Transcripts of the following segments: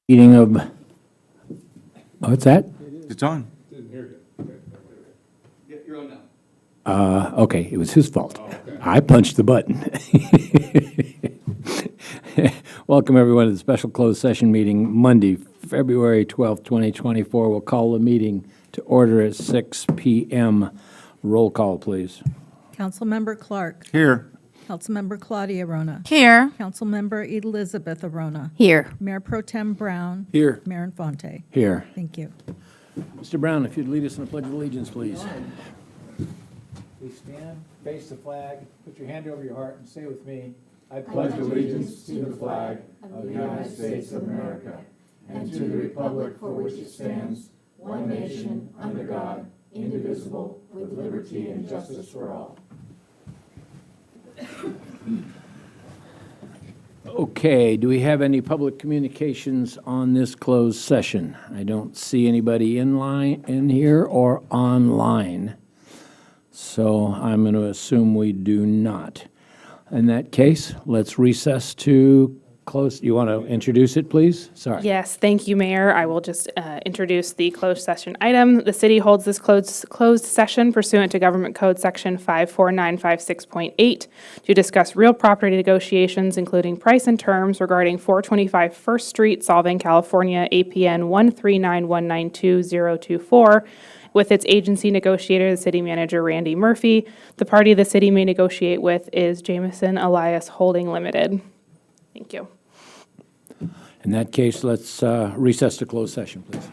Meeting of, what's that? It's on. You're on now. Okay, it was his fault. I punched the button. Welcome, everyone, to the special closed session meeting, Monday, February 12th, 2024. We'll call the meeting to order at 6 p.m. Roll call, please. Councilmember Clark. Here. Councilmember Claudia Arona. Here. Councilmember Elizabeth Arona. Here. Mayor Pro Tem Brown. Here. Mayor Infante. Here. Thank you. Mr. Brown, if you'd lead us in the Pledge of Allegiance, please. Please stand, face the flag, put your hand over your heart, and say with me, I pledge allegiance to the flag of the United States of America and to the republic for which it stands, one nation, under God, indivisible, with liberty and justice for all. Okay, do we have any public communications on this closed session? I don't see anybody in here or online, so I'm going to assume we do not. In that case, let's recess to close. You want to introduce it, please? Sorry. Yes, thank you, Mayor. I will just introduce the closed session item. The city holds this closed session pursuant to Government Code Section 54956.8 to discuss real property negotiations, including price and terms regarding 425 First Street, Solvang, California, APN 139192024, with its agency negotiator, the city manager, Randy Murphy. The party the city may negotiate with is Jameson Elias Holding Limited. Thank you. In that case, let's recess to closed session, please.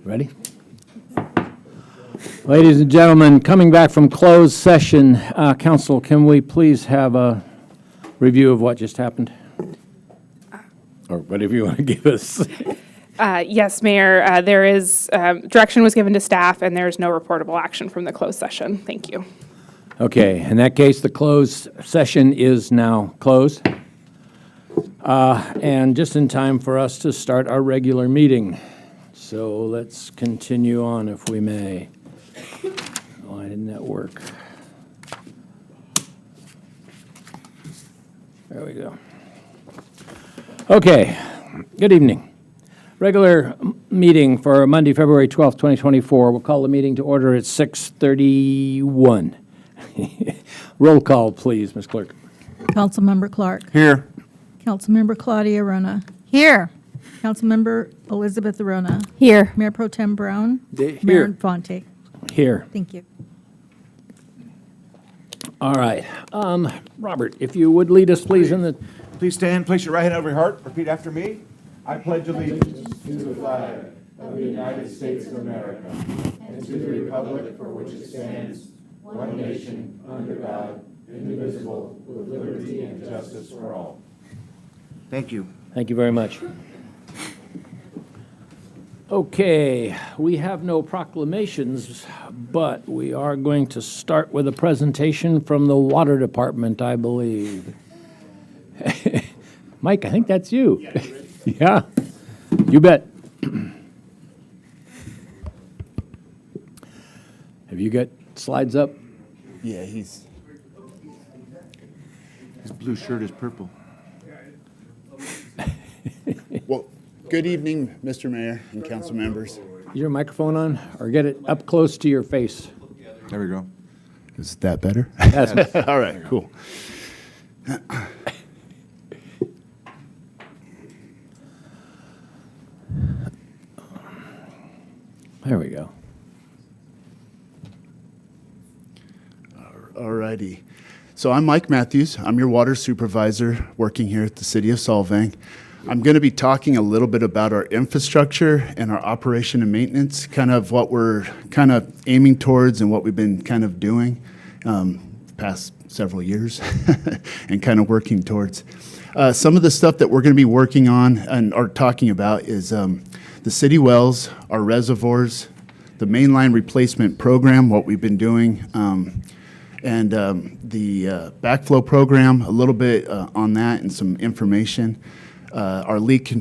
Ready? Ladies and gentlemen, coming back from closed session, council, can we please have a review of what just happened? Or whatever you want to give us. Yes, Mayor, there is, direction was given to staff, and there is no reportable action from the closed session. Thank you. Okay, in that case, the closed session is now closed. And just in time for us to start our regular meeting. So let's continue on if we may. Why didn't that work? There we go. Okay, good evening. Regular meeting for Monday, February 12th, 2024. We'll call the meeting to order at 6:31. Roll call, please, Ms. Clerk. Councilmember Clark. Here. Councilmember Claudia Rona. Here. Councilmember Elizabeth Arona. Here. Mayor Pro Tem Brown. Here. Mayor Fonte. Here. Thank you. All right. Robert, if you would lead us, please, in the... Please stand, place your right hand over your heart, repeat after me. I pledge allegiance to the flag of the United States of America and to the republic for which it stands, one nation, under God, indivisible, with liberty and justice for all. Thank you. Thank you very much. Okay, we have no proclamations, but we are going to start with a presentation from the Water Department, I believe. Mike, I think that's you. Yeah, you bet. Have you got slides up? Yeah, his blue shirt is purple. Well, good evening, Mr. Mayor and council members. Is your microphone on? Or get it up close to your face? There we go. Is that better? That's- All right, cool. There we go. All righty. So I'm Mike Matthews. I'm your water supervisor working here at the city of Solvang. I'm going to be talking a little bit about our infrastructure and our operation and maintenance, kind of what we're kind of aiming towards and what we've been kind of doing past several years and kind of working towards. Some of the stuff that we're going to be working on and are talking about is the city wells, our reservoirs, the mainline replacement program, what we've been doing, and the backflow program, a little bit on that and some information. Our leak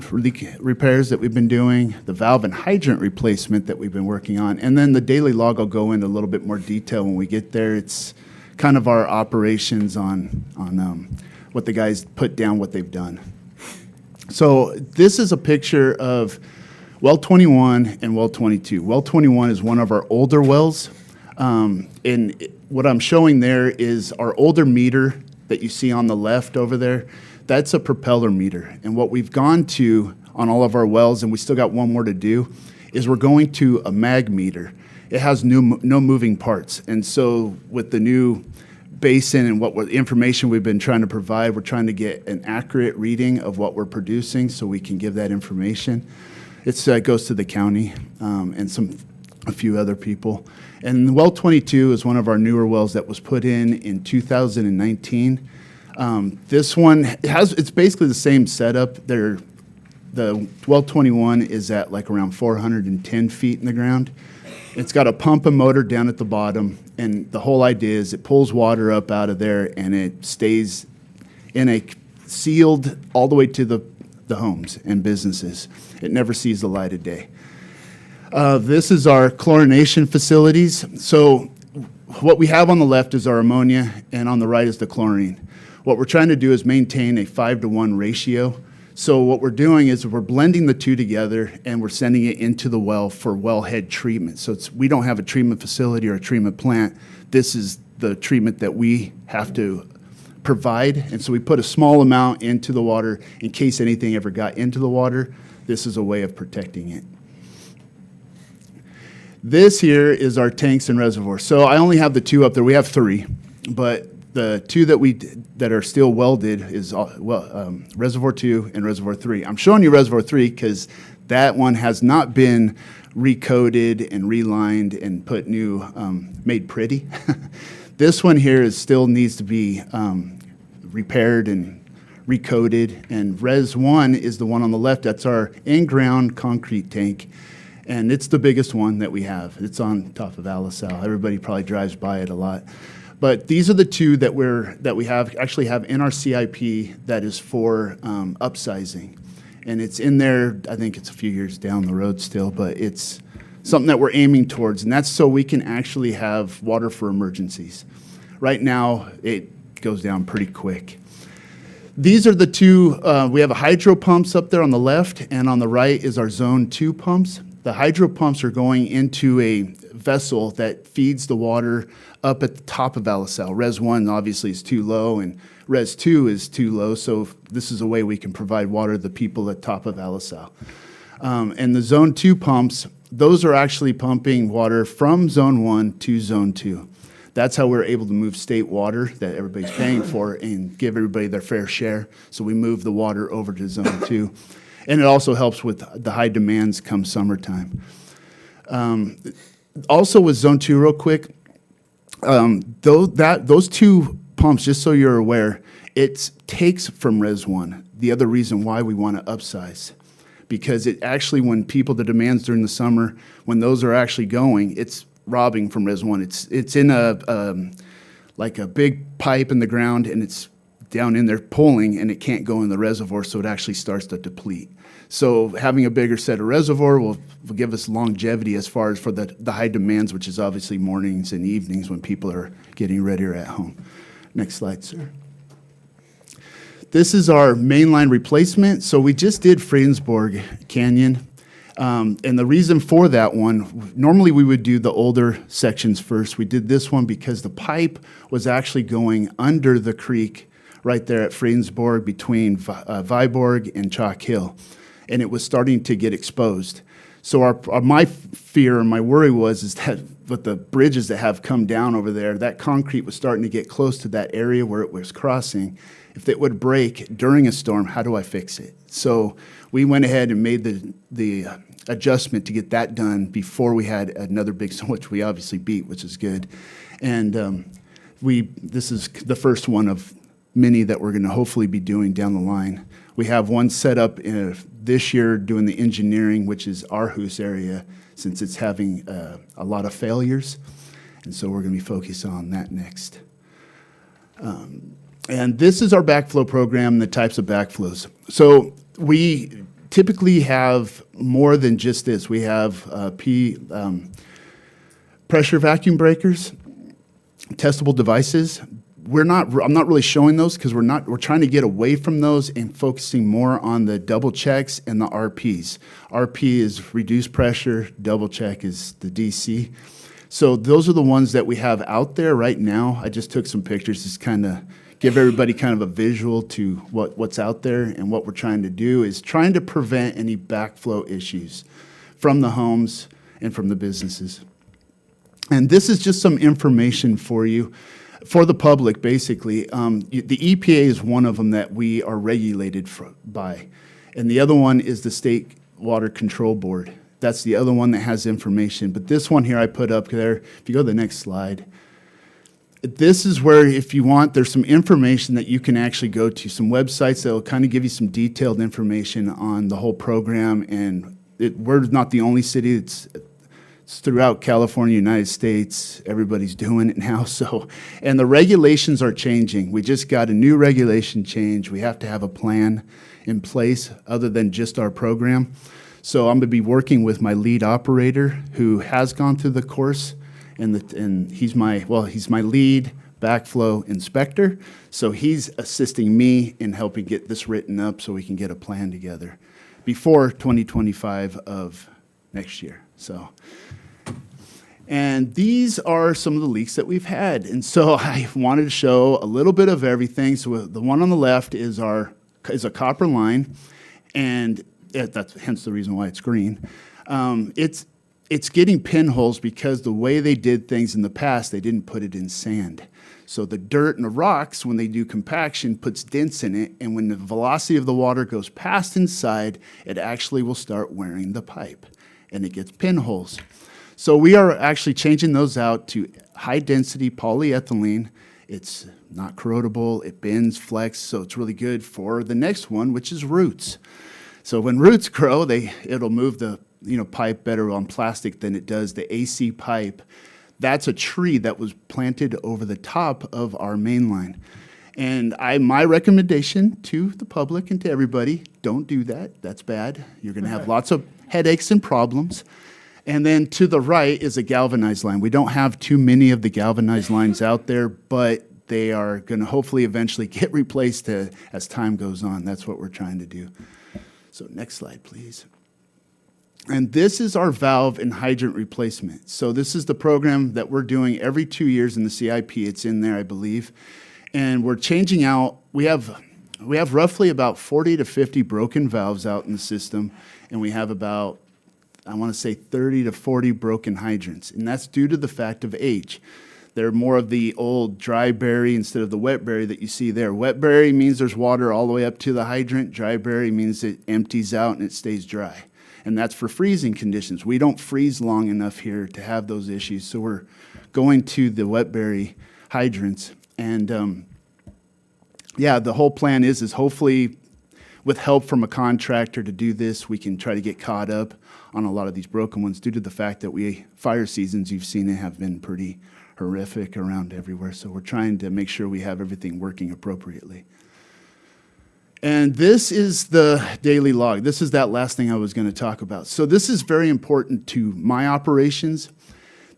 repairs that we've been doing, the valve and hydrant replacement that we've been working on, and then the daily log I'll go into a little bit more detail when we get there. It's kind of our operations on what the guys put down, what they've done. So this is a picture of well 21 and well 22. Well 21 is one of our older wells. And what I'm showing there is our older meter that you see on the left over there. That's a propeller meter. And what we've gone to on all of our wells, and we still got one more to do, is we're going to a mag meter. It has no moving parts. And so with the new basin and what information we've been trying to provide, we're trying to get an accurate reading of what we're producing so we can give that information. It goes to the county and a few other people. And well 22 is one of our newer wells that was put in 2019. This one it's basically the same setup. The well 21 is at like around 410 feet in the ground. It's got a pump and motor down at the bottom, and the whole idea is it pulls water up out of there and it stays in a sealed all the way to the homes and businesses. It never sees the light of day. This is our chlorination facilities. So what we have on the left is our ammonia, and on the right is the chlorine. What we're trying to do is maintain a 5-to-1 ratio. So what we're doing is we're blending the two together, and we're sending it into the well for wellhead treatment. So we don't have a treatment facility or a treatment plant. This is the treatment that we have to provide. And so we put a small amount into the water in case anything ever got into the water. This is a way of protecting it. This here is our tanks and reservoirs. So I only have the two up there. We have three, but the two that are still welded is Reservoir 2 and Reservoir 3. I'm showing you Reservoir 3 because That one has not been recoded and relined and put new, made pretty. This one here is still needs to be repaired and recoded. And Res 1 is the one on the left. That's our in-ground concrete tank. And it's the biggest one that we have. It's on top of Alisal. Everybody probably drives by it a lot. But these are the two that we actually have in our CIP that is for upsizing. And it's in there, I think it's a few years down the road still, but it's something that we're aiming towards. And that's so we can actually have water for emergencies. Right now, it goes down pretty quick. These are the two, we have hydro pumps up there on the left, and on the right is our Zone 2 pumps. The hydro pumps are going into a vessel that feeds the water up at the top of Alisal. Res 1 obviously is too low, and Res 2 is too low, so this is a way we can provide water to the people at top of Alisal. And the Zone 2 pumps, those are actually pumping water from Zone 1 to Zone 2. That's how we're able to move state water that everybody's paying for and give everybody their fair share. So we move the water over to Zone 2. And it also helps with the high demands come summertime. Also with Zone 2, real quick, those two pumps, just so you're aware, it takes from Res 1. The other reason why we want to upsize, because it actually, when people, the demands during the summer, when those are actually going, it's robbing from Res 1. It's in like a big pipe in the ground, and it's down in there pulling, and it can't go in the reservoir, so it actually starts to deplete. So having a bigger set of reservoir will give us longevity as far as for the high demands, which is obviously mornings and evenings when people are getting ready or at home. Next slide, sir. This is our mainline replacement. So we just did Fredensborg Canyon. And the reason for that one, normally we would do the older sections first. We did this one because the pipe was actually going under the creek right there at Fredensborg between Viborg and Chalk Hill. And it was starting to get exposed. So my fear and my worry is that with the bridges that have come down over there, that concrete was starting to get close to that area where it was crossing. If it would break during a storm, how do I fix it? So we went ahead and made the adjustment to get that done before we had another big storm, which we obviously beat, which is good. And this is the first one of many that we're going to hopefully be doing down the line. We have one set up this year doing the engineering, which is Aarhus area, since it's having a lot of failures. And so we're going to be focused on that next. And this is our backflow program, the types of backflows. So we typically have more than just this. We have pressure vacuum breakers, testable devices. I'm not really showing those because we're trying to get away from those and focusing more on the double checks and the RPs. RP is reduced pressure, double check is the DC. So those are the ones that we have out there right now. I just took some pictures just kind of give everybody kind of a visual to what's out there, and what we're trying to do is trying to prevent any backflow issues from the homes and from the businesses. And this is just some information for you. For the public, basically, the EPA is one of them that we are regulated by. And the other one is the State Water Control Board. That's the other one that has information. But this one here I put up there, if you go to the next slide, this is where, if you want, there's some information that you can actually go to, some websites that will kind of give you some detailed information on the whole program. And we're not the only city. It's throughout California, United States, everybody's doing it now. So, and the regulations are changing. We just got a new regulation change. We have to have a plan in place other than just our program. So I'm going to be working with my lead operator who has gone through the course, and he's my lead backflow inspector. So he's assisting me in helping get this written up so we can get a plan together before 2025 of next year. So. And these are some of the leaks that we've had. And so I wanted to show a little bit of everything. So the one on the left is a copper line, and that's hence the reason why it's green. It's getting pinholes because the way they did things in the past, they didn't put it in sand. So the dirt and the rocks, when they do compaction, puts dents in it, and when the velocity of the water goes past inside, it actually will start wearing the pipe, and it gets pinholes. So we are actually changing those out to high-density polyethylene. It's not corrodable, it bends, flex, so it's really good for the next one, which is roots. So when roots grow, it'll move the pipe better on plastic than it does the AC pipe. That's a tree that was planted over the top of our main line. And my recommendation to the public and to everybody, don't do that. That's bad. You're going to have lots of headaches and problems. And then to the right is a galvanized line. We don't have too many of the galvanized lines out there, but they are going to hopefully eventually get replaced as time goes on. That's what we're trying to do. So next slide, please. And this is our valve and hydrant replacement. So this is the program that we're doing every 2 years in the CIP. It's in there, I believe. And we're changing out, we have roughly about 40 to 50 broken valves out in the system, and we have about, I want to say 30 to 40 broken hydrants. And that's due to the fact of age. They're more of the old dry berry instead of the wet berry that you see there. Wet berry means there's water all the way up to the hydrant. Dry berry means it empties out and it stays dry. And that's for freezing conditions. We don't freeze long enough here to have those issues, so we're going to the wet berry hydrants. And yeah, the whole plan is hopefully with help from a contractor to do this, we can try to get caught up on a lot of these broken ones due to the fact that fire seasons, you've seen it, have been pretty horrific around everywhere. So we're trying to make sure we have everything working appropriately. And this is the daily log. This is that last thing I was going to talk about. So this is very important to my operations.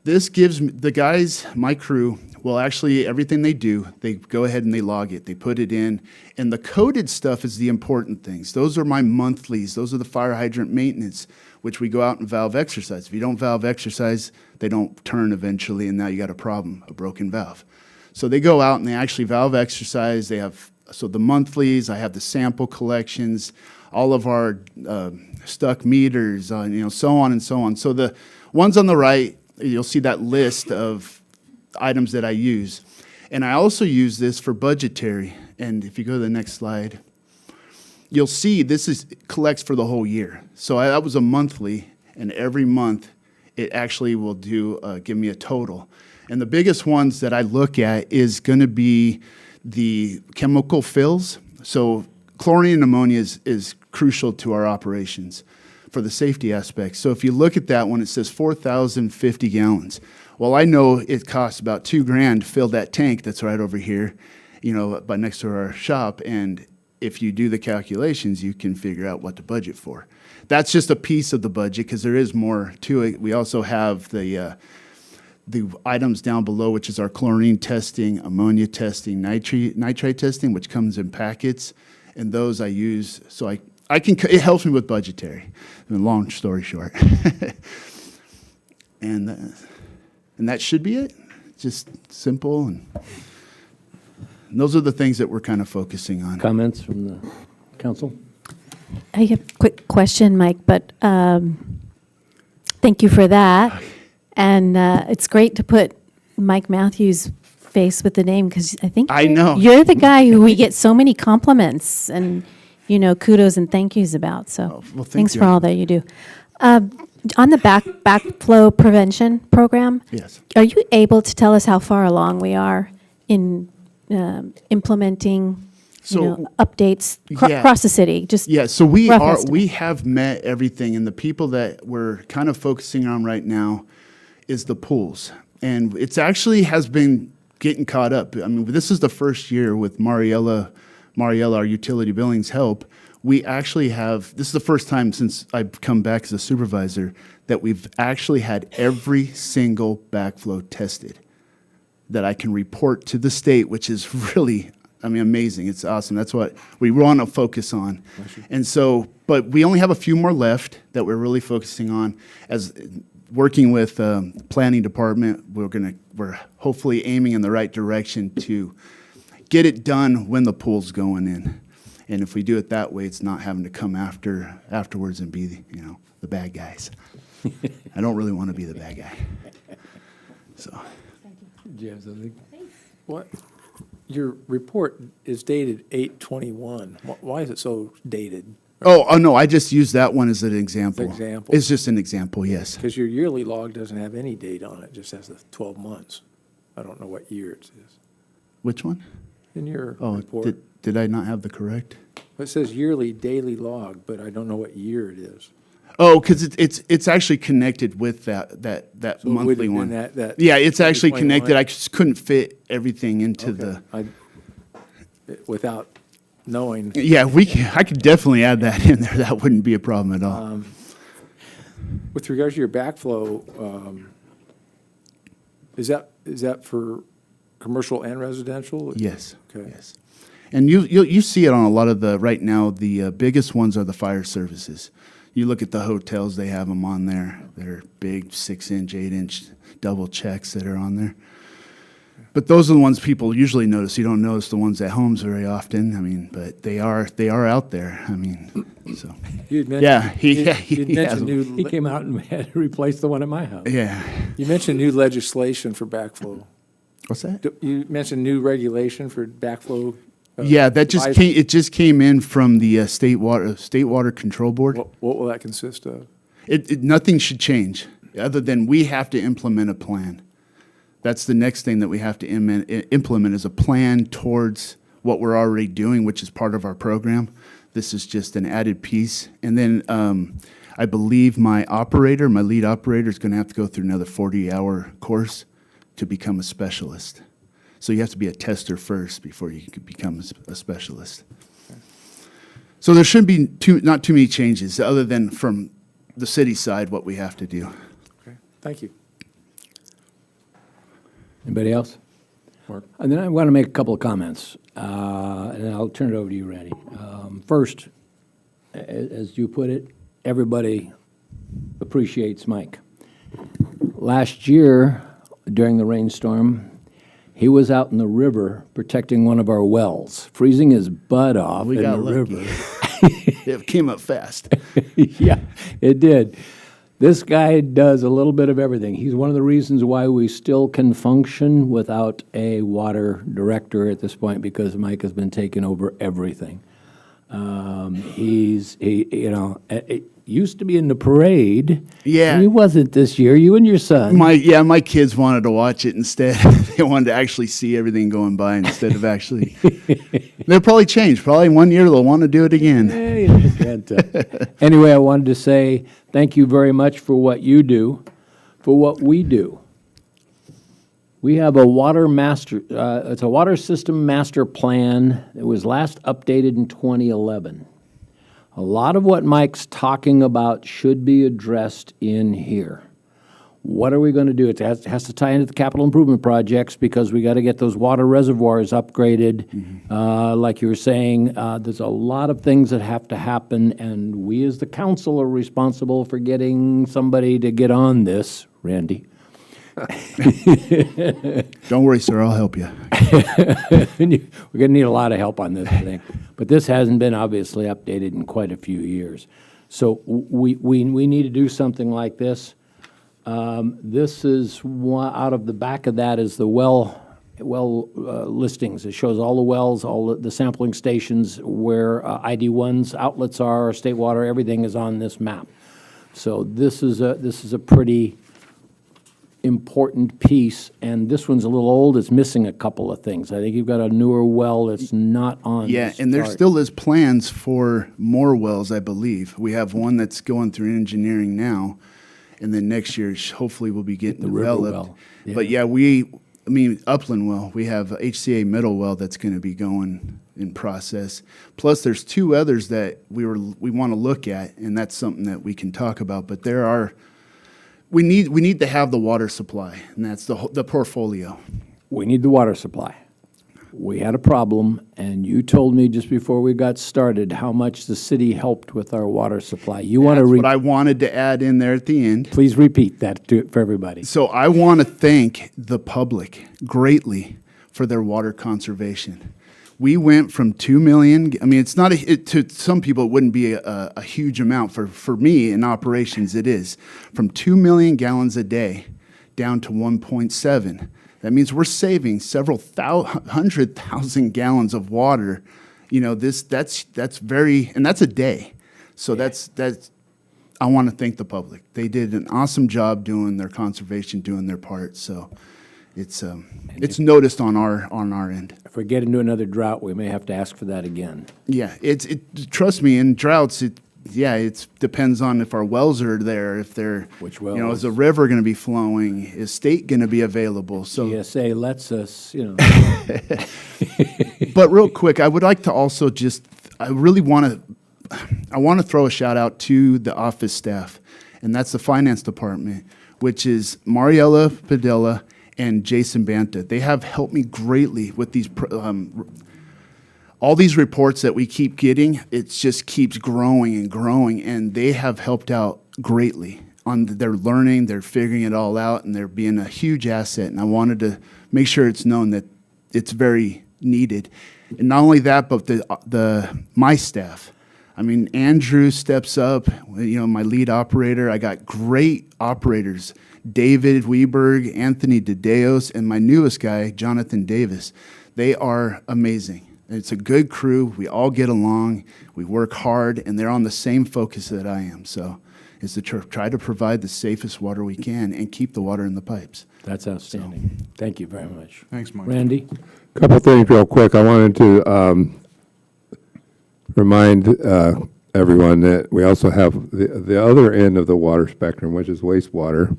This gives the guys, my crew, well, actually everything they do, they go ahead and they log it. They put it in. And the coded stuff is the important things. Those are my monthlies. Those are the fire hydrant maintenance, which we go out and valve exercise. If you don't valve exercise, they don't turn eventually, and now you got a problem, a broken valve. So they go out and they actually valve exercise. They have, so the monthlies, I have the sample collections, all of our stuck meters, so on and so on. So the ones on the right, you'll see that list of items that I use. And I also use this for budgetary. And if you go to the next slide, you'll see this collects for the whole year. So that was a monthly, and every month it actually will give me a total. And the biggest ones that I look at is going to be the chemical fills. So chlorine and ammonia is crucial to our operations for the safety aspects. So if you look at that one, it says 4,050 gallons. Well, I know it costs about $2,000 to fill that tank that's right over here, by next to our shop. And if you do the calculations, you can figure out what to budget for. That's just a piece of the budget because there is more to it. We also have the items down below, which is our chlorine testing, ammonia testing, nitrate testing, which comes in packets. And those I use, so it helps me with budgetary. Long story short. And that should be it. Just simple. And those are the things that we're kind of focusing on. Comments from the council? I have a quick question, Mike, but thank you for that. And it's great to put Mike Matthews' face with the name because I think I know. you're the guy who we get so many compliments and, kudos and thank yous about. So well, thanks you. for all that you do. On the backflow prevention program, Yes. are you able to tell us how far along we are in implementing updates Yeah. across the city? Just Yeah, so rough estimate. we have met everything, and the people that we're kind of focusing on right now is the pools. And it's actually has been getting caught up. I mean, this is the first year with Mariella, our utility billings help. We actually this is the first time since I've come back as a supervisor that we've actually had every single backflow tested that I can report to the state, which is really, amazing. It's awesome. That's what we want to focus on. And so, but we only have a few more left that we're really focusing on. As working with planning department, we're hopefully aiming in the right direction to get it done when the pool's going in. And if we do it that way, it's not having to come afterwards and be, the bad guys. I don't really want to be the bad guy. So. Do you have something? What, your report is dated 8/21. Why is it so dated? Oh, no, I just used that one as an example. Example. It's just an example, yes. Because your yearly log doesn't have any date on it, just has the 12 months. I don't know what year it is. Which one? In your Oh, report, did I not have the correct? it says yearly daily log, but I don't know what year it is. Oh, because it's actually connected with that So it would monthly have been one. that Yeah, it's actually 21. connected. I just couldn't fit everything into the. Without knowing. Yeah, I could definitely add that in there. That wouldn't be a problem at all. With regards to your backflow, is that for commercial and residential? Yes. Okay. Yes. And you see it on a lot of right now, the biggest ones are the fire services. You look at the hotels, they have them on there. They're big 6-inch, 8-inch double checks that are on there. But those are the ones people usually notice. You don't notice the ones at homes very often. I mean, but they are out there. I mean, so. You had mentioned, Yeah, you'd he has mentioned them. He came out and had to replace the one at my house. Yeah. you mentioned new legislation for backflow. What's that? You mentioned new regulation for backflow. Yeah, that just advisory. came. It just came in from the State Water Control Board. What will that consist of? Nothing should change other than we have to implement a plan. That's the next thing that we have to implement is a plan towards what we're already doing, which is part of our program. This is just an added piece. And then I believe my lead operator is going to have to go through another 40-hour course to become a specialist. So you have to be a tester first before you can become a specialist. So there shouldn't be not too many changes other than from the city side what we have to do. Okay, thank you. Anybody else? And then I want to make a couple of comments, and then I'll turn it over to you, Randy. First, as you put it, everybody appreciates Mike. Last year, during the rainstorm, he was out in the river protecting one of our wells, freezing his butt off We in got the lucky. river. It came up fast. Yeah, it did. This guy does a little bit of everything. He's one of the reasons why we still can function without a water director at this point, because Mike has been taking over everything. It used to be in the parade. Yeah. He wasn't this year, you and your son. My kids wanted to watch it instead. They wanted to actually see everything going by instead of actually. They'll probably change. Probably 1 year they'll want to do it again. Hey, you can't, Anyway, I wanted to say thank you very much for what you do, for what we do. We have a it's a water system master plan. It was last updated in 2011. A lot of what Mike's talking about should be addressed in here. What are we going to do? It has to tie into the capital improvement projects because we got to get those water reservoirs upgraded. Like you were saying, there's a lot of things that have to happen, and we as the council are responsible for getting somebody to get on this, Randy. Don't worry, sir. I'll help you. We're going to need a lot of help on this thing. But this hasn't been obviously updated in quite a few years. So we need to do something like this. This is out of the back of that is the well listings. It shows all the wells, all the sampling stations where ID1's outlets are, state water, everything is on this map. So this is a pretty important piece, and this one's a little old. It's missing a couple of things. I think you've got a newer well that's not on Yeah, this and there chart. still is plans for more wells, I believe. We have one that's going through engineering now, and then next year, hopefully, we'll be getting The river developed. well, yeah. But yeah, Upland well, we have HCA Middle well that's going to be going in process. Plus, there's two others that we want to look at, and that's something that we can talk about. But we need to have the water supply, and that's the portfolio. We need the water supply. We had a problem, and you told me just before we got started how much the city helped with our water supply. You want That's to what I wanted to add in there at the end. please repeat that for everybody. So I want to thank the public greatly for their water conservation. We went from 2 million, I mean, it's not, to some people, it wouldn't be a huge amount. For me, in operations, it is. From 2 million gallons a day down to 1.7. That means we're saving several 100,000 gallons of water. You know, that's very, and that's a day. So that's, I want to thank the public. They did an awesome job doing their conservation, doing their part. So it's noticed on our end. If we get into another drought, we may have to ask for that again. Yeah, trust me, in droughts, it depends on if our wells are there, if they're, Which you know, wells? is the river going to be flowing? Is state going to be available? So, GSA lets us, you know. but real quick, I would like to also I want to throw a shout out to the office staff, and that's the finance department, which is Mariella Padilla and Jason Banta. They have helped me greatly with these all these reports that we keep getting. It just keeps growing and growing, and they have helped out greatly on their learning. They're figuring it all out, and they're being a huge asset. And I wanted to make sure it's known that it's very needed. And not only that, but my staff. I mean, Andrew steps up, you know, my lead operator. I got great operators, David Weberg, Anthony DeDeos, and my newest guy, Jonathan Davis. They are amazing. It's a good crew. We all get along. We work hard, and they're on the same focus that I am. So it's to try to provide the safest water we can and keep the water in the pipes. That's outstanding. Thank you very much. Thanks, Mike. Randy? Couple things real quick. I wanted to remind everyone that we also have the other end of the water spectrum, which is wastewater.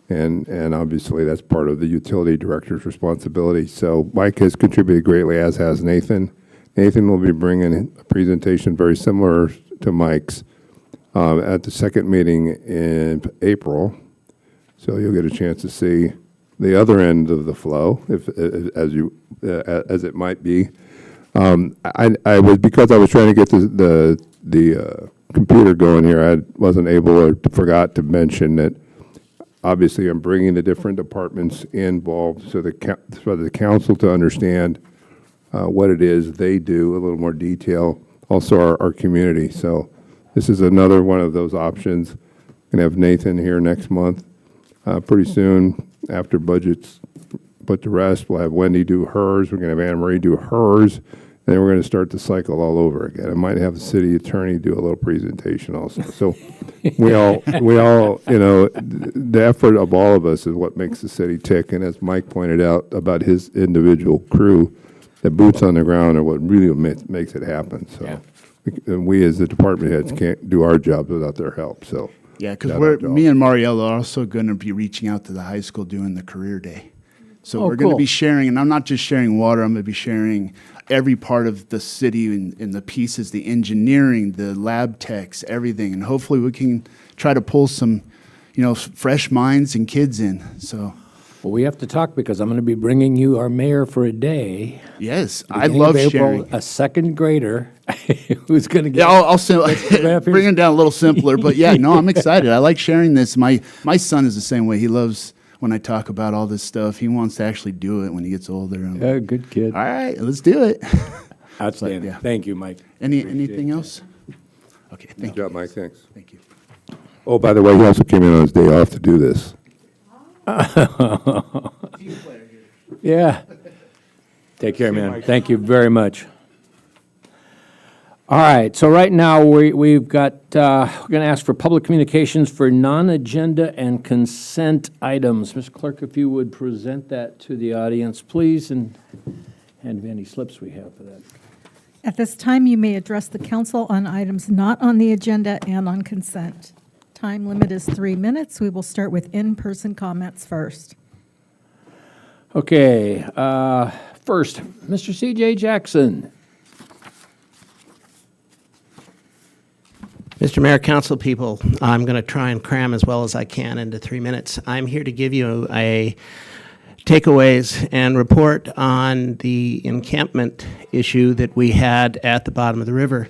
And obviously, that's part of the utility director's responsibility. So Mike has contributed greatly, as has Nathan. Nathan will be bringing a presentation very similar to Mike's at the second meeting in April. So you'll get a chance to see the other end of the flow, as it might be. Because I was trying to get the computer going here, I wasn't able or forgot to mention that. Obviously, I'm bringing the different departments involved for the council to understand what it is they do, a little more detail. Also, our community. So this is another one of those options. Going to have Nathan here next month. Pretty soon, after budgets put to rest, we'll have Wendy do hers. We're going to have Anna Marie do hers. And then we're going to start the cycle all over again. I might have the city attorney do a little presentation also. So we all, you know, the effort of all of us is what makes the city tick. And as Mike pointed out about his individual crew, the boots on the ground are what really makes it happen. So and we as the department heads can't do our jobs without their help. So yeah, because me and Mariella are also going to be reaching out to the high school doing the career day. So we're going to be sharing, and I'm not just sharing water, I'm going to be sharing every part of the city and the pieces, the engineering, the lab techs, everything. And hopefully we can try to pull some, you know, fresh minds and kids in. So, Well, we have to talk because I'm going to be bringing you our mayor for a day. yes, I Beginning love of April, sharing. a second grader who's going to get. Yeah, I'll bring it down a little simpler. But yeah, no, I'm excited. I like sharing this. My son is the same way. He loves when I talk about all this stuff. He wants to actually do it when he gets older. I'm Good kid. all right, let's do it. Outstanding. yeah. Thank you, Mike. Anything else? Okay, good thank you. job, Mike. Thanks. Thank you. Oh, by the way, he also came in on his day off to do this. Yeah. Take care, man. Thank you very much. All right, so right now, we've got, we're going to ask for public communications for non-agenda and consent items. Mr. Clerk, if you would present that to the audience, please, and hand me any slips we have for that. At this time, you may address the council on items not on the agenda and on consent. Time limit is 3 minutes. We will start with in-person comments first. Okay, first, Mr. C.J. Jackson. Mr. Mayor, council people, I'm going to try and cram as well as I can into 3 minutes. I'm here to give you a takeaways and report on the encampment issue that we had at the bottom of the river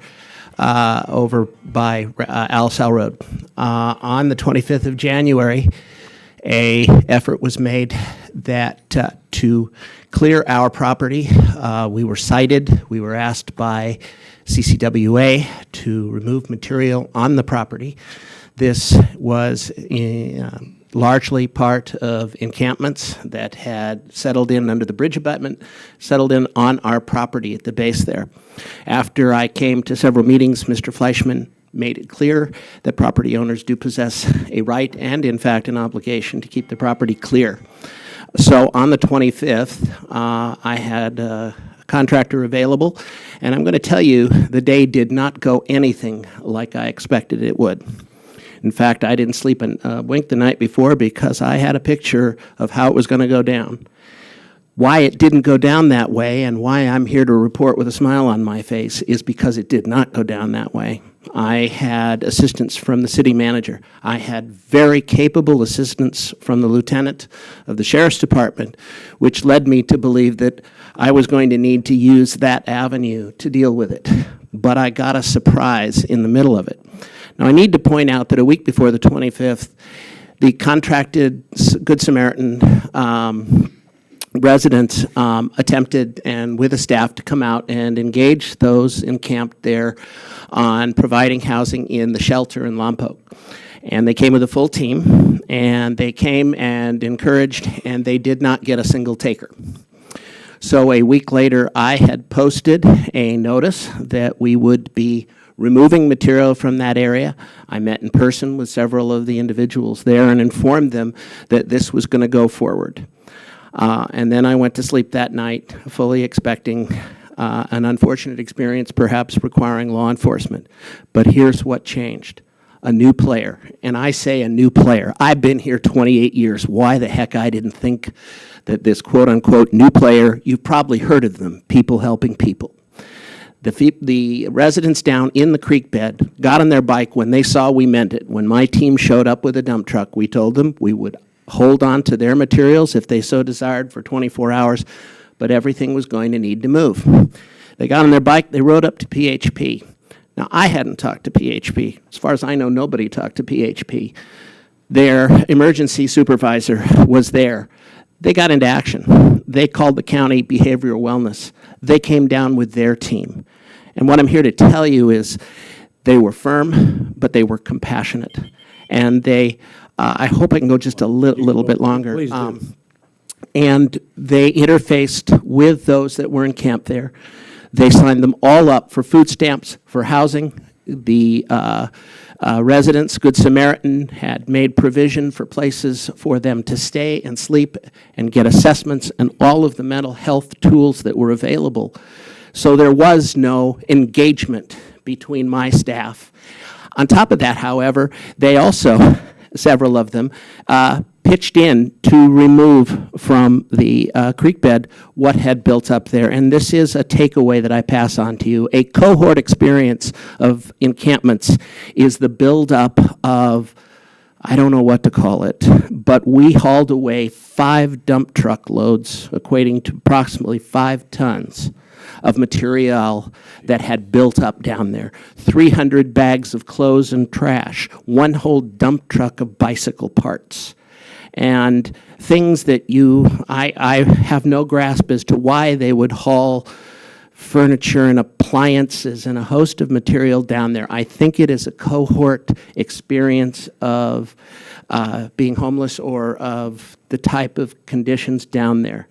over by Alisal Road. On the 25th of January, a effort was made that to clear our property. We were cited. We were asked by CCWA to remove material on the property. This was largely part of encampments that had settled in under the bridge abutment, settled in on our property at the base there. After I came to several meetings, Mr. Fleischman made it clear that property owners do possess a right and, in fact, an obligation to keep the property clear. So on the 25th, I had a contractor available, and I'm going to tell you the day did not go anything like I expected it would. In fact, I didn't sleep a wink the night before because I had a picture of how it was going to go down. Why it didn't go down that way and why I'm here to report with a smile on my face is because it did not go down that way. I had assistance from the city manager. I had very capable assistance from the lieutenant of the sheriff's department, which led me to believe that I was going to need to use that avenue to deal with it. But I got a surprise in the middle of it. Now, I need to point out that a week before the 25th, the contracted Good Samaritan residents attempted, and with a staff, to come out and engage those encamped there on providing housing in the shelter in Lompoc. And they came with a full team, and they came and encouraged, and they did not get a single taker. So a week later, I had posted a notice that we would be removing material from that area. I met in person with several of the individuals there and informed them that this was going to go forward. And then I went to sleep that night, fully expecting an unfortunate experience, perhaps requiring law enforcement. But here's what changed. A new player. And I say a new player. I've been here 28 years. Why the heck I didn't think that this quote-unquote new player, you've probably heard of them, people helping people. The residents down in the creek bed got on their bike when they saw we meant it. When my team showed up with a dump truck, we told them we would hold on to their materials if they so desired for 24 hours, but everything was going to need to move. They got on their bike, they rode up to PHP. Now, I hadn't talked to PHP. As far as I know, nobody talked to PHP. Their emergency supervisor was there. They got into action. They called the county behavioral wellness. They came down with their team. And what I'm here to tell you is they were firm, but they were compassionate. And they, I hope I can go just a little bit longer. Please do. And they interfaced with those that were encamped there. They signed them all up for food stamps, for housing. The residents, Good Samaritan, had made provision for places for them to stay and sleep and get assessments and all of the mental health tools that were available. So there was no engagement between my staff. On top of that, however, they also, several of them, pitched in to remove from the creek bed what had built up there. And this is a takeaway that I pass on to you. A cohort experience of encampments is the buildup of, I don't know what to call it, but we hauled away 5 dump truck loads, equating to approximately 5 tons of material that had built up down there. 300 bags of clothes and trash, 1 whole dump truck of bicycle parts. And things that I have no grasp as to why they would haul furniture and appliances and a host of material down there. I think it is a cohort experience of being homeless or of the type of conditions down there.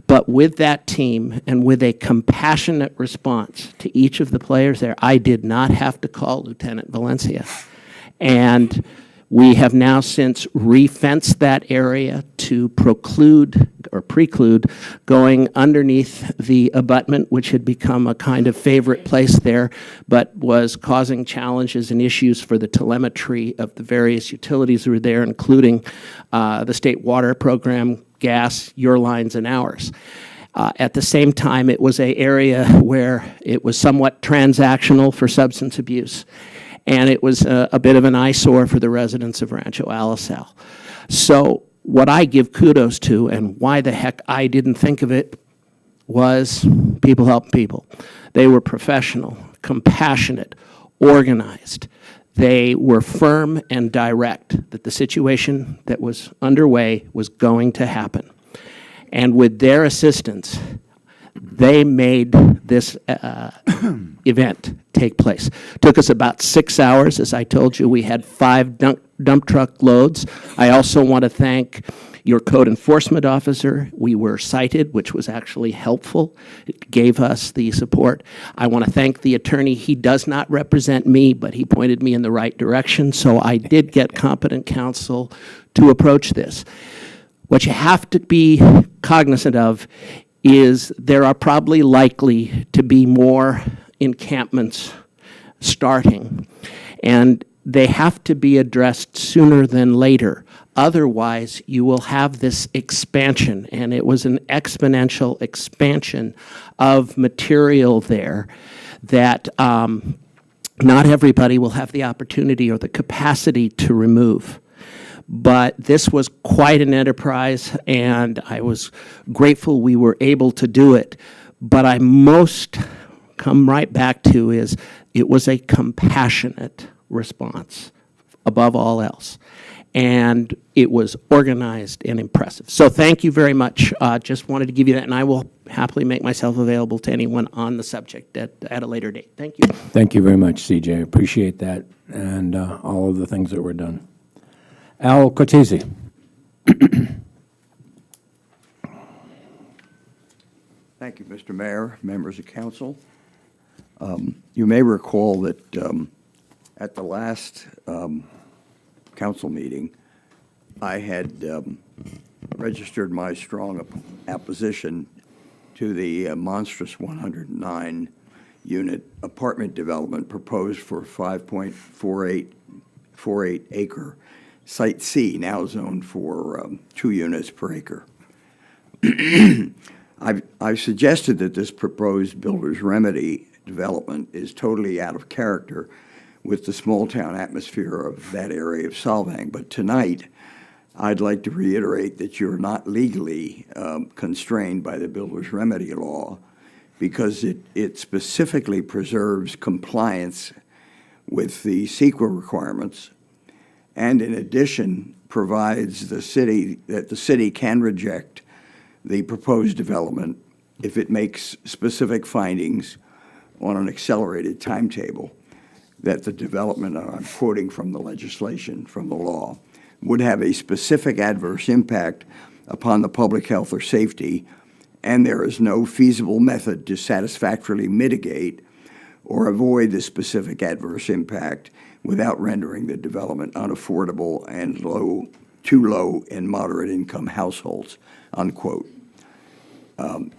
But with that team and with a compassionate response to each of the players there, I did not have to call Lieutenant Valencia. And we have now since re-fenced that area to preclude going underneath the abutment, which had become a kind of favorite place there, but was causing challenges and issues for the telemetry of the various utilities that were there, including the state water program, gas, your lines, and ours. At the same time, it was an area where it was somewhat transactional for substance abuse. And it was a bit of an eyesore for the residents of Rancho Alisal. So what I give kudos to, and why the heck I didn't think of it, was people helping people. They were professional, compassionate, organized. They were firm and direct that the situation that was underway was going to happen. And with their assistance, They made this event take place. Took us about 6 hours. As I told you, we had 5 dump truck loads. I also want to thank your code enforcement officer. We were cited, which was actually helpful. It gave us the support. I want to thank the attorney. He does not represent me, but he pointed me in the right direction, so I did get competent counsel to approach this. What you have to be cognizant of is there are probably likely to be more encampments starting, and they have to be addressed sooner than later. Otherwise, you will have this expansion, and it was an exponential expansion of material there that not everybody will have the opportunity or the capacity to remove. But this was quite an enterprise, and I was grateful we were able to do it. But I most come right back to is it was a compassionate response above all else. And it was organized and impressive. So thank you very much. Just wanted to give you that, and I will happily make myself available to anyone on the subject at a later date. Thank you. Thank you very much, CJ. I appreciate that and all of the things that were done. Al Cortese. Thank you, Mr. Mayor, members of council. You may recall that at the last council meeting, I had registered my strong opposition to the monstrous 109-unit apartment development proposed for 5.48 acre Site C, now zoned for 2 units per acre. I've suggested that this proposed builder's remedy development is totally out of character with the small-town atmosphere of that area of Solvang. But tonight, I'd like to reiterate that you're not legally constrained by the builder's remedy law because it specifically preserves compliance with the CEQA requirements, and in addition provides the city that the city can reject the proposed development if it makes specific findings on an accelerated timetable that the development, I'm quoting from the legislation, from the law, would have a specific adverse impact upon the public health or safety, and there is no feasible method to satisfactorily mitigate or avoid the specific adverse impact without rendering the development unaffordable and too low and moderate income households, unquote.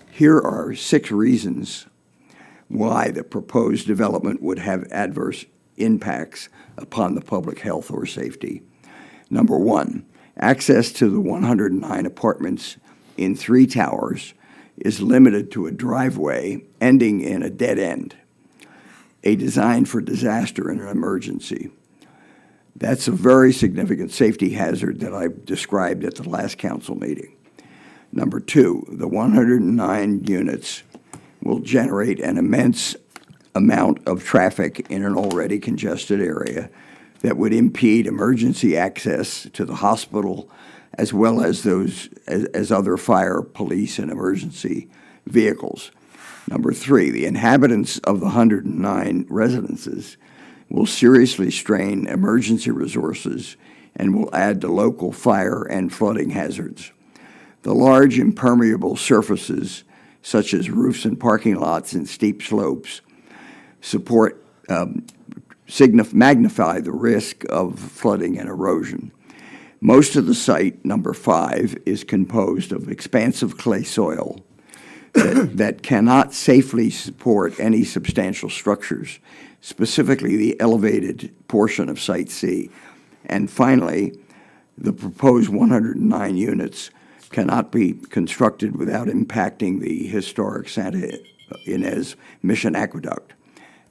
Here are 6 reasons why the proposed development would have adverse impacts upon the public health or safety. Number 1, access to the 109 apartments in 3 towers is limited to a driveway ending in a dead end, a design for disaster and an emergency. That's a very significant safety hazard that I described at the last council meeting. Number 2, the 109 units will generate an immense amount of traffic in an already congested area that would impede emergency access to the hospital as well as as other fire, police, and emergency vehicles. Number 3, the inhabitants of the 109 residences will seriously strain emergency resources and will add to local fire and flooding hazards. The large impermeable surfaces, such as roofs and parking lots and steep slopes, magnify the risk of flooding and erosion. Most of the site, number 5, is composed of expansive clay soil that cannot safely support any substantial structures, specifically the elevated portion of Site C. And finally, the proposed 109 units cannot be constructed without impacting the historic Santa Ynez Mission Aqueduct.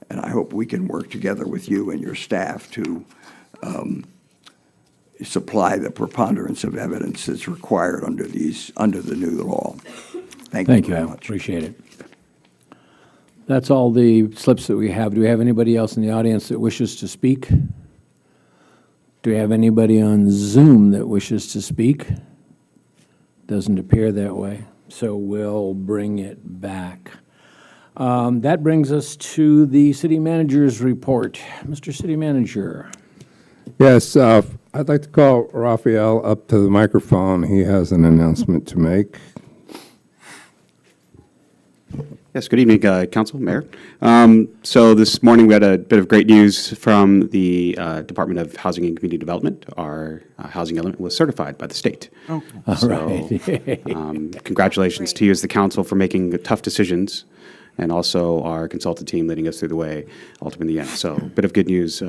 And I hope we can work together with you and your staff to supply the preponderance of evidence that's required under the new law. Thank you very Al. much. Appreciate it. That's all the slips that we have. Do we have anybody else in the audience that wishes to speak? Do we have anybody on Zoom that wishes to speak? Doesn't appear that way. So we'll bring it back. That brings us to the city manager's report. Mr. City Manager. Yes, I'd like to call Raphael up to the microphone. He has an announcement to make. Yes, good evening, Council, Mayor. So this morning, we had a bit of great news from the Department of Housing and Community Development. Our housing element was certified by the state. All So, right. congratulations to you as the council for making tough decisions, and also our consultant team leading us through the way ultimately in the end. So a bit of good news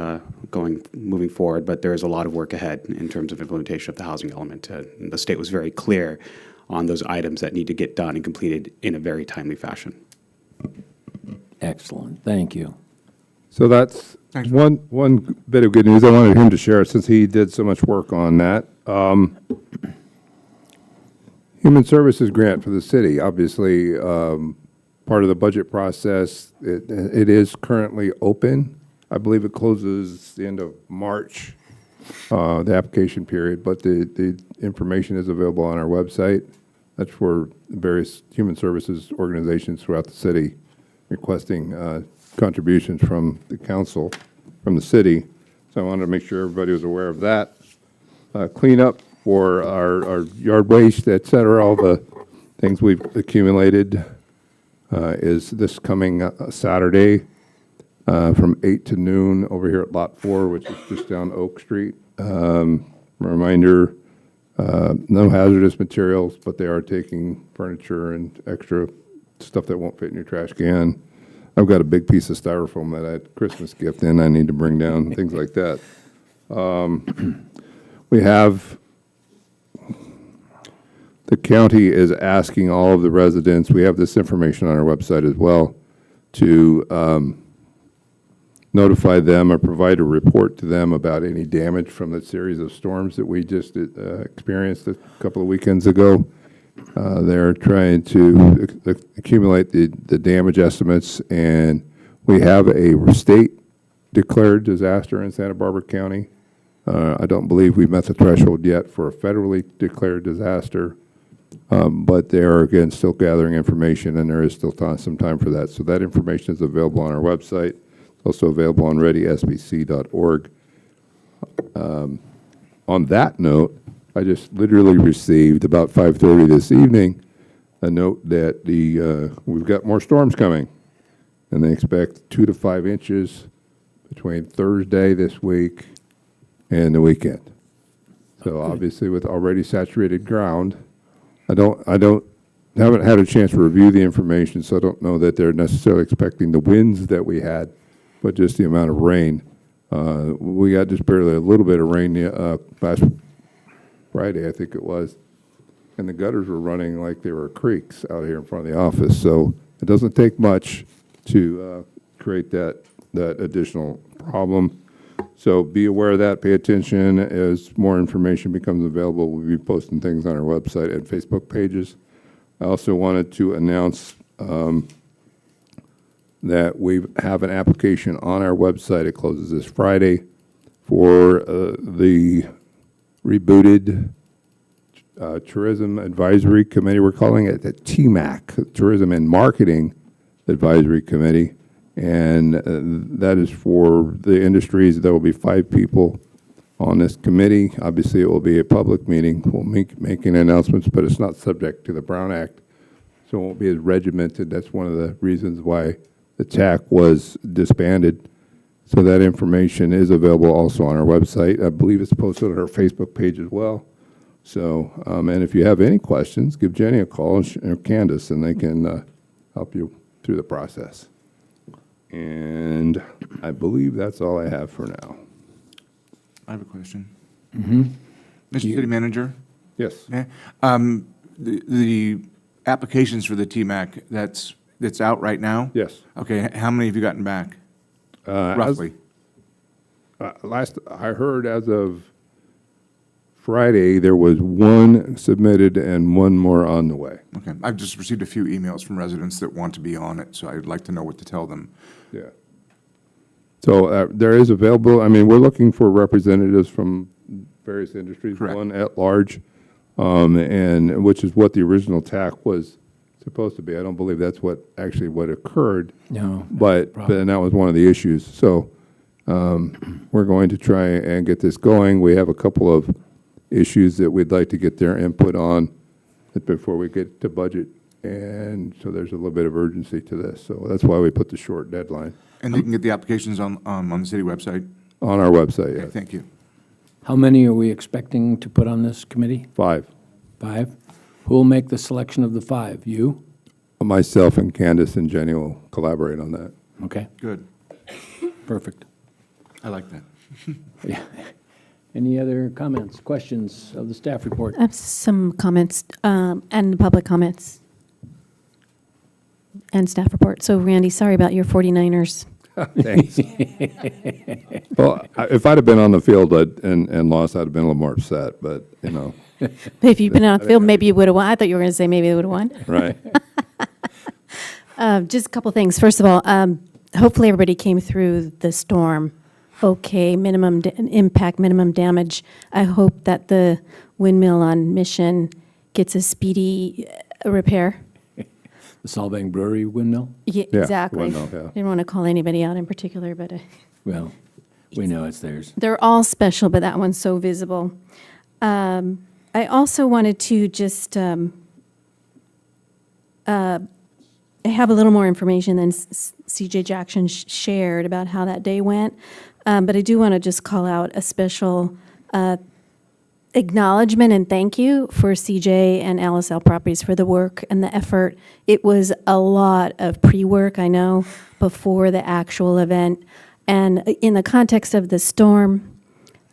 moving forward, but there is a lot of work ahead in terms of implementation of the housing element. And the state was very clear on those items that need to get done and completed in a very timely fashion. Excellent. Thank you. So that's one bit of good news. I wanted him to share since he did so much work on that. Human Services grant for the city, obviously part of the budget process. It is currently open. I believe it closes the end of March, the application period, but the information is available on our website. That's for various human services organizations throughout the city requesting contributions from the council, from the city. So I wanted to make sure everybody was aware of that. Cleanup for our yard waste, et cetera, all the things we've accumulated is this coming Saturday from 8 to noon over here at Lot 4, which is just down Oak Street. Reminder, no hazardous materials, but they are taking furniture and extra stuff that won't fit in your trash can. I've got a big piece of styrofoam that I had Christmas gift in I need to bring down, things like that. We have, the county is asking all of the residents, we have this information on our website as well, to notify them or provide a report to them about any damage from the series of storms that we just experienced a couple of weekends ago. They're trying to accumulate the damage estimates, and we have a state declared disaster in Santa Barbara County. I don't believe we've met the threshold yet for a federally declared disaster, but they are, again, still gathering information, and there is still some time for that. So that information is available on our website. It's also available on readysbc.org. On that note, I just literally received about 5:30 this evening a note that we've got more storms coming, and they expect 2 to 5 inches between Thursday this week and the weekend. So obviously, with already saturated ground, I haven't had a chance to review the information, so I don't know that they're necessarily expecting the winds that we had, but just the amount of rain. We got just barely a little bit of rain last Friday, I think it was, and the gutters were running like they were creeks out here in front of the office. So it doesn't take much to create that additional problem. So be aware of that. Pay attention as more information becomes available. We'll be posting things on our website and Facebook pages. I also wanted to announce that we have an application on our website. It closes this Friday for the rebooted Tourism Advisory Committee. We're calling it the TMAC, Tourism and Marketing Advisory Committee. And that is for the industries. There will be 5 people on this committee. Obviously, it will be a public meeting. We'll making announcements, but it's not subject to the Brown Act, so it won't be as regimented. That's one of the reasons why the TAC was disbanded. So that information is available also on our website. I believe it's posted on our Facebook page as well. So, and if you have any questions, give Jenny a call or Candace, and they can help you through the process. And I believe that's all I have for now. I have a question. Mm-hmm. Mr. City Manager? Yes. Yeah. The applications for the TMAC, that's out right now? Yes. Okay, how many have you gotten back, roughly? Last I heard, as of Friday, there was 1 submitted and 1 more on the way. Okay, I've just received a few emails from residents that want to be on it, so I'd like to know what to tell them. Yeah. So there is available, I mean, we're looking for representatives from various industries, Correct. 1 at large. and which is what the original TAC was supposed to be. I don't believe that's what occurred. No. But that was one of the issues. So we're going to try and get this going. We have a couple of issues that we'd like to get their input on before we get to budget. And so there's a little bit of urgency to this. So that's why we put the short deadline And they can get the applications on the city website? on our website. Okay, Yes. thank you. How many are we expecting to put on this committee? 5. 5? Who will make the selection of the 5? You? Myself and Candace and Jenny will collaborate on that. Okay, Good. perfect. I like that. Yeah. Any other comments, questions of the staff report? I have some comments and public comments and staff report. So Randy, sorry about your 49ers. Thanks. Well, if I'd have been on the field and lost, I'd have been a little more upset, but, you know, But if you'd been on the field, maybe you would have won. I thought you were going to say maybe they would have won. right. Just a couple things. First of all, hopefully everybody came through the storm okay, minimum impact, minimum damage. I hope that the windmill on Mission gets a speedy repair. The Solvang Brewery windmill? Yeah, Yeah, exactly. windmill, yeah. Didn't want to call anybody out in particular, but Well, we know it's theirs. they're all special, but that one's so visible. I also wanted to just have a little more information than CJ Jackson shared about how that day went. But I do want to just call out a special acknowledgement and thank you for CJ and LSL Properties for the work and the effort. It was a lot of pre-work, I know, before the actual event. And in the context of the storm,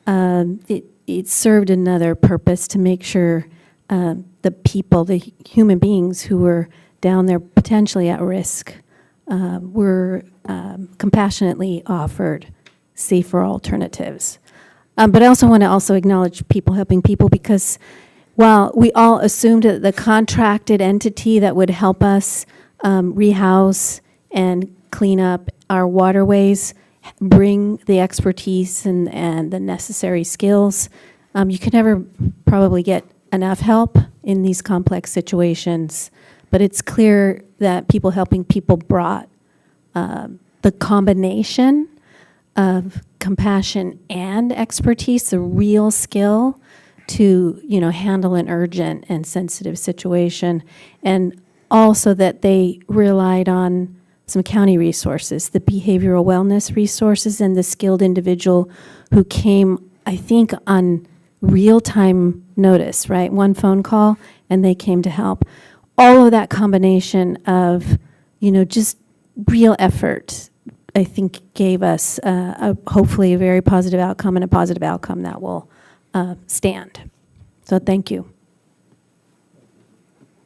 it served another purpose to make sure the people, the human beings who were down there potentially at risk were compassionately offered safer alternatives. But I also want to acknowledge people helping people, because while we all assumed that the contracted entity that would help us rehouse and clean up our waterways, bring the expertise and the necessary skills, you can never probably get enough help in these complex situations. But it's clear that people helping people brought the combination of compassion and expertise, the real skill to, handle an urgent and sensitive situation. And also that they relied on some county resources, the behavioral wellness resources, and the skilled individual who came, I think, on real-time notice, right? One phone call, and they came to help. All of that combination of, just real effort, I think gave us hopefully a very positive outcome, and a positive outcome that will stand. So thank you.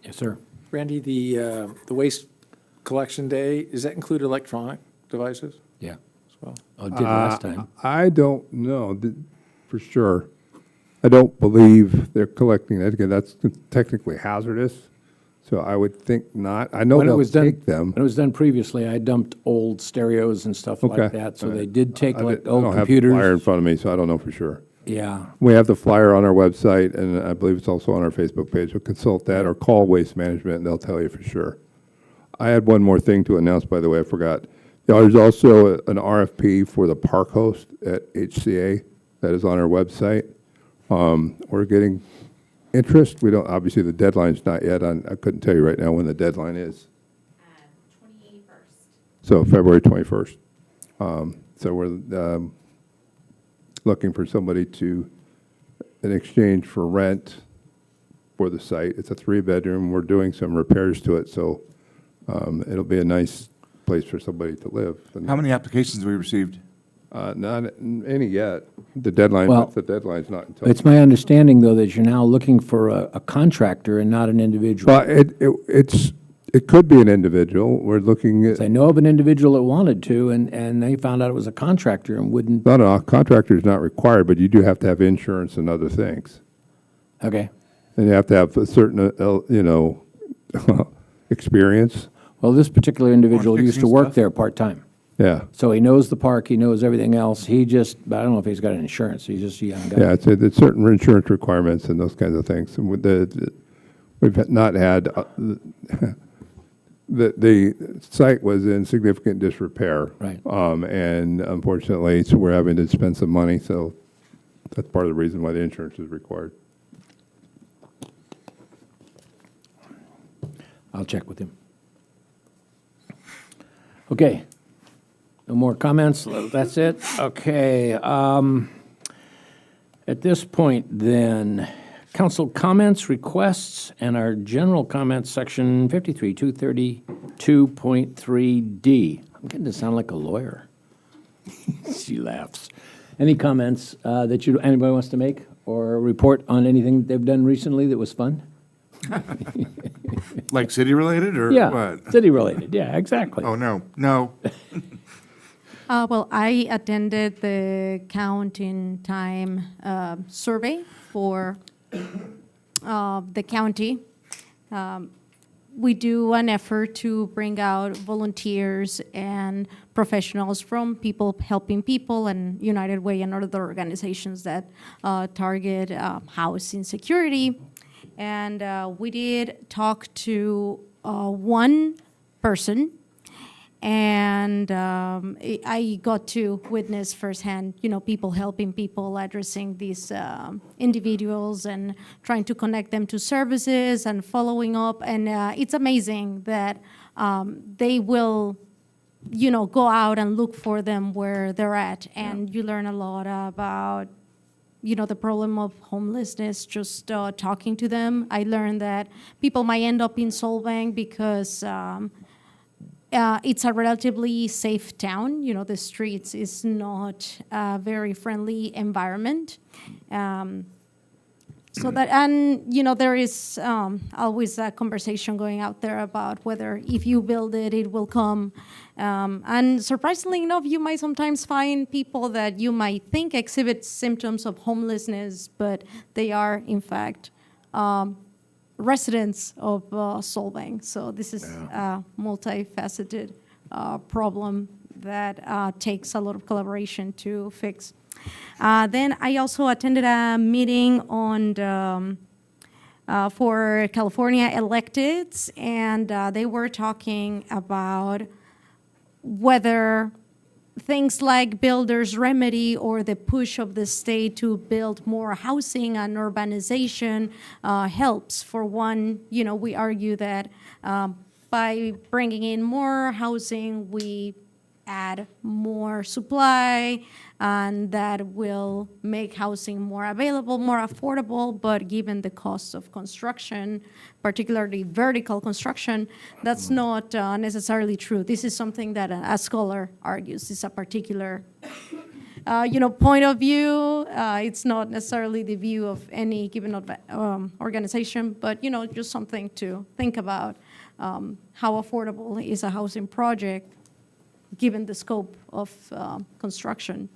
Yes, sir. Randy, the waste collection day, does that include electronic devices Yeah. as well? I did last time. I don't know for sure. I don't believe they're collecting that. Again, that's technically hazardous, so I would think not. I know When it they'll was done, take them. when it was done previously, I dumped old stereos and stuff like Okay. that, so they did take I like don't old have the flyer in computers. front of me, so I don't know for sure. Yeah, We have the flyer on our website, and I believe it's also on our Facebook page. So consult that or call Waste Management, and they'll tell you for sure. I had one more thing to announce, by the way, I forgot. There's also an RFP for the park host at HCA that is on our website. We're getting interest. We don't, obviously, the deadline's not yet on. I couldn't tell you right now when the deadline is. 21st. So February 21st. So we're looking for somebody in exchange for rent for the site. It's a 3-bedroom. We're doing some repairs to it, so it'll be a nice place for somebody to live. And, How many applications have we received? not any yet. The deadline's not until. it's my understanding, though, that you're now looking for a contractor and not an individual. Well, it could be an individual. We're looking at, I know of an individual that wanted to, and they found out it was a contractor and wouldn't, no, contractor is not required, but you do have to have insurance and other things. okay. And you have to have a certain, experience. Well, this particular individual used to fixing work stuff? there part-time. Yeah. So he knows the park, he knows everything else. He just, but I don't know if he's got insurance. He's just a young guy. Yeah, it's certain insurance requirements and those kinds of things. And with we've not had, the site was in significant disrepair. Right. And unfortunately, so we're having to spend some money, so that's part of the reason why the insurance is required. I'll check with him. Okay. No more comments? That's it? Okay. At this point, then, council comments, requests, and our general comments, section 53, 232.3D. I'm getting to sound like a lawyer. She laughs. Any comments that anybody wants to make or report on anything they've done recently that was fun? Like city-related or Yeah, what? city-related. Yeah, exactly. Oh, no, no. Well, I attended the counting time survey for the county. We do an effort to bring out volunteers and professionals from People Helping People and United Way and other organizations that target housing security. And we did talk to one person, and I got to witness firsthand, people helping people, addressing these individuals and trying to connect them to services and following up. And it's amazing that they will, go out and look for them where they're at. And you learn a lot about the problem of homelessness, just talking to them. I learned that people might end up in Solvang because it's a relatively safe town. The streets is not a very friendly environment. So that, and there is always a conversation going out there about whether if you build it, it will come. And surprisingly enough, you might sometimes find people that you might think exhibit symptoms of homelessness, but they are in fact residents of Solvang. So this is a multifaceted problem that takes a lot of collaboration to fix. Then I also attended a meeting on for California electeds, and they were talking about whether things like builder's remedy or the push of the state to build more housing and urbanization helps. For one, we argue that by bringing in more housing, we add more supply, and that will make housing more available, more affordable. But given the cost of construction, particularly vertical construction, that's not necessarily true. This is something that a scholar argues. It's a particular point of view. It's not necessarily the view of any given organization, but just something to think about. How affordable is a housing project given the scope of construction?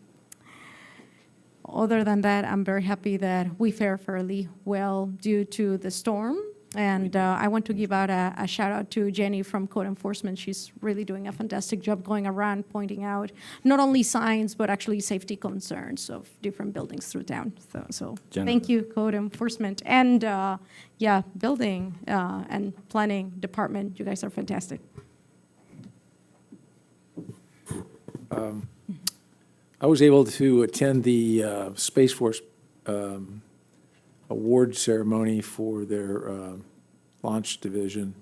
Other than that, I'm very happy that we fare fairly well due to the storm. And I want to give out a shout out to Jenny from Code Enforcement. She's really doing a fantastic job going around pointing out not only signs, but actually safety concerns of different buildings through town. So thank you, Code Enforcement. And building and planning department, you guys are fantastic. I was able to attend the Space Force award ceremony for their launch division,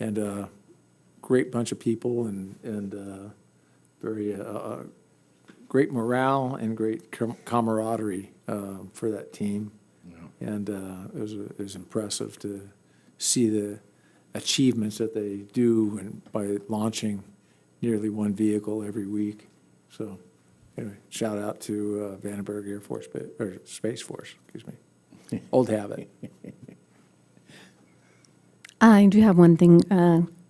and a great bunch of people, and very great morale and great camaraderie for that team. Yeah. And it was impressive to see the achievements that they do and by launching nearly one vehicle every week. So anyway, shout out to Vandenberg Air Force, or Space Force, excuse me. Old habit. I do have one thing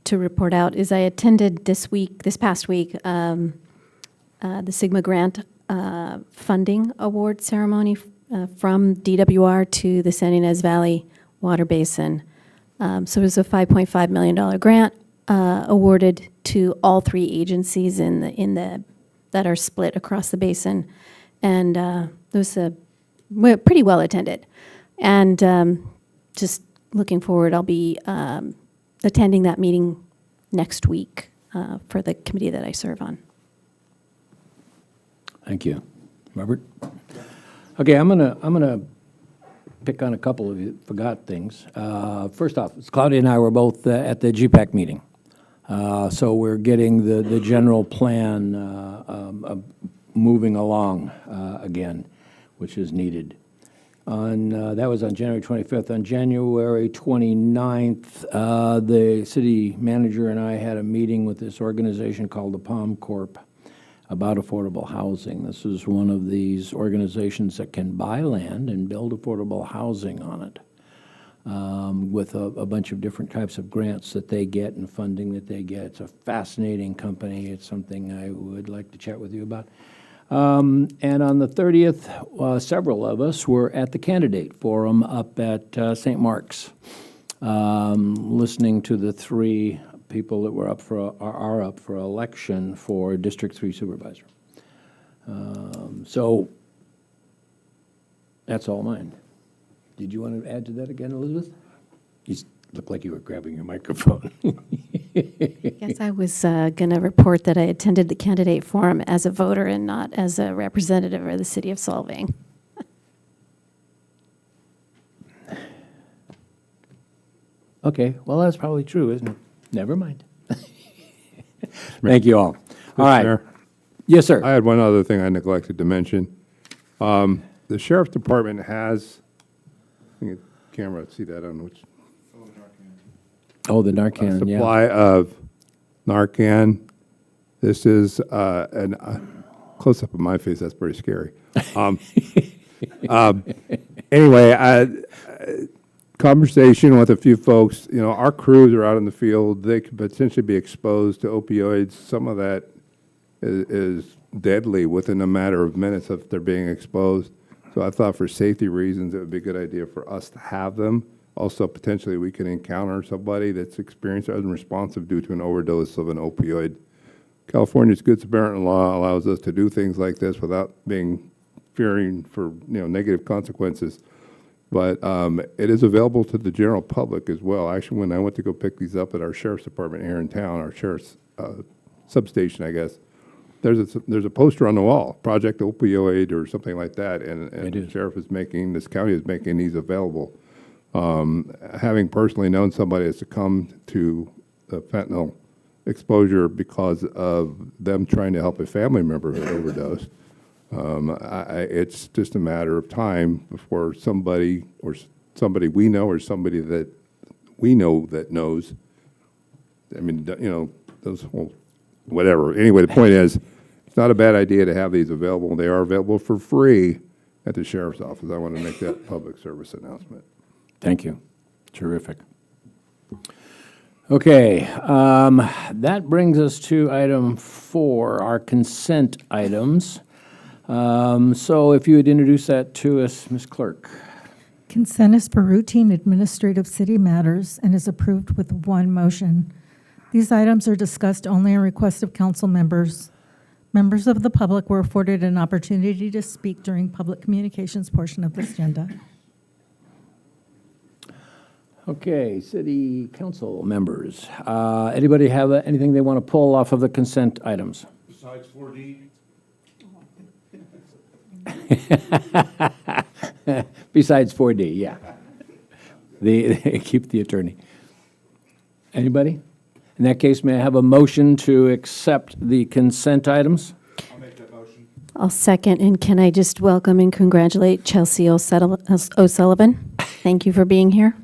to report out, is I attended this past week, the Sigma Grant funding award ceremony from DWR to the San Ynez Valley Water Basin. So it was a $5.5 million grant awarded to all three agencies that are split across the basin. And it was pretty well attended. And just looking forward, I'll be attending that meeting next week for the committee that I serve on. Thank you. Robert? Okay, I'm gonna pick on a couple of you forgot things. First off, Claudia and I were both at the GPAC meeting. So we're getting the general plan moving along again, which is needed. That was on January 25th. On January 29th, the city manager and I had a meeting with this organization called the Palm Corp about affordable housing. This is one of these organizations that can buy land and build affordable housing on it, with a bunch of different types of grants that they get and funding that they get. It's a fascinating company. It's something I would like to chat with you about. And on the 30th, several of us were at the candidate forum up at St. Mark's, listening to the three people that were are up for election for District 3 supervisor. So that's all mine. Did you want to add to that again, Elizabeth? You looked like you were grabbing your microphone. Yes, I was going to report that I attended the candidate forum as a voter and not as a representative of the city of Solvang. Okay, well, that's probably true, isn't it? Never mind. Thank you all. All right. Mayor, Yes, sir. I had one other thing I neglected to mention. The sheriff's department has, I think the camera, see that on which? Oh, the Narcan, yeah. Supply of Narcan. This is close-up of my face, that's pretty scary. Anyway, conversation with a few folks, our crews are out in the field. They could potentially be exposed to opioids. Some of that is deadly within a matter of minutes if they're being exposed. So I thought for safety reasons, it would be a good idea for us to have them. Also, potentially, we can encounter somebody that's experienced or unresponsive due to an overdose of an opioid. California's Good Samaritan law allows us to do things like this without fearing for negative consequences. But it is available to the general public as well. Actually, when I went to go pick these up at our sheriff's department here in town, our sheriff's substation, I guess, there's a poster on the wall, Project Opioid or something like that, and the sheriff is this county is making these available. Having personally known somebody that's succumbed to fentanyl exposure because of them trying to help a family member who overdosed, it's just a matter of time before somebody we know or somebody that we know that knows. I mean, those whole whatever. Anyway, the point is, it's not a bad idea to have these available. They are available for free at the sheriff's office. I want to make that public service announcement. Thank you. Terrific. Okay, that brings us to item 4, our consent items. So if you would introduce that to us, Ms. Clerk. Consent is for routine administrative city matters and is approved with one motion. These items are discussed only on request of council members. Members of the public were afforded an opportunity to speak during public communications portion of this agenda. Okay, city council members. Anybody have anything they want to pull off of the consent items? Besides 4D? Besides 4D, yeah. Keep the attorney. Anybody? In that case, may I have a motion to accept the consent items? I'll make that motion. I'll second, and can I just welcome and congratulate Chelsea O'Sullivan? Thank you for being here.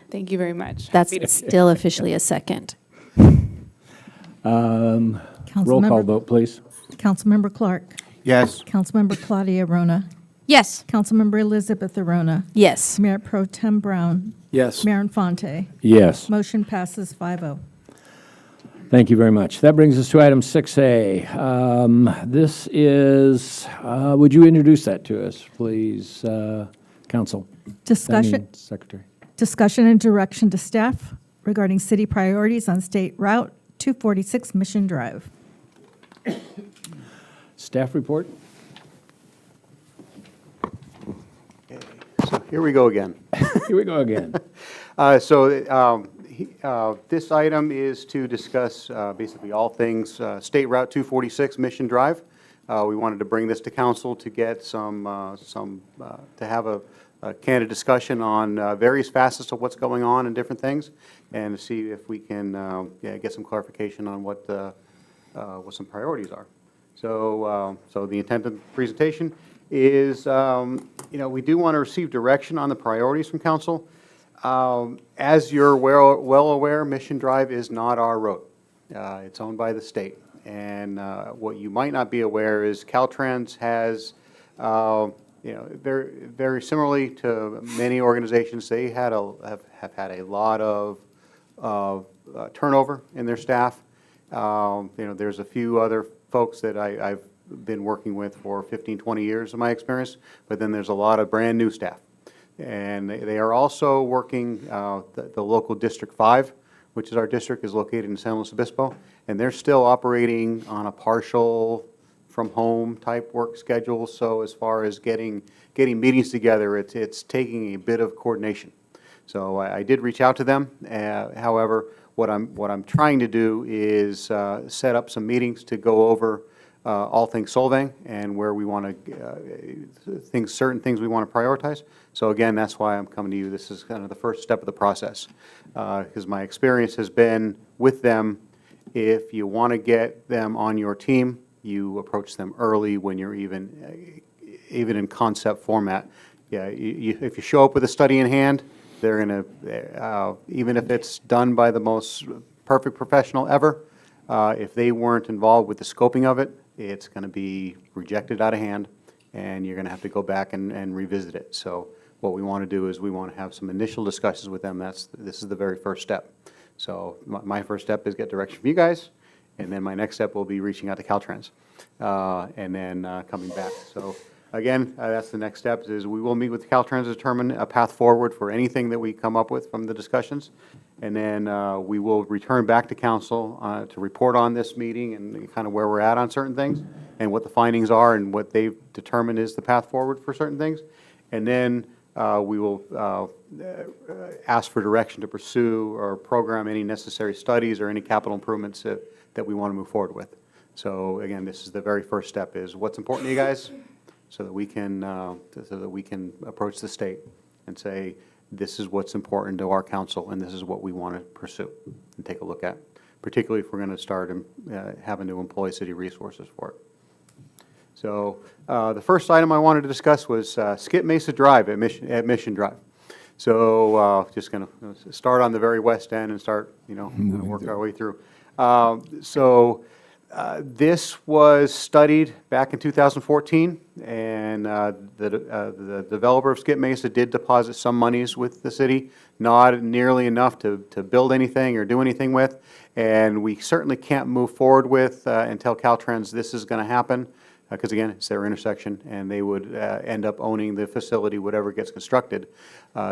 Thank you very much. That's Happy to- still officially a second. Roll call vote, please. Councilmember Clark. Yes. Councilmember Claudia Arona. Yes. Councilmember Elizabeth Arona. Yes. Mayor Pro Tem Brown. Yes. Mayor Infante. Yes. Motion passes 5-0. Thank you very much. That brings us to item 6A. This is, would you introduce that to us, please, Council? Discussion. Secretary. Discussion and direction to staff regarding city priorities on State Route 246 Mission Drive. Staff report? So here we go again. Here we go again. This item is to discuss basically all things State Route 246 Mission Drive. We wanted to bring this to council to get to have a candid discussion on various facets of what's going on and different things, and to see if we can get some clarification on what some priorities are. So the intent of the presentation is, we do want to receive direction on the priorities from council. As you're well aware, Mission Drive is not our road. It's owned by the state. And what you might not be aware is Caltrans has, very, very similarly to many organizations, they have had a lot of turnover in their staff. There's a few other folks that I've been working with for 15, 20 years in my experience, but then there's a lot of brand new staff. And they are also working, the local District 5, which is our district, is located in San Luis Obispo, and they're still operating on a partial from home type work schedule. So as far as getting meetings together, it's taking a bit of coordination. So I did reach out to them. However, what I'm trying to do is set up some meetings to go over all things Solvang and where we want to, certain things we want to prioritize. So again, that's why I'm coming to you. This is kind of the first step of the process. Because my experience has been with them, if you want to get them on your team, you approach them early when you're even in concept format. Yeah, if you show up with a study in hand, they're going to, even if it's done by the most perfect professional ever, if they weren't involved with the scoping of it, it's going to be rejected out of hand, and you're going to have to go back and revisit it. So what we want to do is we want to have some initial discussions with them. This is the very first step. So my first step is get direction from you guys, and then my next step will be reaching out to Caltrans, and then coming back. So again, that's the next step, is we will meet with Caltrans to determine a path forward for anything that we come up with from the discussions. And then we will return back to council to report on this meeting and kind of where we're at on certain things and what the findings are and what they've determined is the path forward for certain things. And then we will ask for direction to pursue or program any necessary studies or any capital improvements that we want to move forward with. So again, this is the very first step, is what's important to you guys, so that we can approach the state and say, this is what's important to our council, and this is what we want to pursue and take a look at, particularly if we're going to start having to employ city resources for it. So the first item I wanted to discuss was Skip Mesa Drive at Mission Drive. So just going to start on the very west end and start, work our way through. This was studied back in 2014, and the developer of Skip Mesa did deposit some monies with the city, not nearly enough to build anything or do anything with, and we certainly can't move forward with until Caltrans this is going to happen, because again, it's their intersection, and they would end up owning the facility, whatever gets constructed.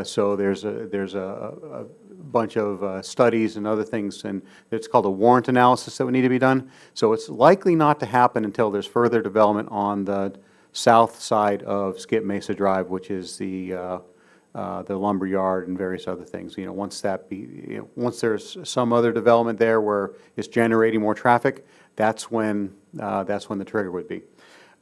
So there's a bunch of studies and other things, and it's called a warrant analysis that would need to be done. So it's likely not to happen until there's further development on the south side of Skip Mesa Drive, which is the lumber yard and various other things. Once there's some other development there where it's generating more traffic, that's when the trigger would be.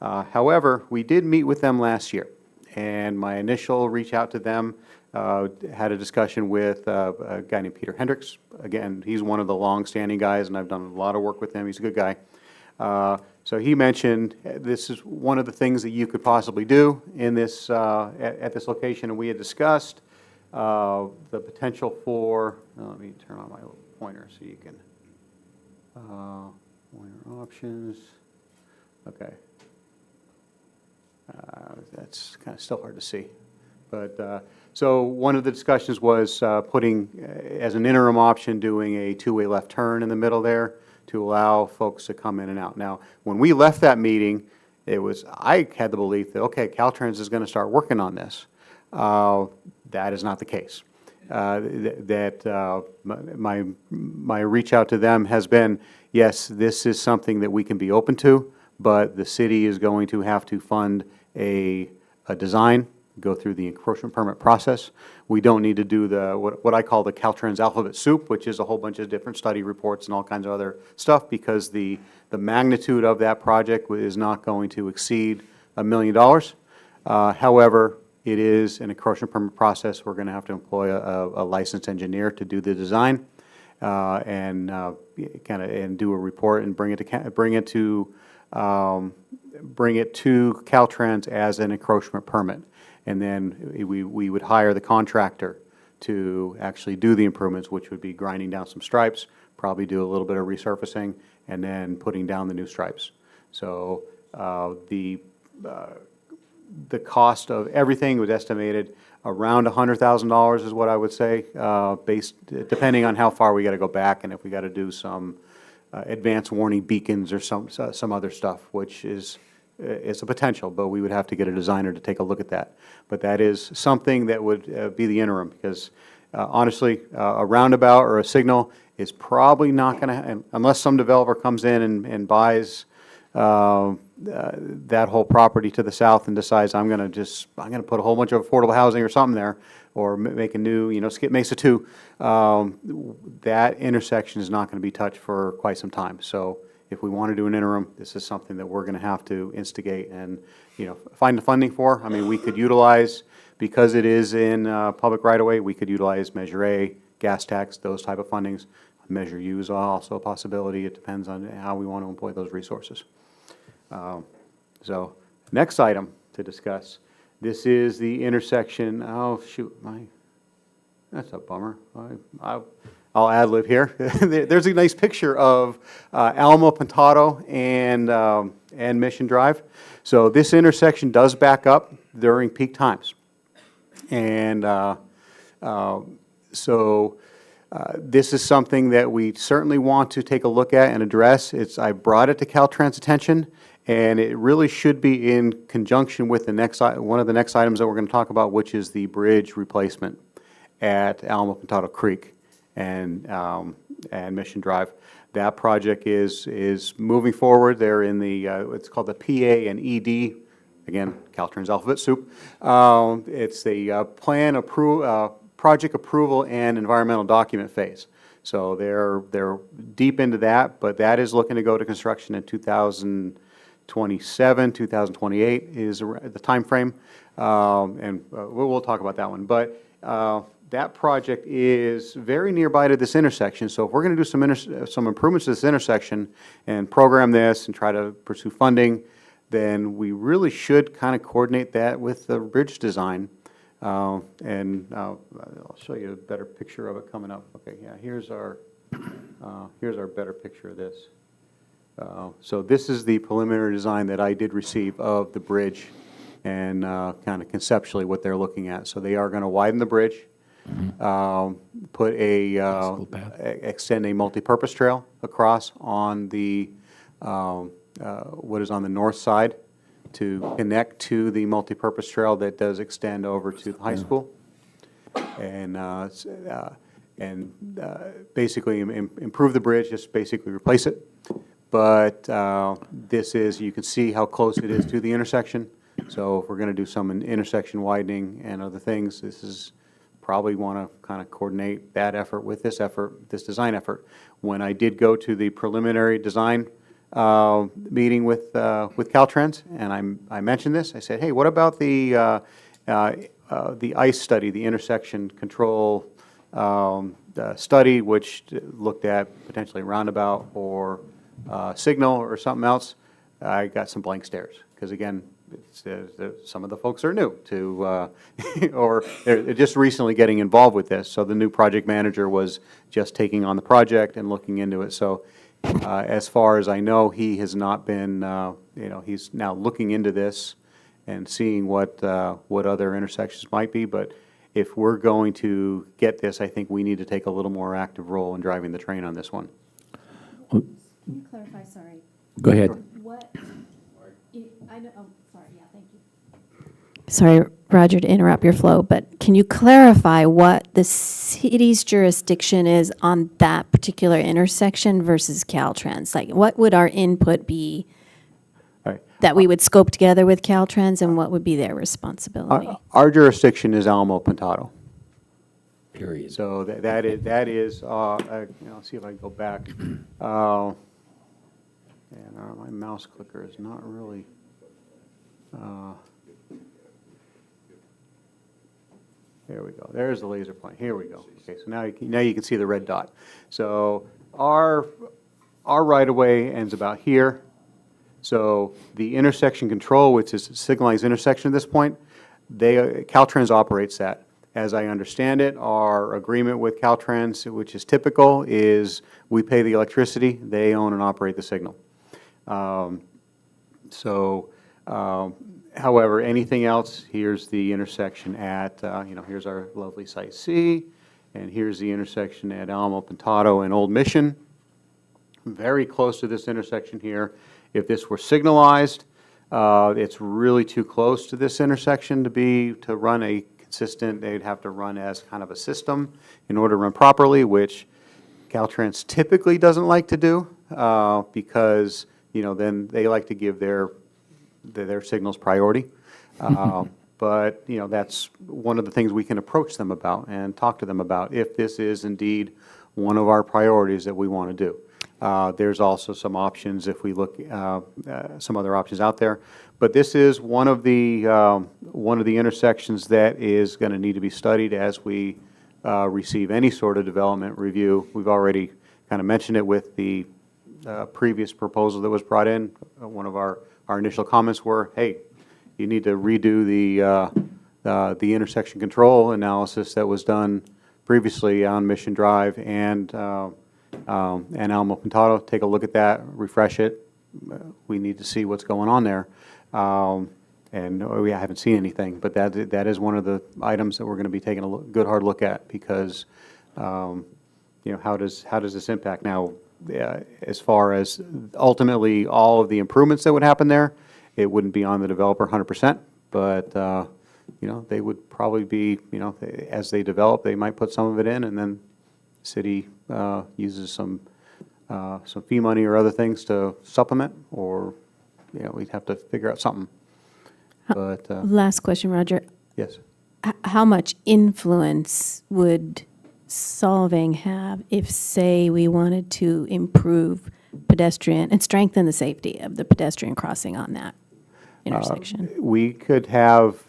However, we did meet with them last year, and my initial reach out to them had a discussion with a guy named Peter Hendricks. Again, he's one of the long-standing guys, and I've done a lot of work with him. He's a good guy. So he mentioned this is one of the things that you could possibly do in this at this location, and we had discussed the potential for. Let me turn on my little pointer so you can. Pointer options. Okay. That's kind of still hard to see. But so one of the discussions was putting, as an interim option, doing a two-way left turn in the middle there to allow folks to come in and out. Now, when we left that meeting, I had the belief that, okay, Caltrans is going to start working on this. That is not the case. my reach out to them has been, yes, this is something that we can be open to, but the city is going to have to fund a design, go through the encroachment permit process. We don't need to do what I call the Caltrans alphabet soup, which is a whole bunch of different study reports and all kinds of other stuff, because the magnitude of that project is not going to exceed $1 million. However, it is an encroachment permit process. We're going to have to employ a licensed engineer to do the design and do a report and bring it to Caltrans as an encroachment permit. And then we would hire the contractor to actually do the improvements, which would be grinding down some stripes, probably do a little bit of resurfacing, and then putting down the new stripes. So the cost of everything was estimated around $100,000 is what I would say, depending on how far we got to go back and if we got to do some advanced warning beacons or some other stuff, which is it's a potential, but we would have to get a designer to take a look at that. But that is something that would be the interim, because honestly, a roundabout or a signal is probably not going to, unless some developer comes in and buys that whole property to the south and decides I'm going to put a whole bunch of affordable housing or something there, or make a new, Skip Mesa 2, that intersection is not going to be touched for quite some time. So if we want to do an interim, this is something that we're going to have to instigate and, find the funding for. I mean, we could utilize, because it is in public right-of-way, we could utilize Measure A, gas tax, those type of fundings. Measure U is also a possibility. It depends on how we want to employ those resources. So next item to discuss, this is the intersection, oh shoot, that's a bummer. I'll ad-lib here. There's a nice picture of Alamo Pintado and Mission Drive. So this intersection does back up during peak times. And this is something that we certainly want to take a look at and address. I brought it to Caltrans' attention, and it really should be in conjunction with one of the next items that we're going to talk about, which is the bridge replacement at Alamo Pintado Creek and Mission Drive. That project is moving forward. They're in the it's called the PA and ED. Again, Caltrans alphabet soup. It's the project approval and environmental document phase. So they're deep into that, but that is looking to go to construction in 2027, 2028 is the time frame, and we'll talk about that one. But that project is very nearby to this intersection. So if we're going to do some improvements to this intersection and program this and try to pursue funding, then we really should kind of coordinate that with the bridge design. I'll show you a better picture of it coming up. Okay, yeah, here's our better picture of this. So this is the preliminary design that I did receive of the bridge, and kind of conceptually what they're looking at. So they are going to widen the bridge, extend a multi-purpose trail across on the what is on the north side to connect to the multi-purpose trail that does extend over to the high school, and basically improve the bridge, just basically replace it. But this is, you can see how close it is to the intersection. So if we're going to do some intersection widening and other things, this is probably want to kind of coordinate that effort with this design effort. When I did go to the preliminary design meeting with Caltrans, and I mentioned this, I said, hey, what about the ICE study, the intersection control study, which looked at potentially a roundabout or signal or something else? I got some blank stares, because again, some of the folks are new to, or they're just recently getting involved with this. So the new project manager was just taking on the project and looking into it. So as far as I know, he has not been, he's now looking into this and seeing what other intersections might be. But if we're going to get this, I think we need to take a little more active role in driving the train on this one. Can you clarify, sorry? Go ahead. I know, oh, sorry, yeah, thank you. Sorry, Roger, to interrupt your flow, but can you clarify what the city's jurisdiction is on that particular intersection versus Caltrans? Like, what would our input be Right. that we would scope together with Caltrans, and what would be their responsibility? Our jurisdiction is Alamo Pintado. Period. So that is, let's see if I can go back. And my mouse clicker is not really, there we go. There's the laser point. Here we go. Okay, so now you can see the red dot. So our right-of-way ends about here. So the intersection control, which is a signalized intersection at this point, Caltrans operates that. As I understand it, our agreement with Caltrans, which is typical, is we pay the electricity, they own and operate the signal. However, anything else, here's the intersection at, here's our lovely Site C, and here's the intersection at Alamo Pintado and Old Mission. Very close to this intersection here. If this were signalized, it's really too close to this intersection to run a consistent, they'd have to run as kind of a system in order to run properly, which Caltrans typically doesn't like to do, because, then they like to give their signals priority. But, that's one of the things we can approach them about and talk to them about if this is indeed one of our priorities that we want to do. There's also some options if we look, some other options out there. But this is one of the intersections that is going to need to be studied as we receive any sort of development review. We've already kind of mentioned it with the previous proposal that was brought in. One of our initial comments were, hey, you need to redo the intersection control analysis that was done previously on Mission Drive and Alamo Pintado. Take a look at that, refresh it. We need to see what's going on there. And we haven't seen anything, but that is one of the items that we're going to be taking a good hard look at, because how does this impact now? As far as ultimately all of the improvements that would happen there, it wouldn't be on the developer 100%, but they would probably be, as they develop, they might put some of it in, and then the city uses some fee money or other things to supplement, or we'd have to figure out something. But Last question, Roger. yes. How much influence would Solvang have if, say, we wanted to improve pedestrian and strengthen the safety of the pedestrian crossing on that intersection? We could have,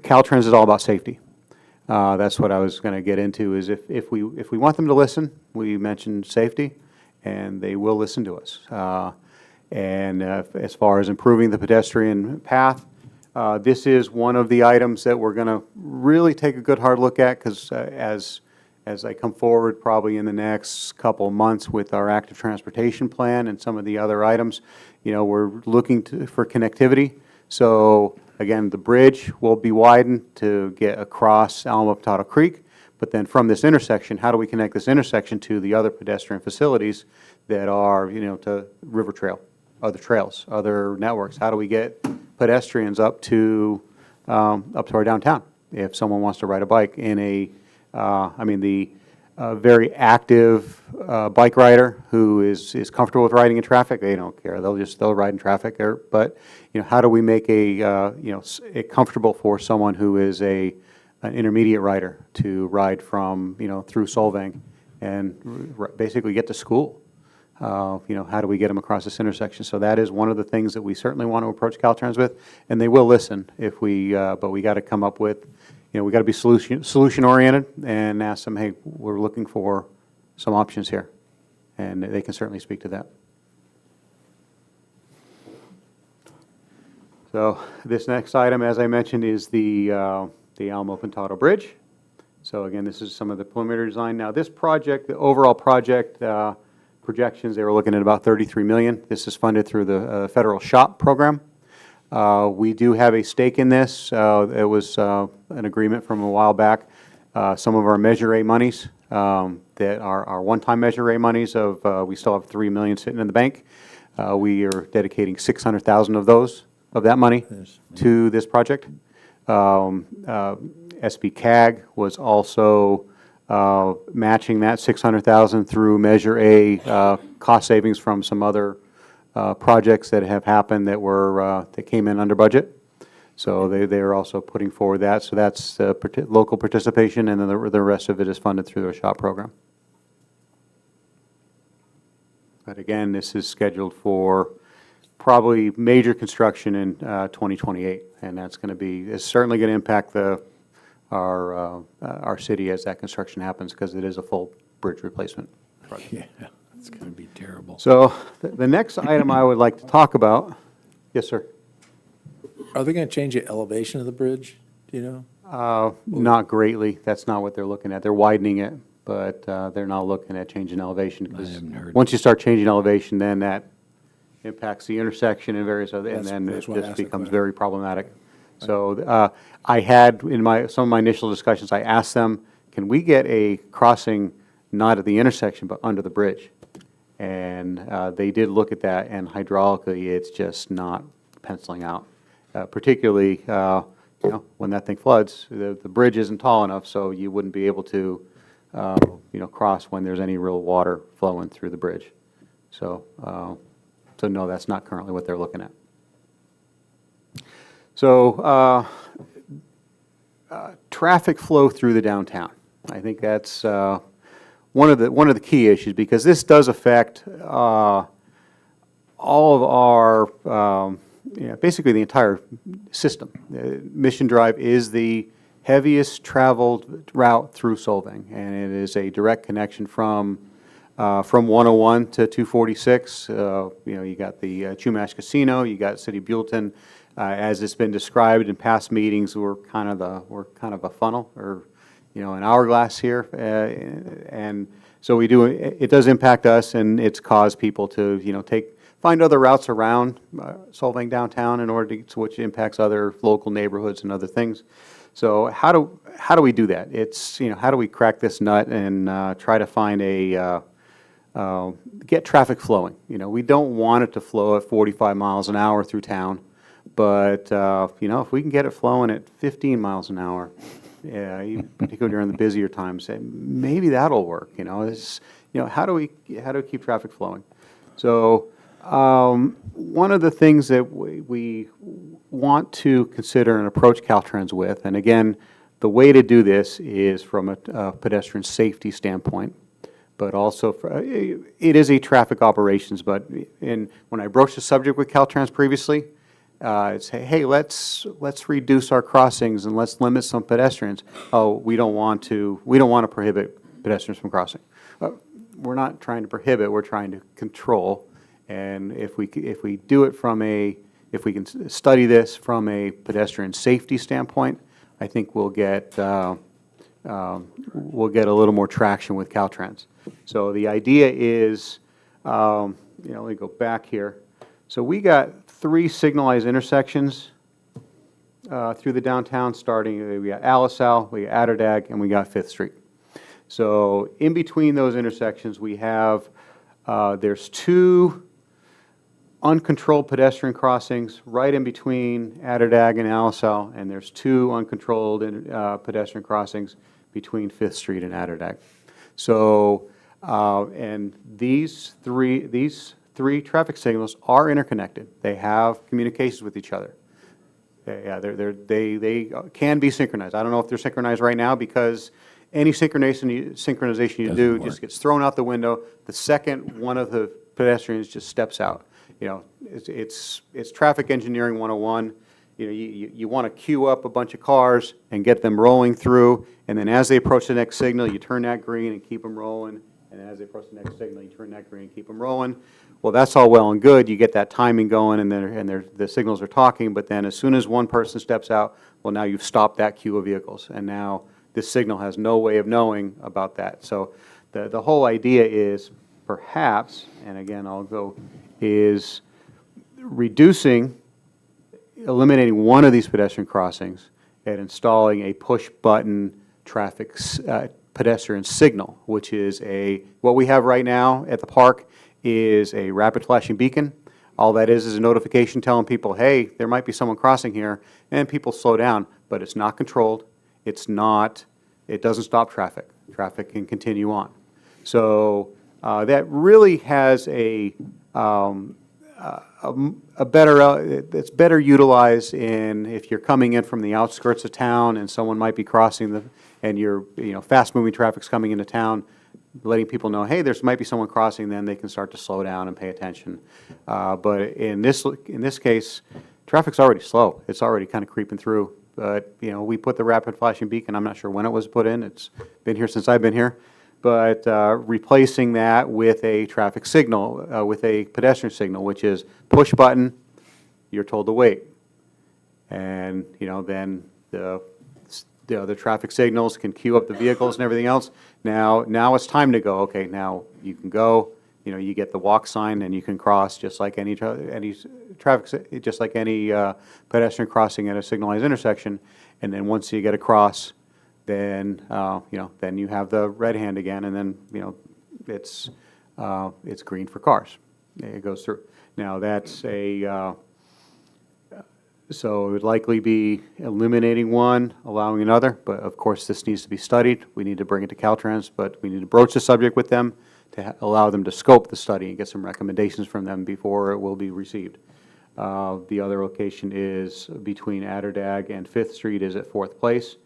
Caltrans is all about safety. That's what I was going to get into, is if we want them to listen, we mentioned safety, and they will listen to us. And as far as improving the pedestrian path, this is one of the items that we're going to really take a good hard look at, because as I come forward probably in the next couple of months with our active transportation plan and some of the other items, we're looking for connectivity. So again, the bridge will be widened to get across Alamo Pintado Creek, but then from this intersection, how do we connect this intersection to the other pedestrian facilities that are, to River Trail, other trails, other networks? How do we get pedestrians up to our downtown if someone wants to ride a bike in a, the very active bike rider who is comfortable with riding in traffic? They don't care. They'll ride in traffic. But how do we make it comfortable for someone who is an intermediate rider to ride from through Solvang and basically get to school? How do we get them across this intersection? So that is one of the things that we certainly want to approach Caltrans with, and they will listen if we. But we got to come up with, we got to be solution oriented and ask them, hey, we're looking for some options here, and they can certainly speak to that. So this next item, as I mentioned, is the Alamo Pintado Bridge. So again, this is some of the preliminary design. Now this project, the overall project. Projections, they were looking at about $33 million. This is funded through the federal SHOP program. We do have a stake in this. It was an agreement from a while back. Some of our Measure A monies that are our one-time Measure A monies we still have $3 million sitting in the bank. We are dedicating $600,000 of those of that money to this project. SB CAG was also matching that 600,000 through Measure A cost savings from some other projects that have happened that were that came in under budget. So they are also putting forward that. So that's local participation, and then the rest of it is funded through their SHOP program. But again, this is scheduled for probably major construction in 2028, and that's going to be, it's certainly going to impact our city as that construction happens, because it is a full bridge replacement project. Yeah, it's going to be terrible. So the next item I would like to talk about, yes, sir. Are they going to change the elevation of the bridge? Do you know? Not greatly. That's not what they're looking at. They're widening it, but they're not looking at changing elevation, because once you start changing elevation, then that impacts the intersection and various other, and then it just becomes very problematic. So I had, in some of my initial discussions, I asked them, can we get a crossing not at the intersection, but under the bridge? And they did look at that, and hydraulically, it's just not penciling out. Particularly, you know, when that thing floods, the bridge isn't tall enough, so you wouldn't be able to, you know, cross when there's any real water flowing through the bridge. So, so no, that's not currently what they're looking at. So, traffic flow through the downtown. I think that's one of the key issues, because this does affect all of our. Yeah, basically the entire system. Mission Drive is the heaviest traveled route through Solvang, and it is a direct connection from 101 to 246. You know, you got the Chumash Casino, you got City Buellton. As it's been described in past meetings, we're kind of a funnel, or you know, an hourglass here, and so it does impact us, and it's caused people to, you know, find other routes around Solvang downtown in order to, which impacts other local neighborhoods and other things. So how do we do that? It's, you know, how do we crack this nut and try to find get traffic flowing? You know, we don't want it to flow at 45 miles an hour through town, but you know, if we can get it flowing at 15 miles an hour, yeah, particularly during the busier times, maybe that'll work. You know, how do we keep traffic flowing? So. One of the things that we want to consider and approach Caltrans with, and again, the way to do this is from a pedestrian safety standpoint, but also it is a traffic operations. But when I broached the subject with Caltrans previously, it's hey, let's reduce our crossings and let's limit some pedestrians. Oh, we don't want to prohibit pedestrians from crossing. We're not trying to prohibit. We're trying to control. And if we do it if we can study this from a pedestrian safety standpoint, I think we'll get a little more traction with Caltrans. So the idea is, you know, let me go back here. So we got 3 signalized intersections through the downtown, starting, we got Alisal, we got Atterdag, and we got 5th Street. So in between those intersections, we have, there's 2 uncontrolled pedestrian crossings right in between Atterdag and Alisal, and there's 2 uncontrolled pedestrian crossings between 5th Street and Atterdag. So, and these three traffic signals are interconnected. They have communications with each other. They can be synchronized. I don't know if they're synchronized right now, because any synchronization you do just gets thrown out the window the second one of the pedestrians just steps out. You know, it's traffic engineering 101. You know, you want to queue up a bunch of cars and get them rolling through, and then as they approach the next signal, you turn that green and keep them rolling, and as they approach the next signal, you turn that green and keep them rolling. Well, that's all well and good. You get that timing going, and the signals are talking, but then as soon as one person steps out, well, now you've stopped that queue of vehicles, and now this signal has no way of knowing about that. So the whole idea is perhaps, and again, is eliminating one of these pedestrian crossings and installing a push-button traffic pedestrian signal, which is what we have right now at the park is a rapid flashing beacon. All that is a notification telling people, hey, there might be someone crossing here, and people slow down, but it's not controlled. It doesn't stop traffic. Traffic can continue on. So that really has it's better utilized in if you're coming in from the outskirts of town and someone might be crossing and fast-moving traffic's coming into town, letting people know, hey, there might be someone crossing, then they can start to slow down and pay attention. But in this case, traffic's already slow. It's already kind of creeping through. But, we put the rapid flashing beacon, I'm not sure when it was put in. It's been here since I've been here. But replacing that with a traffic signal, with a pedestrian signal, which is push button, you're told to wait. And, then the other traffic signals can queue up the vehicles and everything else. Now it's time to go. Okay, now you can go. You get the walk sign and you can cross just like any traffic, just like any pedestrian crossing at a signalized intersection. And then once you get across, then then you have the red hand again, and then it's green for cars. It goes through. Now that's so it would likely be eliminating one, allowing another, but of course this needs to be studied. We need to bring it to Caltrans, but we need to broach the subject with them to allow them to scope the study and get some recommendations from them before it will be received. The other location is between Atterdag and 5th Street is at 4th Place.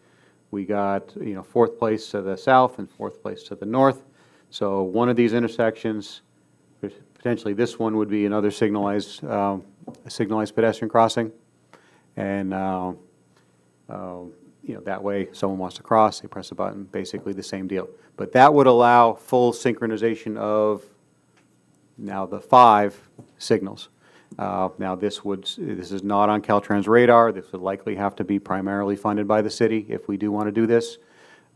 We got 4th Place to the south and 4th Place to the north. So one of these intersections, potentially this one would be another signalized pedestrian crossing. And that way someone wants to cross, they press a button, basically the same deal. But that would allow full synchronization of now the 5 signals. Now this is not on Caltrans' radar. This would likely have to be primarily funded by the city if we do want to do this.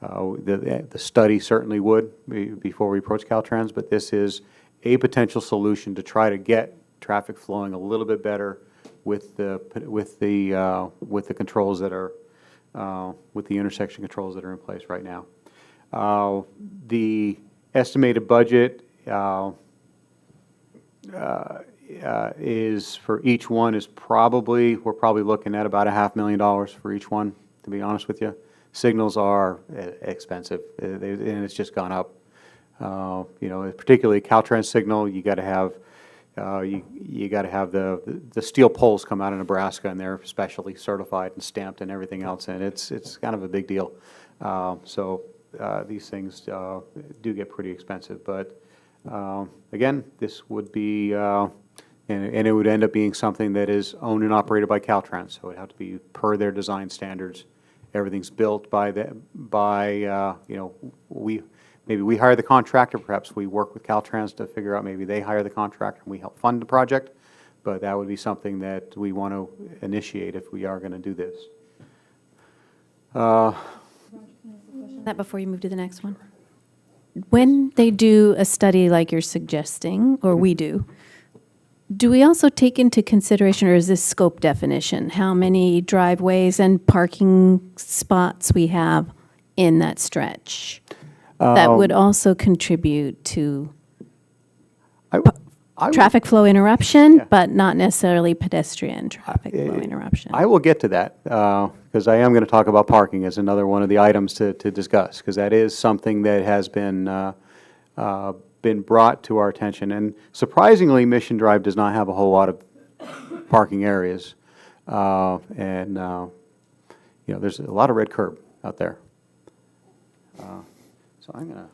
The study certainly would before we approach Caltrans, but this is a potential solution to try to get traffic flowing a little bit better with the controls that are with the intersection controls that are in place right now. The estimated budget is for each one is we're probably looking at about $500,000 for each one, to be honest with you. Signals are expensive, and it's just gone up. Particularly Caltrans signal, you got to have you got to have the steel poles come out of Nebraska, and they're specially certified and stamped and everything else, and it's kind of a big deal. So these things do get pretty expensive, but again, this would be and it would end up being something that is owned and operated by Caltrans, so it would have to be per their design standards. Everything's built maybe we hire the contractor, perhaps we work with Caltrans to figure out, maybe they hire the contractor and we help fund the project, but that would be something that we want to initiate if we are going to do this. That before you move to the next one. When they do a study like you're suggesting, or we do we also take into consideration, or is this scope definition, how many driveways and parking spots we have in that stretch? That would also contribute to traffic flow interruption, but not necessarily pedestrian traffic flow interruption. I will get to that, because I am going to talk about parking as another one of the items to discuss, because that is something that has been brought to our attention. And surprisingly, Mission Drive does not have a whole lot of parking areas. There's a lot of red curb out there. So I'm going to,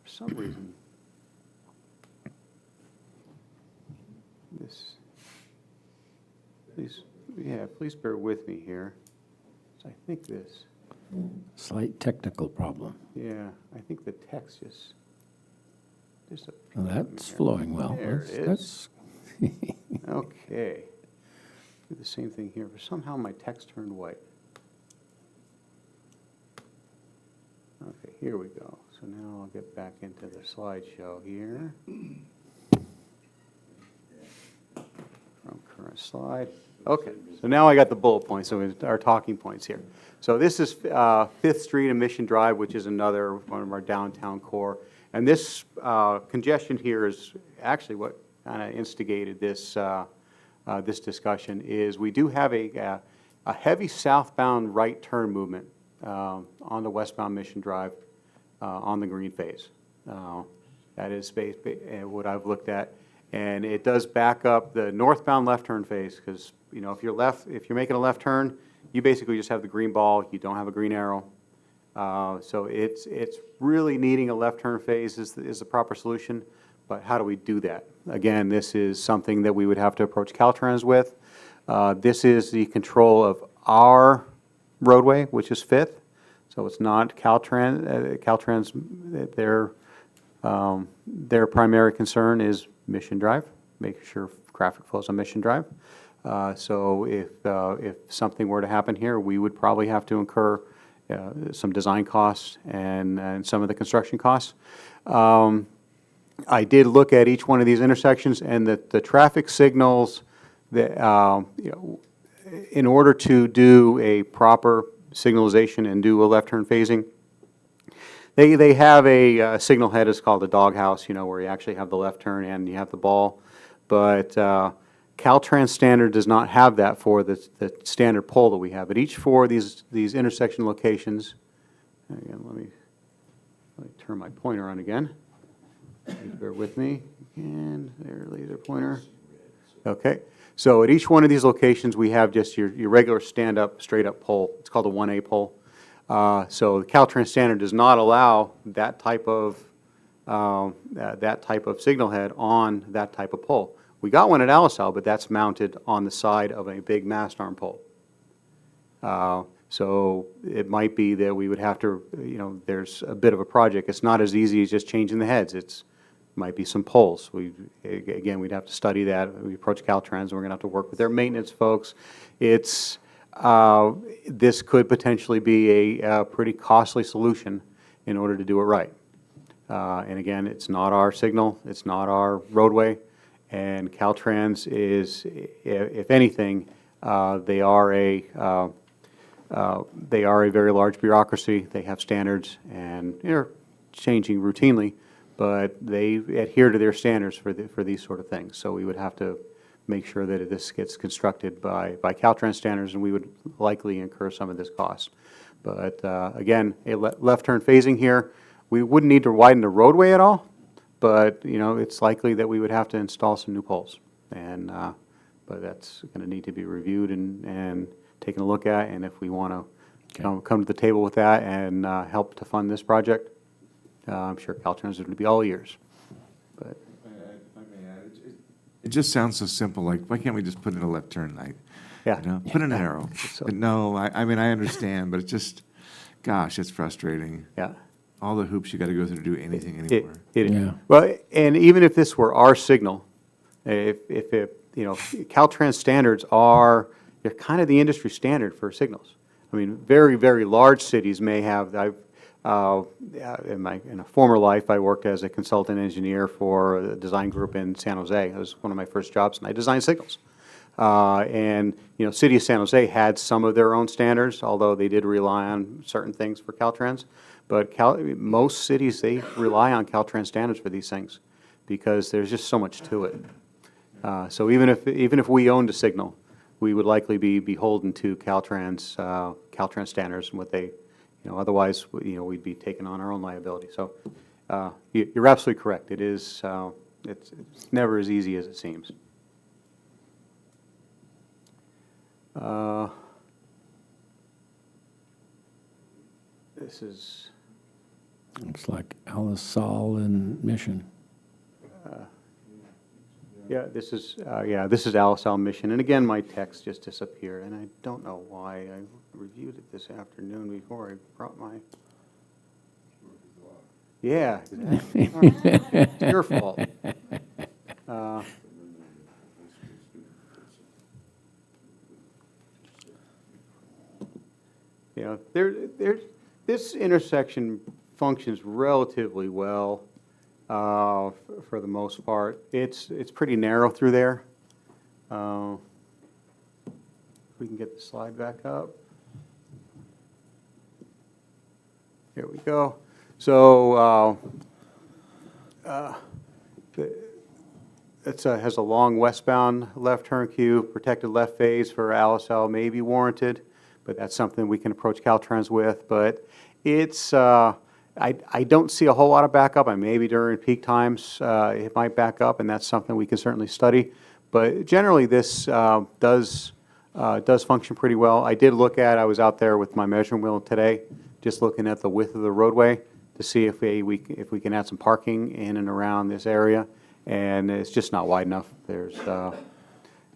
for some reason, please bear with me here. So I think this. Slight technical problem. Yeah, I think the text just Well, that's flowing well. There it is. Okay. Do the same thing here, but somehow my text turned white. Okay, here we go. So now I'll get back into the slideshow here. From current slide. Okay, so now I got the bullet points, so our talking points here. So this is 5th Street and Mission Drive, which is another one of our downtown core. And this congestion here is actually what kind of instigated this, this discussion is we do have a heavy southbound right turn movement on the westbound Mission Drive on the green phase. That is what I've looked at. And it does back up the northbound left turn phase because, you know, if you're making a left turn, you basically just have the green ball. You don't have a green arrow. So it's really needing a left turn phase is the proper solution. But how do we do that? Again, this is something that we would have to approach Caltrans with. This is the control of our roadway, which is Fifth. So it's not Caltrans. Caltrans, their primary concern is Mission Drive, making sure traffic flows on Mission Drive. So if something were to happen here, we would probably have to incur some design costs and some of the construction costs. I did look at each one of these intersections, and the traffic signals that, you know, in order to do a proper signalization and do a left turn phasing, they have a signal head. It's called a doghouse, you know, where you actually have the left turn and you have the ball. But Caltrans standard does not have that for the standard pole that we have. At each four of these intersection locations, again, let me turn my pointer on again. Please bear with me. And there, laser pointer. Okay. So at each one of these locations, we have just your regular stand-up, straight-up pole. It's called a 1A pole. So the Caltrans standard does not allow that type of signal head on that type of pole. We got one at Alisal, but that's mounted on the side of a big mast arm pole. So it might be that we would have to, you know, there's a bit of a project. It's not as easy as just changing the heads. It's might be some poles. Again, we'd have to study that. We approach Caltrans, and we're going to have to work with their maintenance folks. It's this could potentially be a pretty costly solution in order to do it right. And again, it's not our signal. It's not our roadway. And Caltrans is, if anything, they are a very large bureaucracy. They have standards, and they're changing routinely, but they adhere to their standards for these sort of things. So we would have to make sure that this gets constructed by Caltrans standards, and we would likely incur some of this cost. But again, a left turn phasing here, we wouldn't need to widen the roadway at all, but you know, it's likely that we would have to install some new poles, and but that's going to need to be reviewed and taken a look at. And if we want to come to the table with that and help to fund this project, I'm sure Caltrans would be all ears. But If I may add, it just sounds so simple. Like, why can't we just put in a left turn light? Yeah. You know, put in an arrow. So- But no, I mean, I understand, but it's just, gosh, it's frustrating. yeah. All the hoops you got to go through to do anything anymore. Yeah. Well, and even if this were our signal, if it, you know, Caltrans standards they're kind of the industry standard for signals. I mean, very, very large cities may have, in a former life, I worked as a consultant engineer for a design group in San Jose. It was one of my first jobs, and I designed signals. And, you know, City of San Jose had some of their own standards, although they did rely on certain things for Caltrans. But most cities, they rely on Caltrans standards for these things because there's just so much to it. So even if we owned a signal, we would likely be beholden to Caltrans standards and what they, you know, otherwise, you know, we'd be taking on our own liability. So you're absolutely correct. It is, it's never as easy as it seems. This is, Looks like Alisal and Mission. yeah, this is Alisal Mission. And again, my text just disappeared, and I don't know why. I reviewed it this afternoon before I brought my. Yeah, exactly. It's your fault. You know, this intersection functions relatively well for the most part. It's pretty narrow through there. If we can get the slide back up. Here we go. So It has a long westbound left turn queue, protected left phase for LSL may be warranted, but that's something we can approach Caltrans with. But it's, I don't see a whole lot of backup. And maybe during peak times, it might back up, and that's something we can certainly study. But generally, this does function pretty well. I did look at, I was out there with my measuring wheel today, just looking at the width of the roadway to see if we can add some parking in and around this area, and it's just not wide enough. There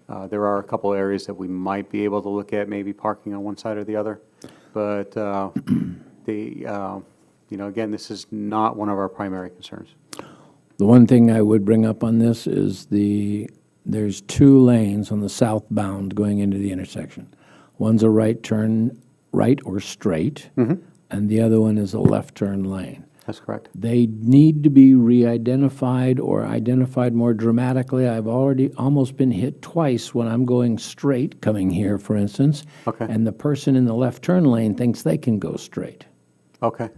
are a couple areas that we might be able to look at, maybe parking on one side or the other, but again, this is not one of our primary concerns. The one thing I would bring up on this is there's 2 lanes on the southbound going into the intersection. One's a right turn, right or straight, and the other one is a left turn lane. That's correct. They need to be re-identified or identified more dramatically. I've already almost been hit twice when I'm going straight, coming here, for instance, and the person in the left turn lane thinks they can go straight. Okay.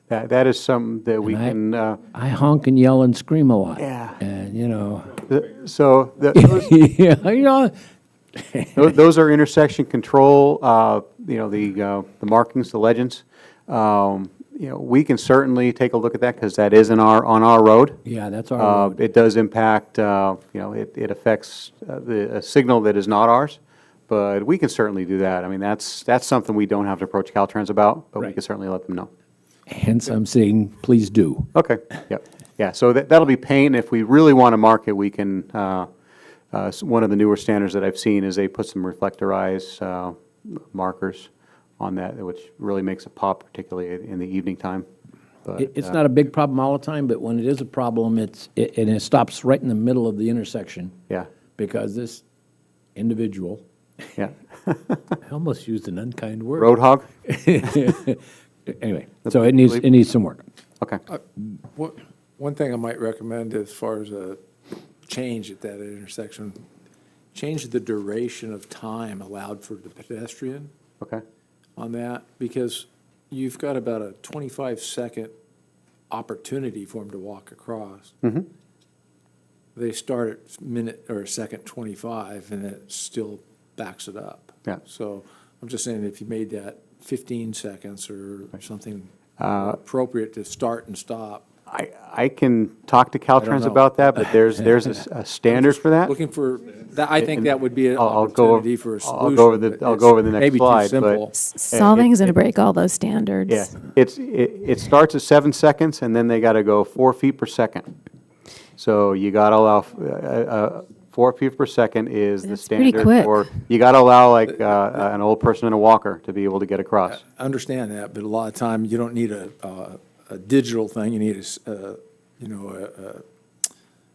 That is something that we can. I honk and yell and scream a lot. Yeah. And, those are intersection control, the markings, the legends. We can certainly take a look at that because that is on our road. Yeah, that's our road. It does impact, it affects a signal that is not ours, but we can certainly do that. I mean, that's something we don't have to approach Caltrans about, but we can certainly let them know. Hence, I'm saying, please do. Okay, yep. Yeah, so that'll be paint. If we really want to mark it, we can, one of the newer standards that I've seen is they put some reflectorized markers on that, which really makes it pop, particularly in the evening time. But, It's not a big problem all the time, but when it is a problem, and it stops right in the middle of the intersection. Yeah. Because this individual. Yeah. I almost used an unkind word. Roadhog? Anyway, so it needs some work. Okay. One thing I might recommend as far as a change at that intersection, change the duration of time allowed for the pedestrian. Okay. On that, because you've got about a 25-second opportunity for them to walk across. They start at minute or second 25, and it still backs it up. Yeah. So I'm just saying, if you made that 15 seconds or something appropriate to start and stop. I can talk to Caltrans about that, but there's a standard for that. Looking for that, I think that would be an I'll go opportunity for a solution. I'll go over the next maybe slide. Too simple. But Solvang's going to break all those standards. Yeah, it starts at 7 seconds, and then they got to go 4 feet per second. So you got to allow 4 feet per second is the standard quick. for. You got to allow like an old person in a walker to be able to get across. I understand that, but a lot of time you don't need a digital thing. You need a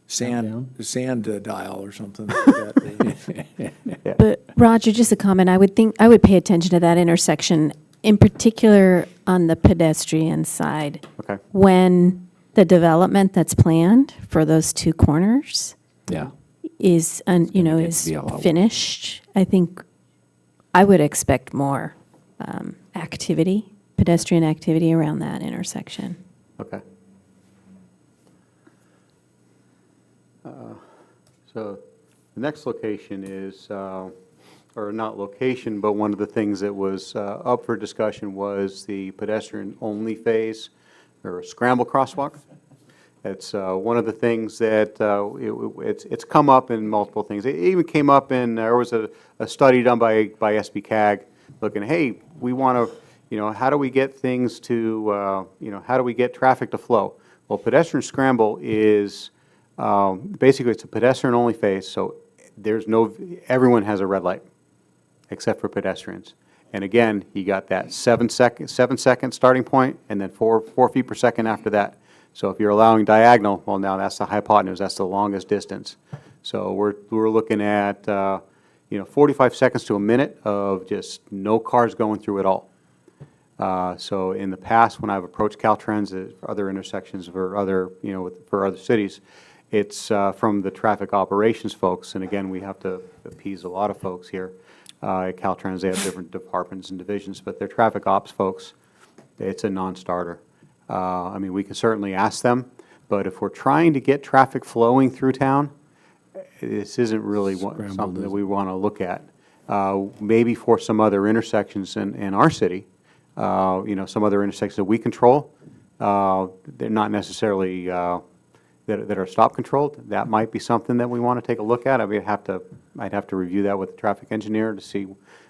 sand dial or something like that. But Roger, just a comment. I would pay attention to that intersection, in particular on the pedestrian side. Okay. When the development that's planned for those 2 corners is finished, I think I would expect more activity, pedestrian activity around that intersection. Okay. So the next location is, or not location, but one of the things that was up for discussion was the pedestrian-only phase, or scramble crosswalk. It's one of the things that it's come up in multiple things. It even came up in, there was a study done by SB CAG looking, hey, we want to, how do we get things to, how do we get traffic to flow? Well, pedestrian scramble is, basically it's a pedestrian-only phase, so everyone has a red light, except for pedestrians. And again, you got that 7 second starting point, and then 4 feet per second after that. So if you're allowing diagonal, well, now that's the hypotenuse, that's the longest distance. So we're looking at 45 seconds to a minute of just no cars going through at all. So in the past, when I've approached Caltrans at other intersections for other cities, it's from the traffic operations folks, and again, we have to appease a lot of folks here. At Caltrans, they have different departments and divisions, but their traffic ops folks, it's a non-starter. I mean, we can certainly ask them, But if we're trying to get traffic flowing through town, this isn't really something that we want to look at. Maybe for some other intersections in our city, some other intersections that we control, they're not necessarily that are stop controlled. That might be something that we want to take a look at. I'd have to review that with the traffic engineer to see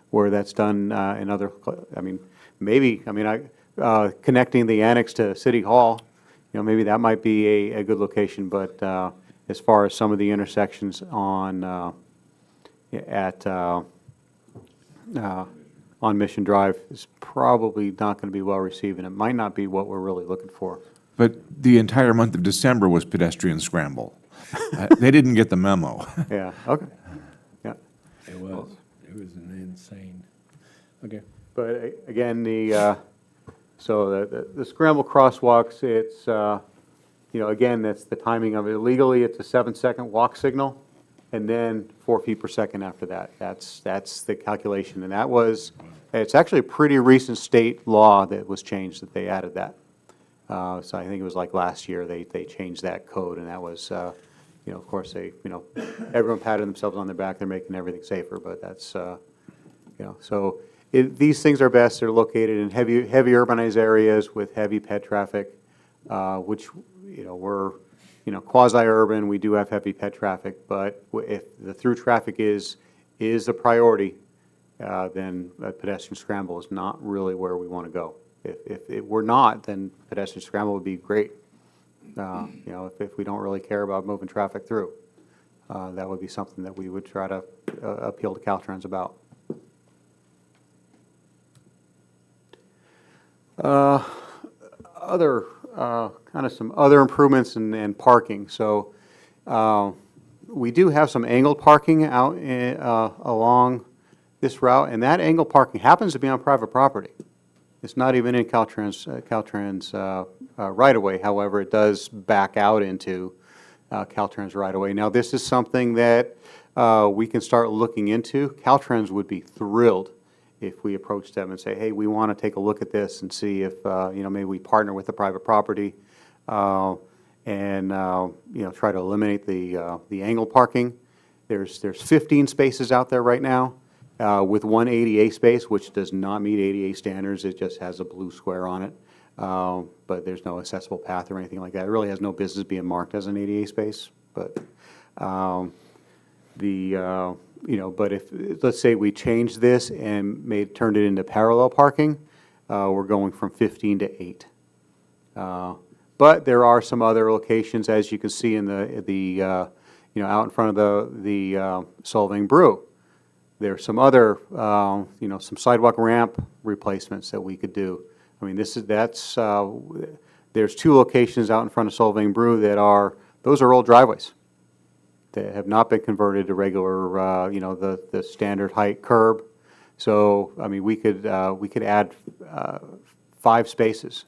where that's done in other. Connecting the annex to City Hall, maybe that might be a good location. But as far as some of the intersections on Mission Drive, is probably not going to be well received, and it might not be what we're really looking for. But the entire month of December was pedestrian scramble. They didn't get the memo. Yeah, okay. Yeah. It was insane. Okay. But again, the scramble crosswalks, it's, again, that's the timing of it. Legally, it's a 7-second walk signal, and then 4 feet per second after that. That's the calculation, and it's actually a pretty recent state law that was changed, that they added that. So I think it was like last year they changed that code, and that was, of course, everyone patted themselves on their back. They're making everything safer, but that's, so these things are best. They're located in heavy urbanized areas with heavy pet traffic, which, we're, quasi-urban. We do have heavy pet traffic, but if the through traffic is a priority, then a pedestrian scramble is not really where we want to go. If it were not, then pedestrian scramble would be great. If we don't really care about moving traffic through, that would be something that we would try to appeal to Caltrans about. Some other improvements and parking. So we do have some angled parking out along this route, and that angled parking happens to be on private property. It's not even in Caltrans right-of-way. However, it does back out into Caltrans right-of-way. Now, this is something that we can start looking into. Caltrans would be thrilled if we approach them and say, hey, we want to take a look at this and see if, maybe we partner with the private property and try to eliminate the angle parking. There's 15 spaces out there right now. With one ADA space, which does not meet ADA standards. It just has a blue square on it, but there's no accessible path or anything like that. It really has no business being marked as an ADA space. But but if, let's say we change this and turned it into parallel parking, we're going from 15 to 8. But there are some other locations, as you can see in the out in front of the Solvang Brew. There's some other, some sidewalk ramp replacements that we could do. I mean, there's 2 locations out in front of Solvang Brew those are old driveways that have not been converted to regular, the standard height curb. So, I mean, we could add 5 spaces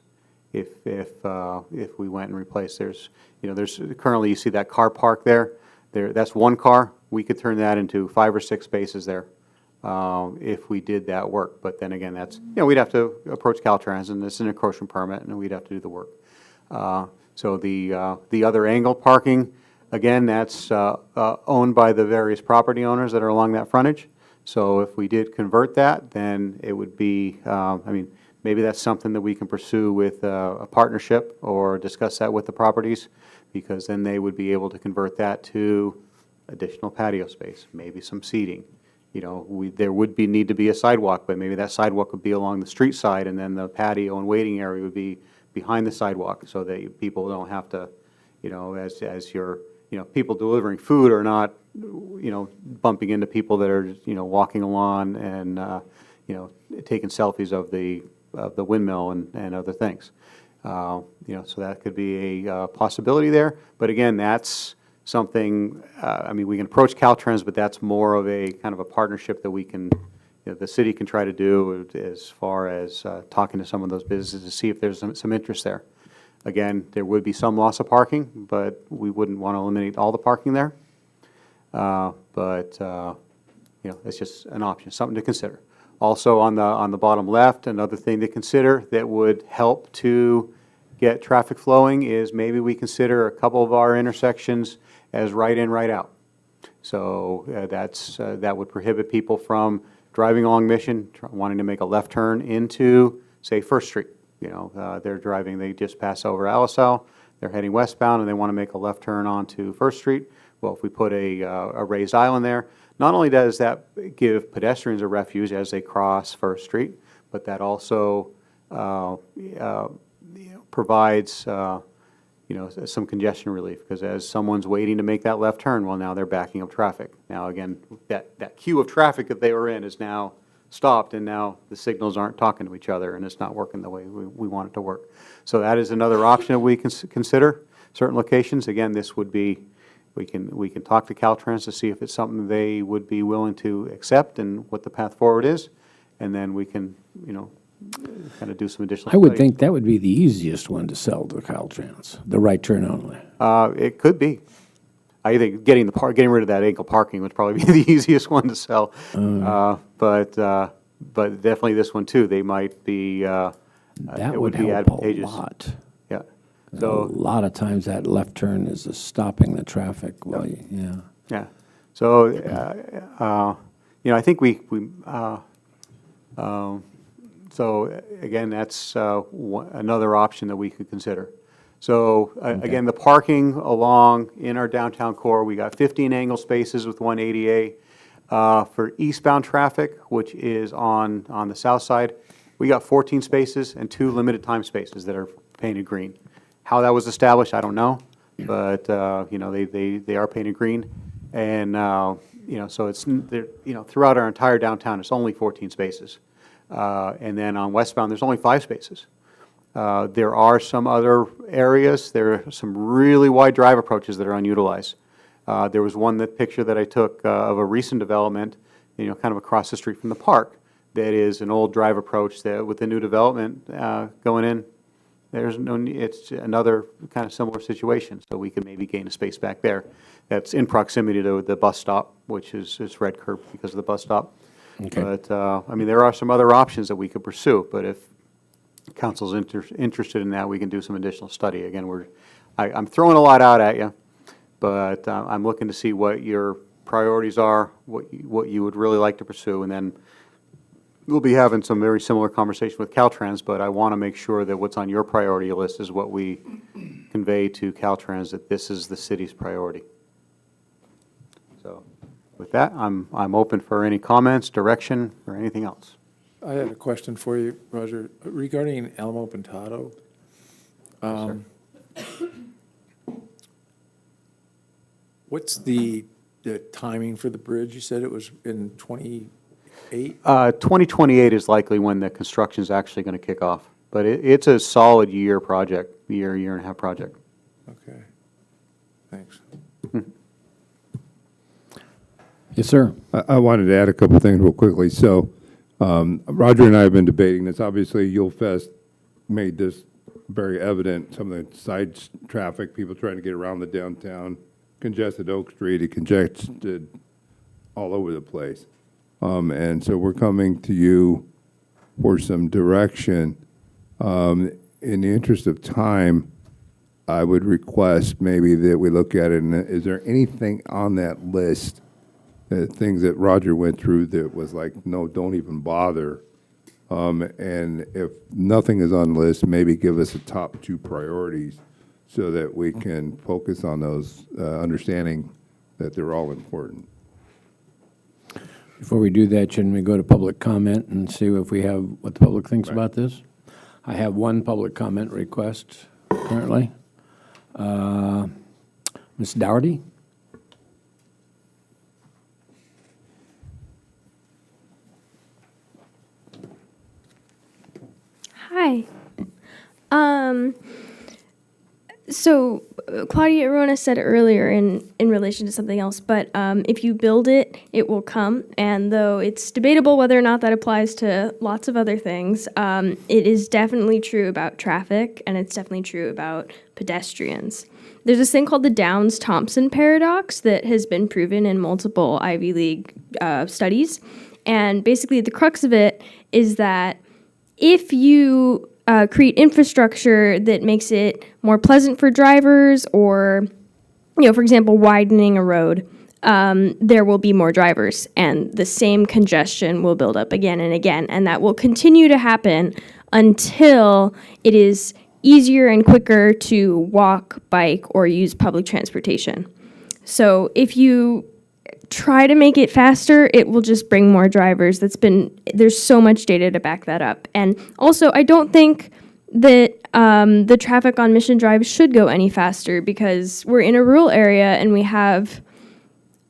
if we went and replaced. There's currently, you see that car park there. That's one car. We could turn that into 5 or 6 spaces there if we did that work. But then again, that's, we'd have to approach Caltrans, and it's an encroachment permit, and we'd have to do the work. So the other angle parking, again, that's owned by the various property owners that are along that frontage. So if we did convert that, then it would be, maybe that's something that we can pursue with a partnership or discuss that with the properties, because then they would be able to convert that to additional patio space, maybe some seating. There would need to be a sidewalk, but maybe that sidewalk would be along the street side, and then the patio and waiting area would be behind the sidewalk, so that people don't have to, as you're, people delivering food are not, bumping into people that are, walking along and, taking selfies of the windmill and other things. So that could be a possibility there. But again, that's something, we can approach Caltrans, but that's more of a kind of a partnership that we can, the city can try to do as far as talking to some of those businesses to see if there's some interest there. Again, there would be some loss of parking, but we wouldn't want to eliminate all the parking there. It's just an option, something to consider. Also on the bottom left, another thing to consider that would help to get traffic flowing is maybe we consider a couple of our intersections as right in, right out. So that would prohibit people from driving along Mission, wanting to make a left turn into, say, First Street. They're driving, they just pass over Alisal, they're heading westbound, and they want to make a left turn onto First Street. Well, if we put a raised island there, not only does that give pedestrians a refuge as they cross First Street, but that also provides some congestion relief, because as someone's waiting to make that left turn, well, now they're backing up traffic. Now, again, that queue of traffic that they were in is now stopped, and now the signals aren't talking to each other, and it's not working the way we want it to work. So that is another option that we can consider. Certain locations, again, this would be, we can talk to Caltrans to see if it's something they would be willing to accept and what the path forward is, and then we can, kind of do some additional I would studies. think that would be the easiest one to sell to Caltrans, the right turn only. It could be. I think getting rid of that ankle parking would probably be the easiest one to sell. But definitely this one too. They might be. That it would be help advantageous. a lot. Yeah. A So lot of times that left turn is stopping the traffic. Well, yeah. yeah. So I think so again, that's another option that we could consider. So again, the parking along in our downtown core, we got 15 angle spaces with 1 ADA. For eastbound traffic, which is on the south side, we got 14 spaces and 2 limited time spaces that are painted green. How that was established, I don't know, but they are painted green, and so it's throughout our entire downtown, it's only 14 spaces. And then on westbound, there's only 5 spaces. There are some other areas. There are some really wide drive approaches that are unutilized. There was one picture that I took of a recent development, kind of across the street from the park, that is an old drive approach that with the new development going in, it's another kind of similar situation. So we could maybe gain a space back there. That's in proximity to the bus stop, which is red curb because of the bus stop. Okay. But, there are some other options that we could pursue, but if council's interested in that, we can do some additional study. Again, I'm throwing a lot out at you, but I'm looking to see what your priorities are, what you would really like to pursue, and then we'll be having some very similar conversation with Caltrans, but I want to make sure that what's on your priority list is what we convey to Caltrans, that this is the city's priority. So with that, I'm open for any comments, direction, or anything else. I had a question for you, Roger, regarding Alamo Pintado. What's the timing for the bridge? You said it was in 28? 2028 is likely when the construction is actually going to kick off, but it's a solid year project, year and a half project. Okay, thanks. Yes, sir. I wanted to add a couple things real quickly. So Roger and I have been debating this. Obviously, YuleFest made this very evident, some of the side traffic, people trying to get around the downtown, congested Oak Street, it congested all over the place. And so we're coming to you for some direction. In the interest of time, I would request maybe that we look at it, and is there anything on that list, things that Roger went through that was like, no, don't even bother? And if nothing is on the list, maybe give us the top 2 priorities so that we can focus on those, understanding that they're all important. Before we do that, shouldn't we go to public comment and see if we have what the public thinks about this? I have one public comment request currently. Ms. Dougherty? Hi. So Claudia Arona said earlier in relation to something else, but if you build it, it will come. And though it's debatable whether or not that applies to lots of other things, it is definitely true about traffic, and it's definitely true about pedestrians. There's this thing called the Downs-Thompson paradox that has been proven in multiple Ivy League studies. And basically the crux of it is that if you create infrastructure that makes it more pleasant for drivers, or, for example, widening a road, there will be more drivers and the same congestion will build up again and again. And that will continue to happen until it is easier and quicker to walk, bike, or use public transportation. So if you try to make it faster, it will just bring more drivers. There's so much data to back that up. And also, I don't think that the traffic on Mission Drive should go any faster, because we're in a rural area and we have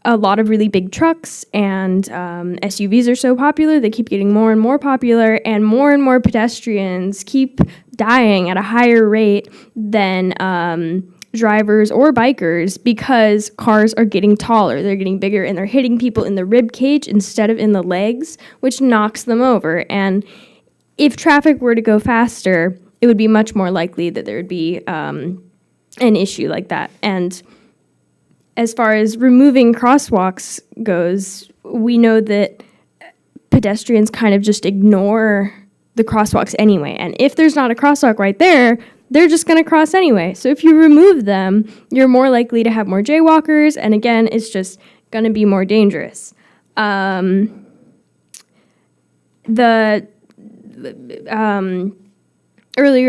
a lot of really big trucks, and SUVs are so popular, they keep getting more and more popular, and more pedestrians keep dying at a higher rate than drivers or bikers, because cars are getting taller, they're getting bigger, and they're hitting people in the rib cage instead of in the legs, which knocks them over. And if traffic were to go faster, it would be much more likely that there would be an issue like that. And as far as removing crosswalks goes, we know that pedestrians kind of just ignore the crosswalks anyway. And if there's not a crosswalk right there, they're just going to cross anyway. So if you remove them, you're more likely to have more jaywalkers, and again, it's just going to be more dangerous. Earlier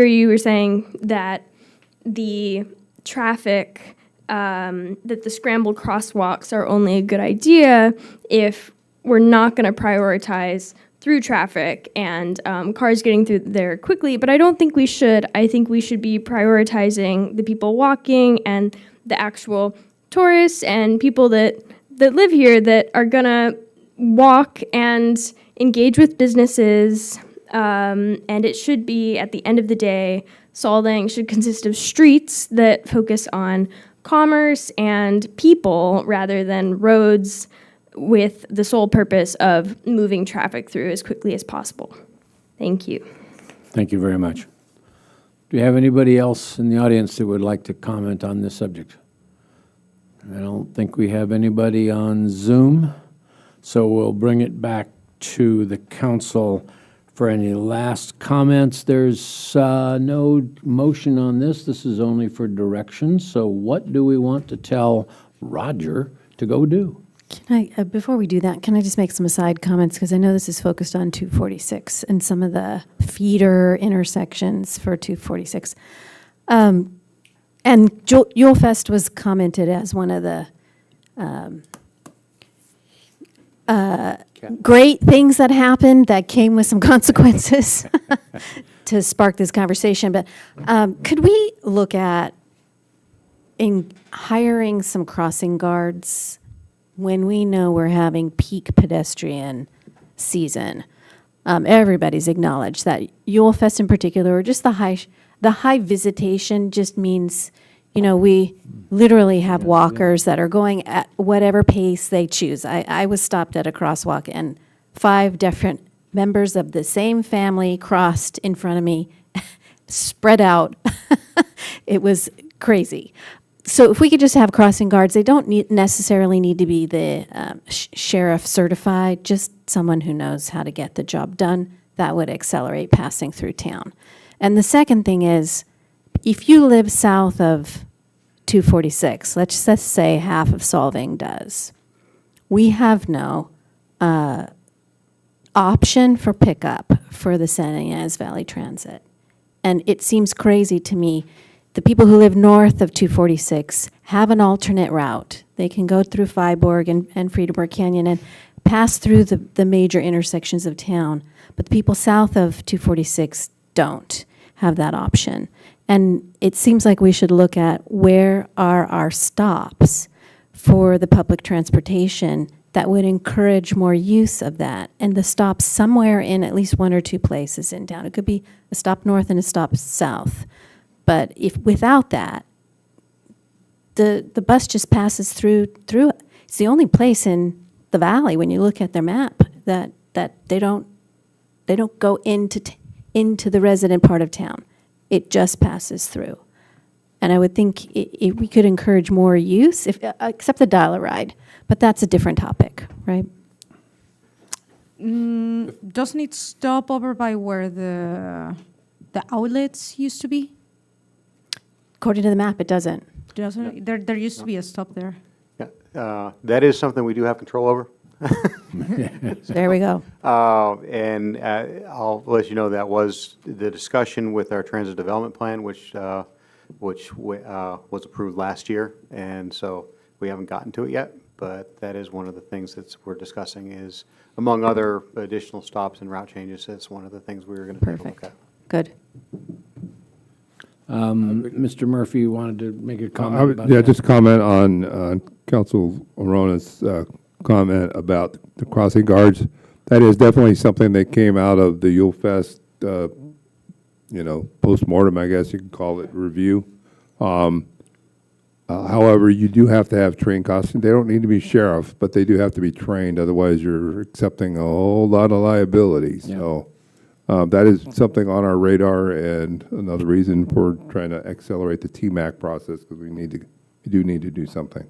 you were saying that the traffic, that the scrambled crosswalks are only a good idea if we're not going to prioritize through traffic and cars getting through there quickly, but I don't think we should. I think we should be prioritizing the people walking and the actual tourists and people that live here that are going to walk and engage with businesses. And it should be, at the end of the day, Solvang should consist of streets that focus on commerce and people rather than roads with the sole purpose of moving traffic through as quickly as possible. Thank you. Thank you very much. Do you have anybody else in the audience that would like to comment on this subject? I don't think we have anybody on Zoom, so we'll bring it back to the council for any last comments. There's no motion on this. This is only for direction. So what do we want to tell Roger to go do? Can I, before we do that, can I just make some aside comments? Because I know this is focused on 246 and some of the feeder intersections for 246. And Yule Fest was commented as one of the great things that happened that came with some consequences to spark this conversation. But could we look at hiring some crossing guards when we know we're having peak pedestrian season? Everybody's acknowledged that Yule Fest in particular, or just the high visitation, just means, we literally have walkers that are going at whatever pace they choose. I was stopped at a crosswalk and 5 different members of the same family crossed in front of me, spread out. It was crazy. So if we could just have crossing guards, they don't necessarily need to be the sheriff certified, just someone who knows how to get the job done. That would accelerate passing through town. And the second thing is, if you live south of 246, let's just say half of Solvang does, we have no option for pickup for the San Ynez Valley Transit. And it seems crazy to me. The people who live north of 246 have an alternate route. They can go through Freiburg and Friedeberg Canyon and pass through the major intersections of town. But the people south of 246 don't have that option. And it seems like we should look at where are our stops for the public transportation that would encourage more use of that. And the stops somewhere in at least 1 or 2 places in town. It could be a stop north and a stop south. But if without that, the bus just passes through it. It's the only place in the valley, when you look at their map, that they don't go into the resident part of town. It just passes through. And I would think we could encourage more use, except the dial-a-ride, but that's a different topic, right? Doesn't it stop over by where the the outlets used to be? According to the map, it doesn't. Doesn't, there used to be a stop there. Yeah, that is something we do have control over. There we go. And I'll let you know that was the discussion with our transit development plan, which was approved last year. And so we haven't gotten to it yet, but that is one of the things that we're discussing is, among other additional stops and route changes, that's one of the things we were going to take a look at. Good. Mr. Murphy wanted to make a comment about Yeah, that. just comment on Council Arona's comment about the crossing guards. That is definitely something that came out of the Yule Fest, postmortem, I guess you could call it, review. However, you do have to have trained costumes. They don't need to be sheriff, but they do have to be trained. Otherwise, you're accepting a whole lot of liability. So that is something on our radar, and another reason for trying to accelerate the TMAC process, because we do need to do something.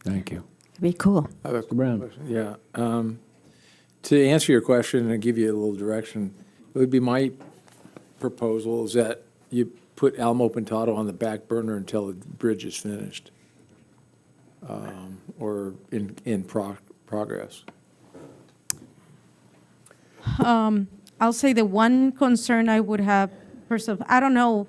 Thank you. It'd be cool. Mr. Brown. Yeah. To answer your question and give you a little direction, it would be my proposal is that you put Alamo Pintado on the back burner until the bridge is finished, or in progress. I'll say the one concern I would have, first of, I don't know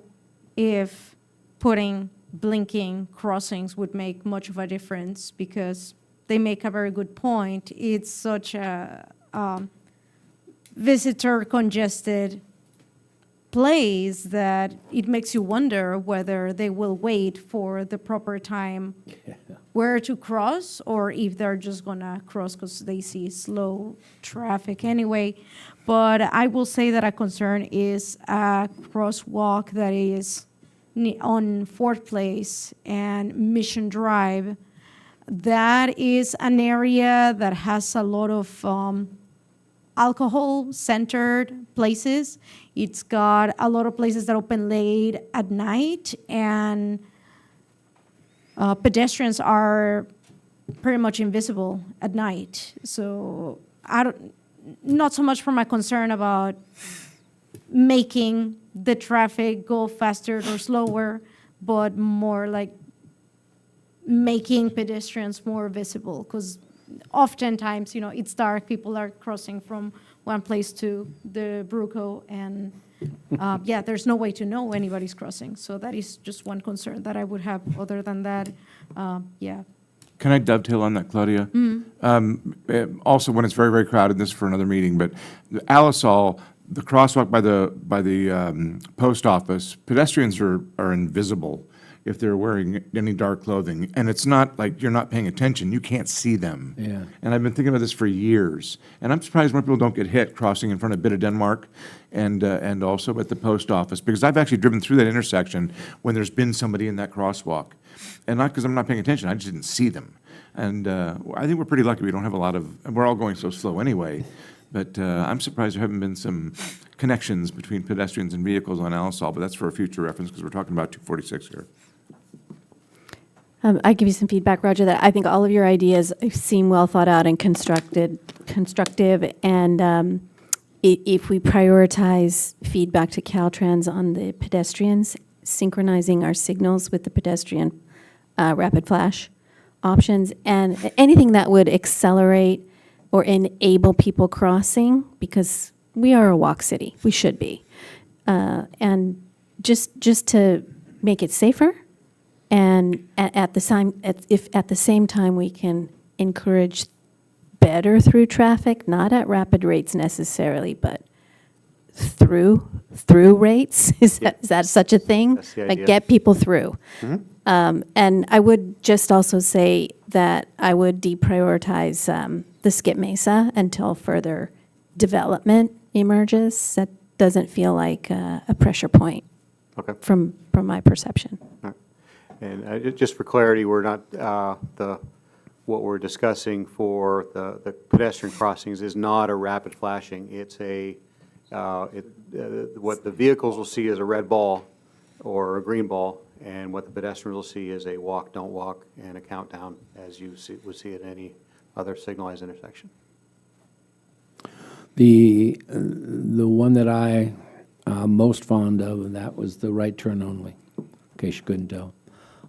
if putting blinking crossings would make much of a difference, because they make a very good point. It's such a visitor congested place that it makes you wonder whether they will wait for the proper time where to cross, or if they're just gonna cross because they see slow traffic anyway. But I will say that a concern is a crosswalk that is on Fourth Place and Mission Drive. That is an area that has a lot of alcohol-centered places. It's got a lot of places that open late at night, and pedestrians are pretty much invisible at night. So not so much for my concern about making the traffic go faster or slower, but more like making pedestrians more visible, because oftentimes, it's dark, people are crossing from one place to the Bruco, and there's no way to know anybody's crossing. So that is just one concern that I would have. Other than that, Can I dovetail on that, Claudia? Also, when it's very, very crowded, this is for another meeting, but Alisol, the crosswalk by the post office, pedestrians are invisible if they're wearing any dark clothing. And it's not like you're not paying attention. You can't see them. Yeah. And I've been thinking about this for years. And I'm surprised more people don't get hit crossing in front of Bit of Denmark and also at the post office, because I've actually driven through that intersection when there's been somebody in that crosswalk. And not because I'm not paying attention, I just didn't see them. And I think we're pretty lucky we don't have a lot of, we're all going so slow anyway. But I'm surprised there haven't been some connections between pedestrians and vehicles on Alisol, but that's for a future reference because we're talking about 246 here. I give you some feedback, Roger, that I think all of your ideas seem well thought out and constructive. And if we prioritize feedback to Caltrans on the pedestrians, synchronizing our signals with the pedestrian rapid flash options, and anything that would accelerate or enable people crossing, because we are a walk city, we should be, and just to make it safer. And at the same time we can encourage better through traffic, not at rapid rates necessarily, but through rates. Is that such a thing? That's the Like idea. get people through. And I would just also say that I would deprioritize the Skip Mesa until further development emerges. That doesn't feel like a pressure point. Okay. From my perception. And just for clarity, we're not, what we're discussing for the pedestrian crossings is not a rapid flashing. It's what the vehicles will see is a red ball or a green ball, and what the pedestrians will see is a walk, don't walk, and a countdown, as you would see at any other signalized intersection. The one that I'm most fond of, and that was the right turn only, in case you couldn't tell.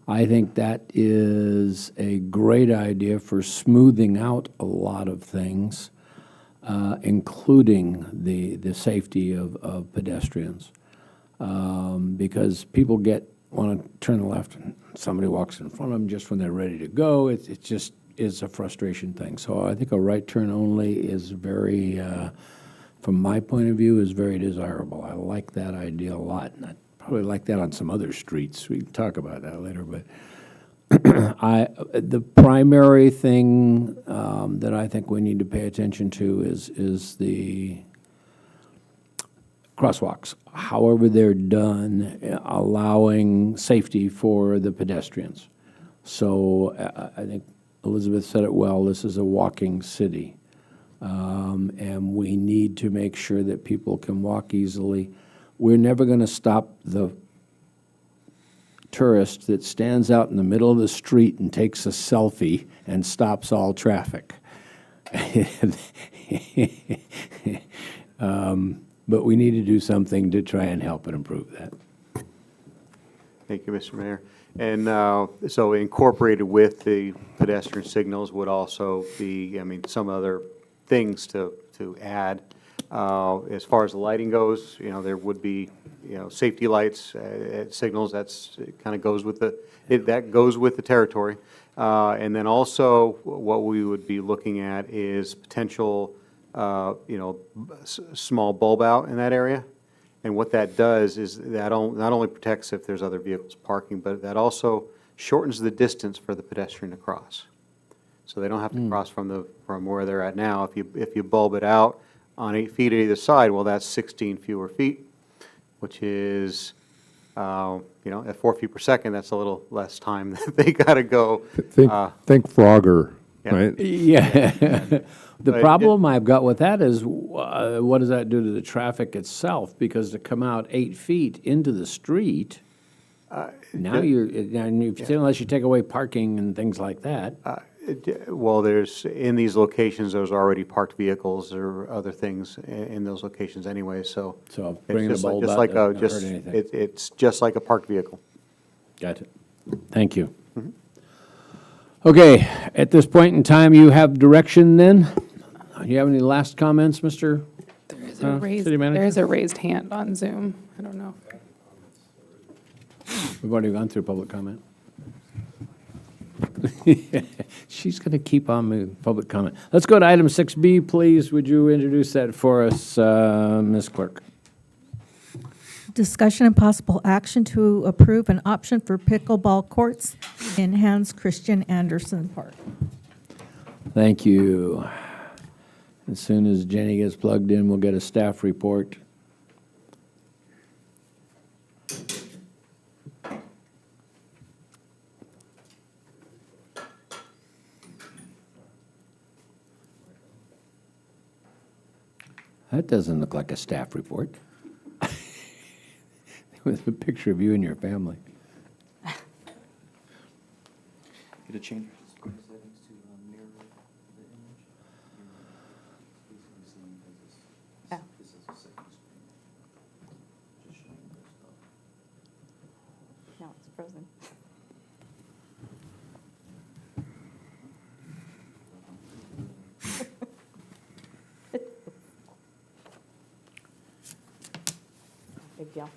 I think that is a great idea for smoothing out a lot of things, including the safety of pedestrians. Because people want to turn left and somebody walks in front of them just when they're ready to go. It just is a frustration thing. So I think a right turn only is very, from my point of view, is very desirable. I like that idea a lot. And I'd probably like that on some other streets. We can talk about that later. But the primary thing that I think we need to pay attention to is the crosswalks, however they're done, allowing safety for the pedestrians. So I think Elizabeth said it well, this is a walking city. And we need to make sure that people can walk easily. We're never going to stop the tourist that stands out in the middle of the street and takes a selfie and stops all traffic. But we need to do something to try and help and improve that. Thank you, Mr. Mayor. And so incorporated with the pedestrian signals would also be, I mean, some other things to add. As far as the lighting goes, there would be, safety lights, signals. That's kind of goes with that goes with the territory. And then also what we would be looking at is potential, small bulb out in that area. And what that does is that not only protects if there's other vehicles parking, but that also shortens the distance for the pedestrian to cross. So they don't have to cross from where they're at now. If you bulb it out on 8 feet either side, well, that's 16 fewer feet, which is, at 4 feet per second, that's a little less time that they got to go. Think Frogger, Yeah. right? Yeah. The But problem I've got with that is, what does that do to the traffic itself? Because to come out 8 feet into the street, now unless you take away parking and things like that. Well, in these locations, there's already parked vehicles or other things in those locations anyway, so. So it's bringing a just bulb just out like doesn't hurt anything. It's just like a parked vehicle. Gotcha. Thank you. Okay, at this point in time, you have direction then? Do you have any last comments, Mr. City Manager? There is a raised hand on Zoom. I don't know. We've already gone through public comment. She's going to keep on moving, public comment. Let's go to item 6B, please. Would you introduce that for us, Ms. Clerk? Discussion and possible action to approve an option for pickleball courts in Hans Christian Andersen Park. Thank you. As soon as Jenny gets plugged in, we'll get a staff report. That doesn't look like a staff report. With a picture of you and your family. Get a change. No, it's frozen. Big deal.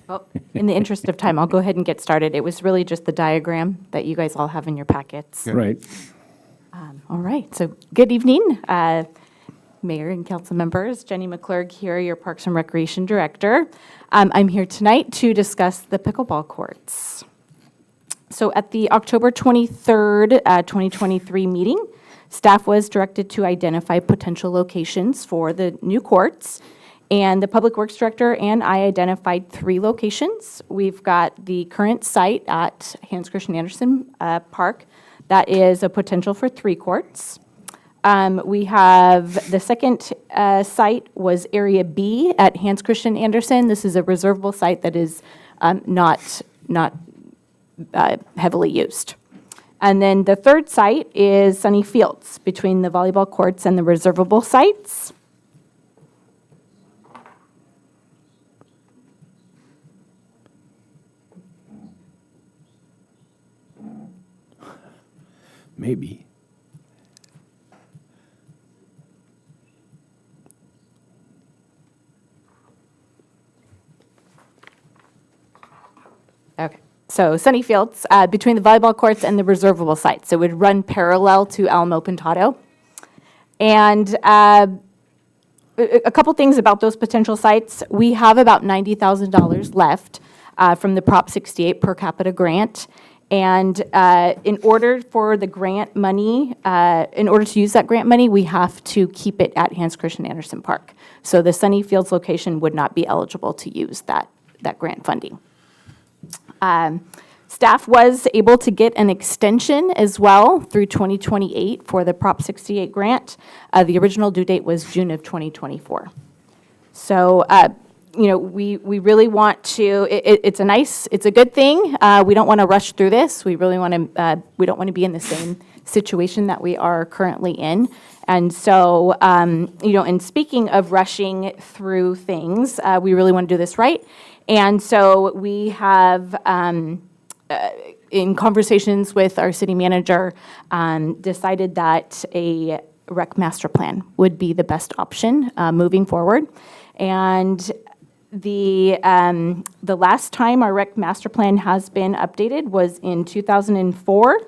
Well, in the interest of time, I'll go ahead and get started. It was really just the diagram that you guys all have in your packets. Right. All right, so good evening, Mayor and council members. Jenny McClurg here, your Parks and Recreation Director. I'm here tonight to discuss the pickleball courts. So at the October 23rd, 2023 meeting, staff was directed to identify potential locations for the new courts. And the Public Works Director and I identified 3 locations. We've got the current site at Hans Christian Andersen Park. That is a potential for 3 courts. We have the second site was Area B at Hans Christian Andersen. This is a reservable site that is not heavily used. And then the third site is Sunny Fields between the volleyball courts and the reservable sites. Maybe. Okay. So Sunny Fields, between the volleyball courts and the reservable sites. It would run parallel to Alamo Pintado. And a couple things about those potential sites. We have about $90,000 left from the Prop 68 per capita grant. And in order for the grant money, in order to use that grant money, we have to keep it at Hans Christian Andersen Park. So the Sunny Fields location would not be eligible to use that grant funding. Staff was able to get an extension as well through 2028 for the Prop 68 grant. The original due date was June of 2024. So, we really want to, it's a good thing. We don't want to rush through this. We really want to, we don't want to be in the same situation that we are currently in. And so, in speaking of rushing through things, we really want to do this right. And so we have, in conversations with our city manager, decided that a rec master plan would be the best option moving forward. And the last time our rec master plan has been updated was in 2004,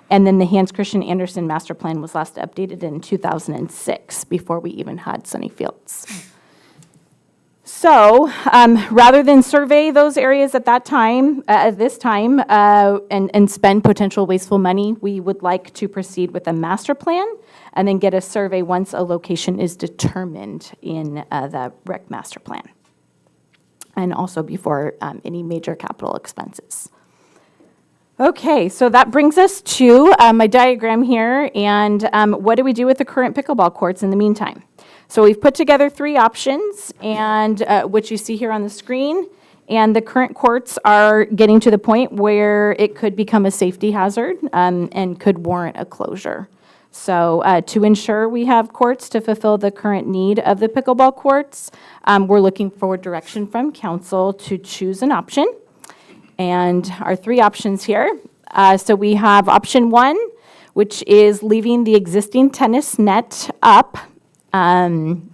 and then the Hans Christian Andersen master plan was last updated in 2006, before we even had Sunny Fields. So, rather than survey those areas at this time, and spend potential wasteful money, we would like to proceed with a master plan and then get a survey once a location is determined in the rec master plan, and also before any major capital expenses. Okay, so that brings us to my diagram here, and what do we do with the current pickleball courts in the meantime? So we've put together 3 options, and which you see here on the screen, and the current courts are getting to the point where it could become a safety hazard and could warrant a closure. So to ensure we have courts to fulfill the current need of the pickleball courts, we're looking for direction from council to choose an option. And our 3 options here. So we have option 1, which is leaving the existing tennis net up and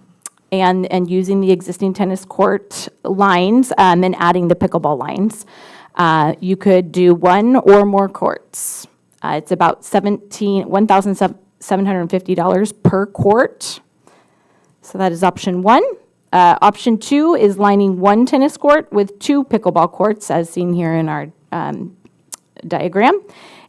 using the existing tennis court lines and adding the pickleball lines. You could do 1 or more courts. It's about $1,750 per court. So that is option 1. Option 2 is lining 1 tennis court with 2 pickleball courts, as seen here in our diagram,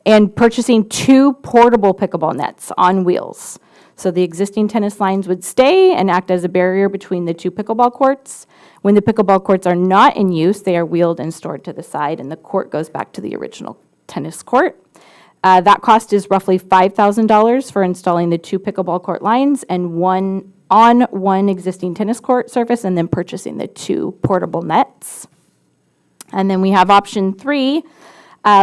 and purchasing 2 portable pickleball nets on wheels. So the existing tennis lines would stay and act as a barrier between the 2 pickleball courts. When the pickleball courts are not in use, they are wheeled and stored to the side, and the court goes back to the original tennis court. That cost is roughly $5,000 for installing the 2 pickleball court lines and one existing tennis court surface, and then purchasing the 2 portable nets. And then we have option 3,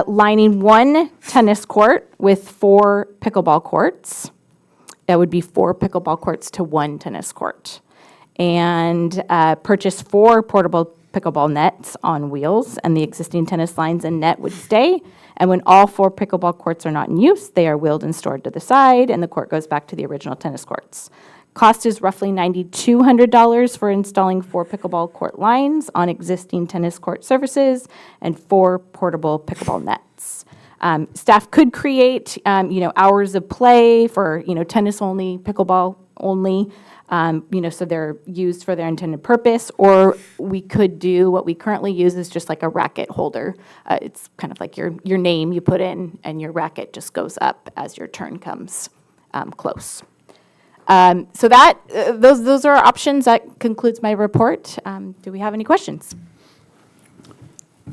lining 1 tennis court with 4 pickleball courts. That would be 4 pickleball courts to 1 tennis court. And purchase 4 portable pickleball nets on wheels, and the existing tennis lines and net would stay. And when all 4 pickleball courts are not in use, they are wheeled and stored to the side, and the court goes back to the original tennis courts. Cost is roughly $9,200 for installing 4 pickleball court lines on existing tennis court surfaces and 4 portable pickleball nets. Staff could create, hours of play for, tennis only, pickleball only, so they're used for their intended purpose, or we could do what we currently use is just like a racket holder. It's kind of like your name you put in, and your racket just goes up as your turn comes close. So that those are our options. That concludes my report. Do we have any questions?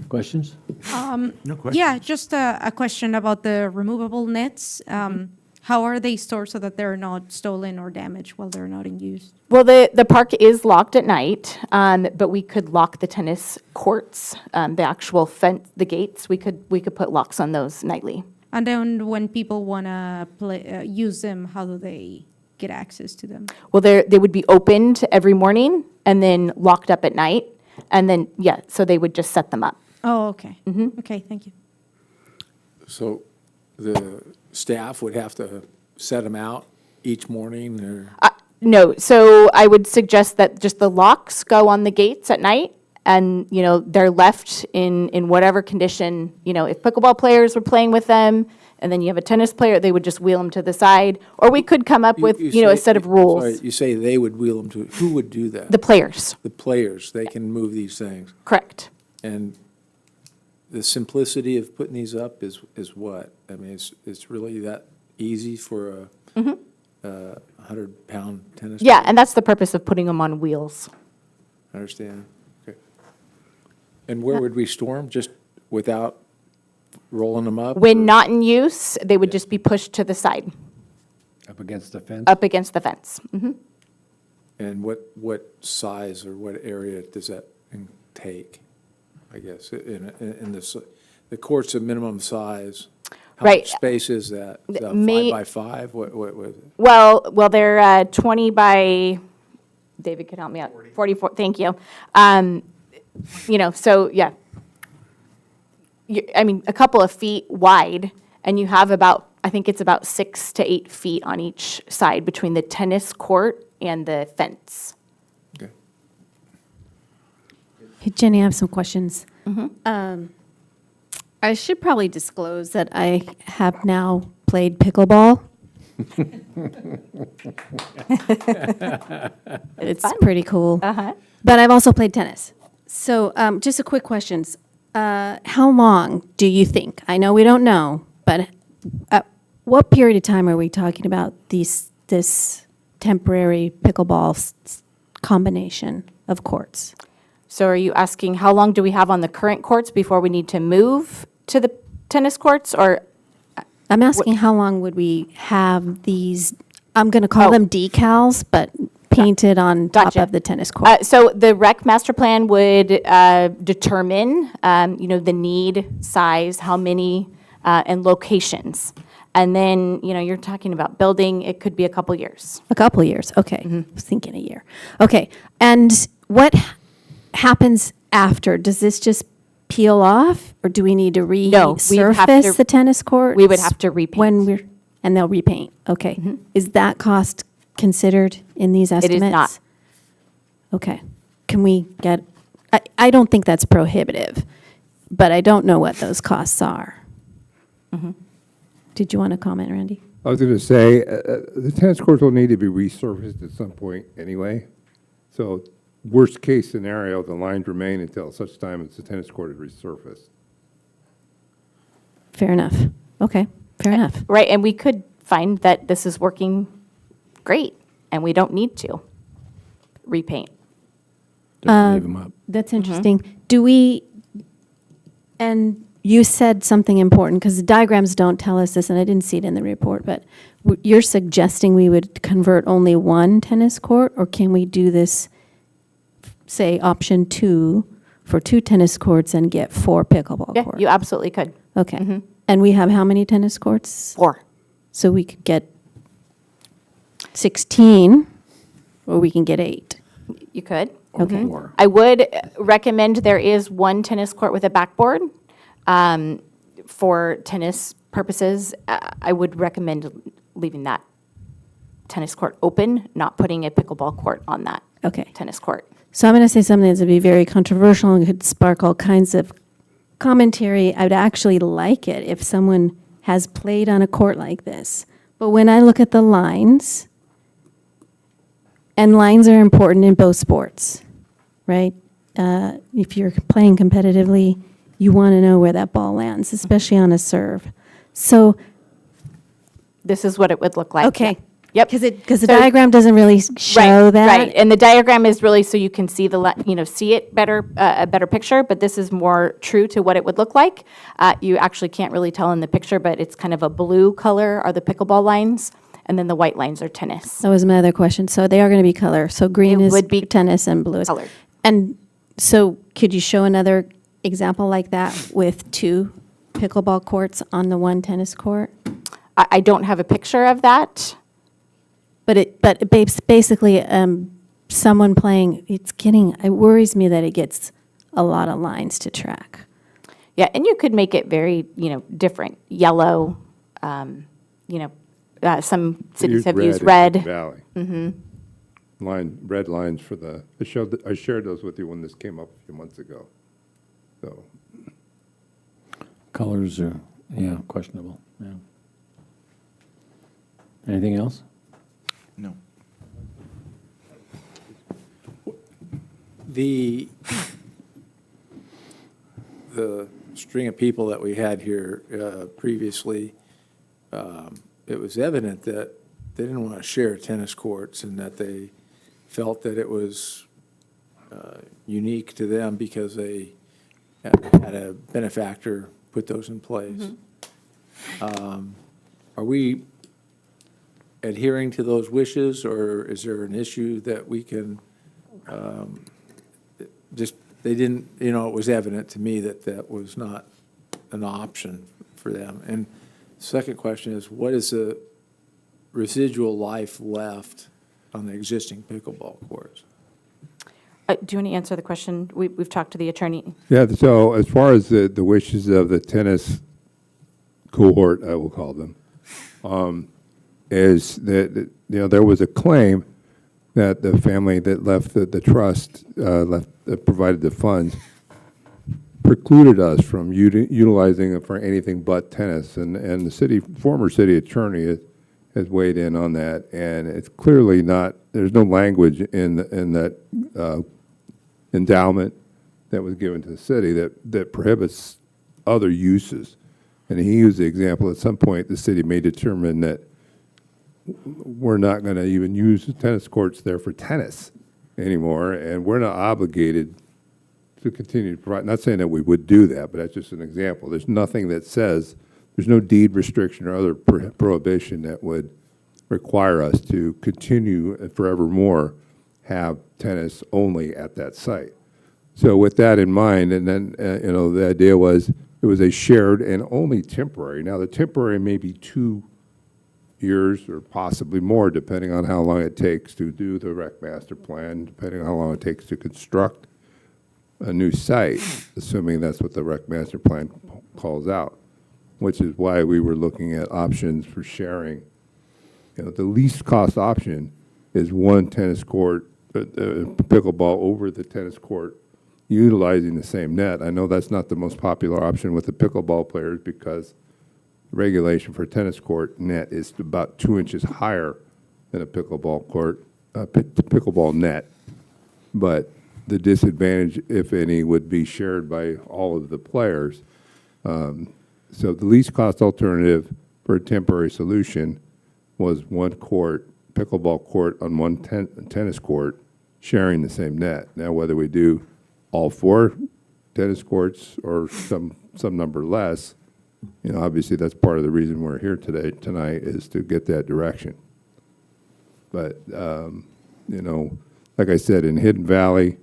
Questions? No question. Yeah, just a question about the removable nets. How are they stored so that they're not stolen or damaged while they're not in use? Well, the park is locked at night, but we could lock the tennis courts, the actual fence, the gates. We could put locks on those nightly. And then when people want to use them, how do they get access to them? Well, they would be opened every morning and then locked up at night. And then, yeah, so they would just set them up. Oh, okay. Okay, thank you. So the staff would have to set them out each morning, or? No, so I would suggest that just the locks go on the gates at night, and, you know, they're left in whatever condition, you know, if pickleball players were playing with them, and then you have a tennis player, they would just wheel them to the side, or we could come up with, you know, a say- set of rules. Sorry, you say they would wheel them to, who would do that? The players, The players, they can move these things. correct. And the simplicity of putting these up is what? I mean, it's really that easy for a 100-pound tennis? Yeah, player? and that's the purpose of putting them on wheels. I understand. Okay. And where would we store them? Just without rolling them up? When or- not in use, they would just be pushed to the side, Up against the fence? up against the fence. And what size or what area does that take, I guess, in this, the court's a minimum size? How Right. much space is that? Is that May- 5 by 5? What was it? Well, they're 20 by, David can help me out, 44, thank you. You know, so, yeah. I mean, a couple of feet wide, and you have about, I think it's about 6 to 8 feet on each side between the tennis court and the fence. Okay. Hey, Jenny, I have some questions. I should probably disclose that I have now played pickleball. It's pretty cool. But I've also played tennis. So just a quick questions. How long do you think? I know we don't know, but what period of time are we talking about this temporary pickleball combination of courts? So are you asking how long do we have on the current courts before we need to move to the tennis courts, or? I'm asking how long would we have these, I'm going to call them decals, but painted on top Gotcha. of the tennis court? So the rec master plan would determine, you know, the need, size, how many, and locations. And then, you know, you're talking about building, it could be a couple years. A couple years, okay. I was thinking a year. Okay, and what happens after? Does this just peel off, or do we need to No, we'd have to- resurface the tennis court? We would have to repaint. And they'll repaint, okay. Is that cost considered in these It estimates? is not. Okay. Can we get, I don't think that's prohibitive, but I don't know what those costs are. Did you want to comment, Randy? I was going to say, the tennis courts will need to be resurfaced at some point anyway. So worst case scenario, the lines remain until such time as the tennis court is resurfaced. Fair enough. Okay, fair enough. Right, and we could find that this is working great, and we don't need to repaint. Just leave them up. That's interesting. Do we, and you said something important, because the diagrams don't tell us this, and I didn't see it in the report, but you're suggesting we would convert only one tennis court, or can we do this, say, option 2, for 2 tennis courts and get 4 pickleball Yeah, courts? you absolutely could. Okay. And we have how many tennis courts? 4. So we could get 16, or we can get 8. You could. Okay. I would recommend there is one tennis court with a backboard. For tennis purposes, I would recommend leaving that tennis court open, not putting a pickleball court on that Okay. tennis court. So I'm going to say something that's going to be very controversial and could spark all kinds of commentary. I would actually like it if someone has played on a court like this. But when I look at the lines, and lines are important in both sports, right? If you're playing competitively, you want to know where that ball lands, especially on a serve. So, This is what it would look like. okay, Yep. Because the So- diagram doesn't really show Right, that. right. And the diagram is really so you can see see it better, a better picture, but this is more true to what it would look like. You actually can't really tell in the picture, but it's kind of a blue color are the pickleball lines, and then the white lines are tennis. That was my other question. So they are going to be color. So green It is would be tennis and blue is colored. And so could you show another example like that with 2 pickleball courts on the 1 tennis court? I don't have a picture of that. But basically, someone playing, it worries me that it gets a lot of lines to track. Yeah, and you could make it very, different, yellow, some cities have used in red. Valley. Red lines for I shared those with you when this came up a few months ago. So, Colors are, questionable, yeah. Anything else? No. The string of people that we had here previously, it was evident that they didn't want to share tennis courts and that they felt that it was unique to them because they had a benefactor put those in place. Are we adhering to those wishes, or is there an issue that we can they didn't, it was evident to me that that was not an option for them. And second question is, what is the residual life left on the existing pickleball courts? Do you want to answer the question? We've talked to the attorney. yeah, so as far as the wishes of the tennis cohort, I will call them, is that, there was a claim that the family that left the trust, that provided the funds, precluded us from utilizing it for anything but tennis. And the former city attorney has weighed in on that, and it's clearly not, there's no language in that endowment that was given to the city that prohibits other uses. And he used the example, at some point, the city may determine that we're not going to even use the tennis courts there for tennis anymore, and we're not obligated to continue to provide. Not saying that we would do that, but that's just an example. There's nothing that says, there's no deed restriction or other prohibition that would require us to continue and forevermore have tennis only at that site. So with that in mind, and then, the idea was it was a shared and only temporary. Now, the temporary may be 2 years or possibly more, depending on how long it takes to do the rec master plan, depending on how long it takes to construct a new site, assuming that's what the rec master plan calls out, which is why we were looking at options for sharing. The least cost option is 1 tennis court, pickleball over the tennis court, utilizing the same net. I know that's not the most popular option with the pickleball players because regulation for tennis court net is about 2 inches higher than a pickleball court, pickleball net. But the disadvantage, if any, would be shared by all of the players. So the least cost alternative for a temporary solution was 1 court, pickleball court on 1 tennis court, sharing the same net. Now, whether we do all 4 tennis courts or some number less, obviously that's part of the reason we're here tonight is to get that direction. But, like I said, in Hidden Valley,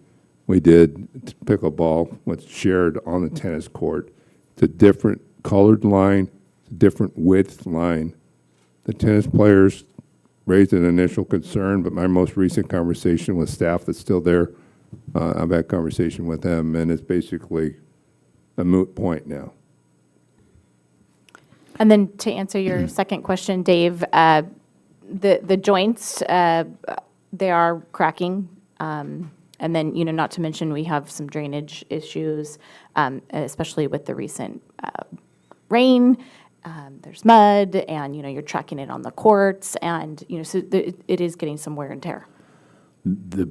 we did pickleball, what's shared on the tennis court. It's a different colored line, a different width line. The tennis players raised an initial concern, but my most recent conversation with staff that's still there, I've had conversation with them, and it's basically a moot point now. And then to answer your second question, Dave, the joints, they are cracking. And then, not to mention, we have some drainage issues, especially with the recent rain. There's mud, and, you're tracking it on the courts, and, so it is getting some wear and tear.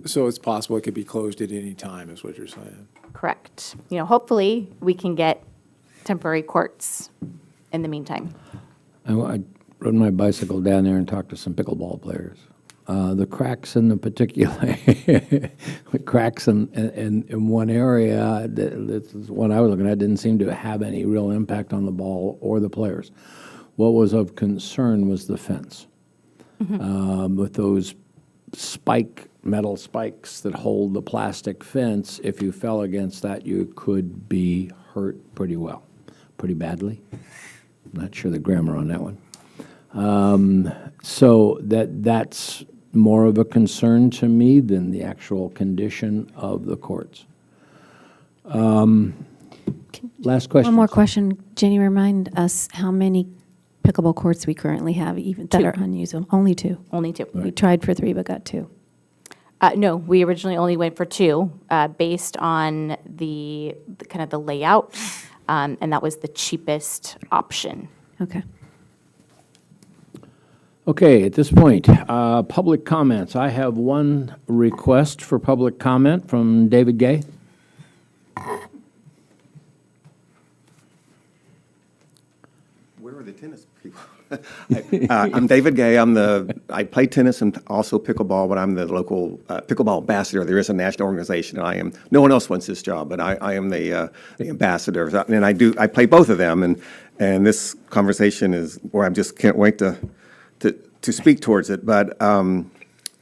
So it's possible it could be closed at any time, is what you're saying? Correct. Hopefully, we can get temporary courts in the meantime. I rode my bicycle down there and talked to some pickleball players. The cracks in the particular, the cracks in one area, this is what I was looking at, didn't seem to have any real impact on the ball or the players. What was of concern was the fence. With those metal spikes that hold the plastic fence, if you fell against that, you could be hurt pretty badly. Not sure the grammar on that one. So that's more of a concern to me than the actual condition of the courts. Last question. One more question. Jenny, remind us how many pickleball courts we currently have even that are unusable? Only 2. Only 2. We tried for 3, but got 2. No, we originally only went for 2, based on the kind of the layout, and that was the cheapest option. Okay. Okay, at this point, public comments. I have one request for public comment from David Gay. Where are the tennis people? I'm David Gay. I play tennis and also pickleball, but I'm the local pickleball ambassador. There is a national organization, and no one else wants this job, but I am the ambassador. And I play both of them, and this conversation is where I just can't wait to speak towards it. But I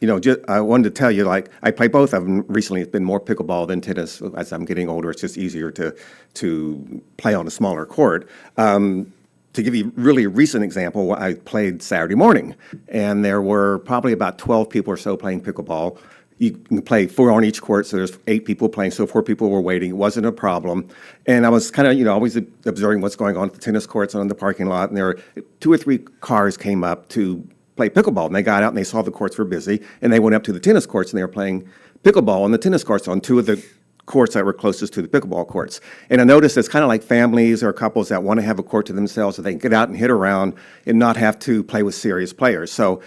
wanted to tell you, like, I play both of them. Recently, it's been more pickleball than tennis. As I'm getting older, it's just easier to play on a smaller court. To give you really a recent example, I played Saturday morning, and there were probably about 12 people or so playing pickleball. You can play 4 on each court, so there's 8 people playing, so 4 people were waiting. It wasn't a problem. And I was kind of, always observing what's going on at the tennis courts and on the parking lot, and there were 2 or 3 cars came up to play pickleball, and they got out and they saw the courts were busy, and they went up to the tennis courts, and they were playing pickleball on the tennis courts on 2 of the courts that were closest to the pickleball courts. And I noticed it's kind of like families or couples that want to have a court to themselves so they can get out and hit around and not have to play with serious players. So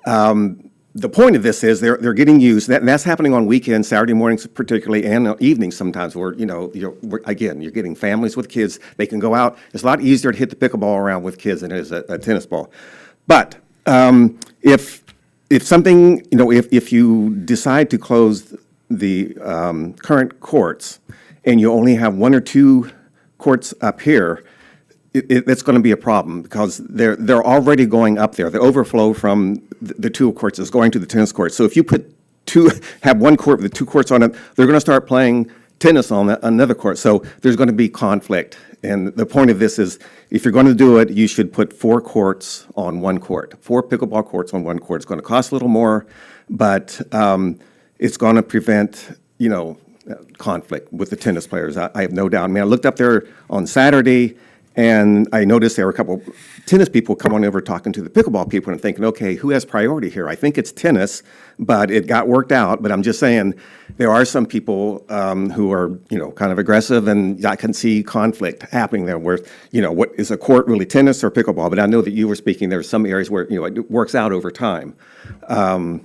the point of this is they're getting used, and that's happening on weekends, Saturday mornings particularly, and evenings sometimes, where, you're getting families with kids. They can go out. It's a lot easier to hit the pickleball around with kids than it is a tennis ball. But if something, if you decide to close the current courts, and you only have 1 or 2 courts up here, it's going to be a problem, because they're already going up there. The overflow from the 2 courts is going to the tennis courts. So if you have 1 court with 2 courts on it, they're going to start playing tennis on another court. So there's going to be conflict. And the point of this is, if you're going to do it, you should put 4 courts on 1 court. 4 pickleball courts on 1 court. It's going to cost a little more, but it's going to prevent, conflict with the tennis players. I have no doubt. I mean, I looked up there on Saturday, and I noticed there were a couple tennis people coming over talking to the pickleball people and thinking, okay, who has priority here? I think it's tennis, but it got worked out. But I'm just saying, there are some people who are, kind of aggressive, and I can see conflict happening there where, what is a court really, tennis or pickleball? But I know that you were speaking, there are some areas where, it works out over time. And,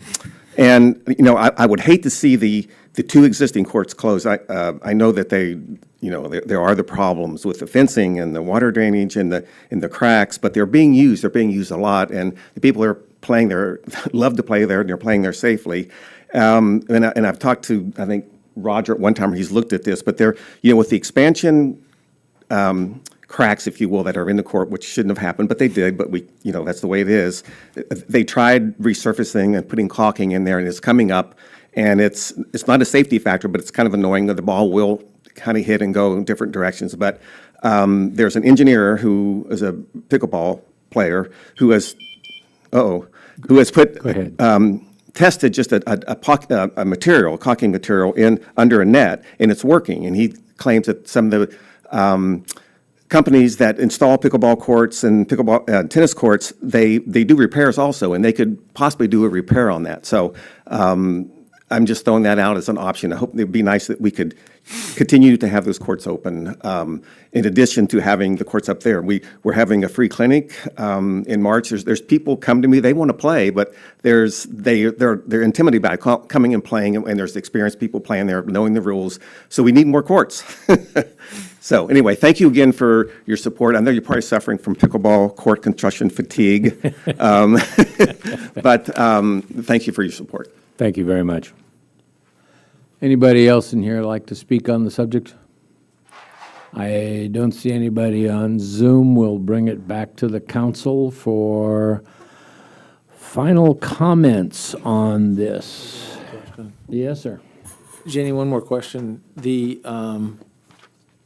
I would hate to see the 2 existing courts closed. I know that there are the problems with the fencing and the water drainage and the cracks, but they're being used. They're being used a lot, and the people are playing there, love to play there, and they're playing there safely. And I've talked to, I think, Roger at one time, he's looked at this, but they're, with the expansion cracks, if you will, that are in the court, which shouldn't have happened, but they did, but that's the way it is. They tried resurfacing and putting caulking in there, and it's coming up, and it's not a safety factor, but it's kind of annoying that the ball will kind of hit and go in different directions. But there's an engineer who is a pickleball player who has tested just a material, caulking material, under a net, and it's working. And he claims that some of the companies that install pickleball courts and pickleball tennis courts, they do repairs also, and they could possibly do a repair on that. So I'm just throwing that out as an option. I hope it would be nice that we could continue to have those courts open. In addition to having the courts up there, we're having a free clinic in March. There's people come to me, they want to play, but they're intimidated by coming and playing, and there's experienced people playing there, knowing the rules. So we need more courts. So anyway, thank you again for your support. I know you're probably suffering from pickleball court construction fatigue, but thank you for your support. Thank you very much. Anybody else in here like to speak on the subject? I don't see anybody on Zoom. We'll bring it back to the council for final comments on this. Yes, sir. Jenny, one more question.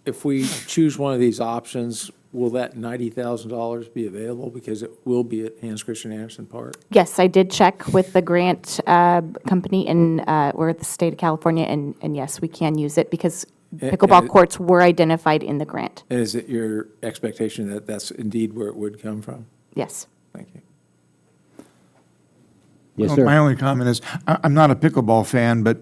If we choose one of these options, will that $90,000 be available? Because it will be at Hans Christian Andersen Park. Yes, I did check with the grant company in, or the state of California, and yes, we can use it because pickleball courts were identified in the grant. And is it your expectation that that's indeed where it would come from? Yes. Thank you. Yes, Well, sir. my only comment is, I'm not a pickleball fan, but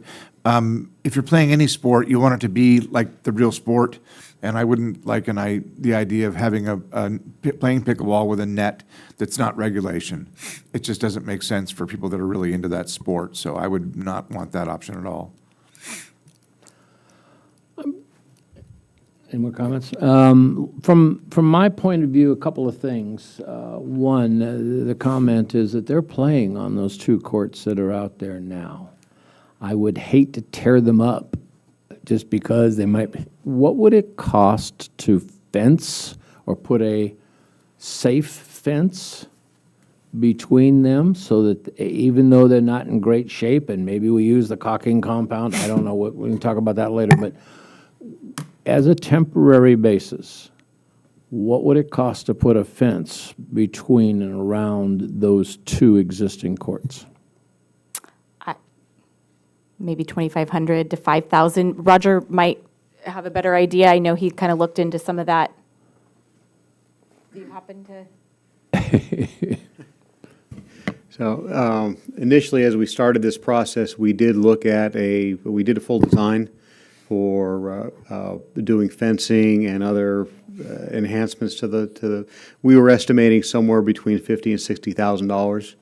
if you're playing any sport, you want it to be like the real sport. And I wouldn't like the idea of having playing pickleball with a net that's not regulation. It just doesn't make sense for people that are really into that sport. So I would not want that option at all. Any more comments? From my point of view, a couple of things. One, the comment is that they're playing on those two courts that are out there now. I would hate to tear them up just because they might be. What would it cost to fence or put a safe fence between them so that even though they're not in great shape, and maybe we use the caulking compound, I don't know, we can talk about that later, but as a temporary basis, what would it cost to put a fence between and around those two existing courts? Maybe 2,500 to 5,000. Roger might have a better idea. I know he kind of looked into some of that. Do you happen to? So initially, as we started this process, we did look at a full design for doing fencing and other enhancements to the. We were estimating somewhere between $50,000 and $60,000.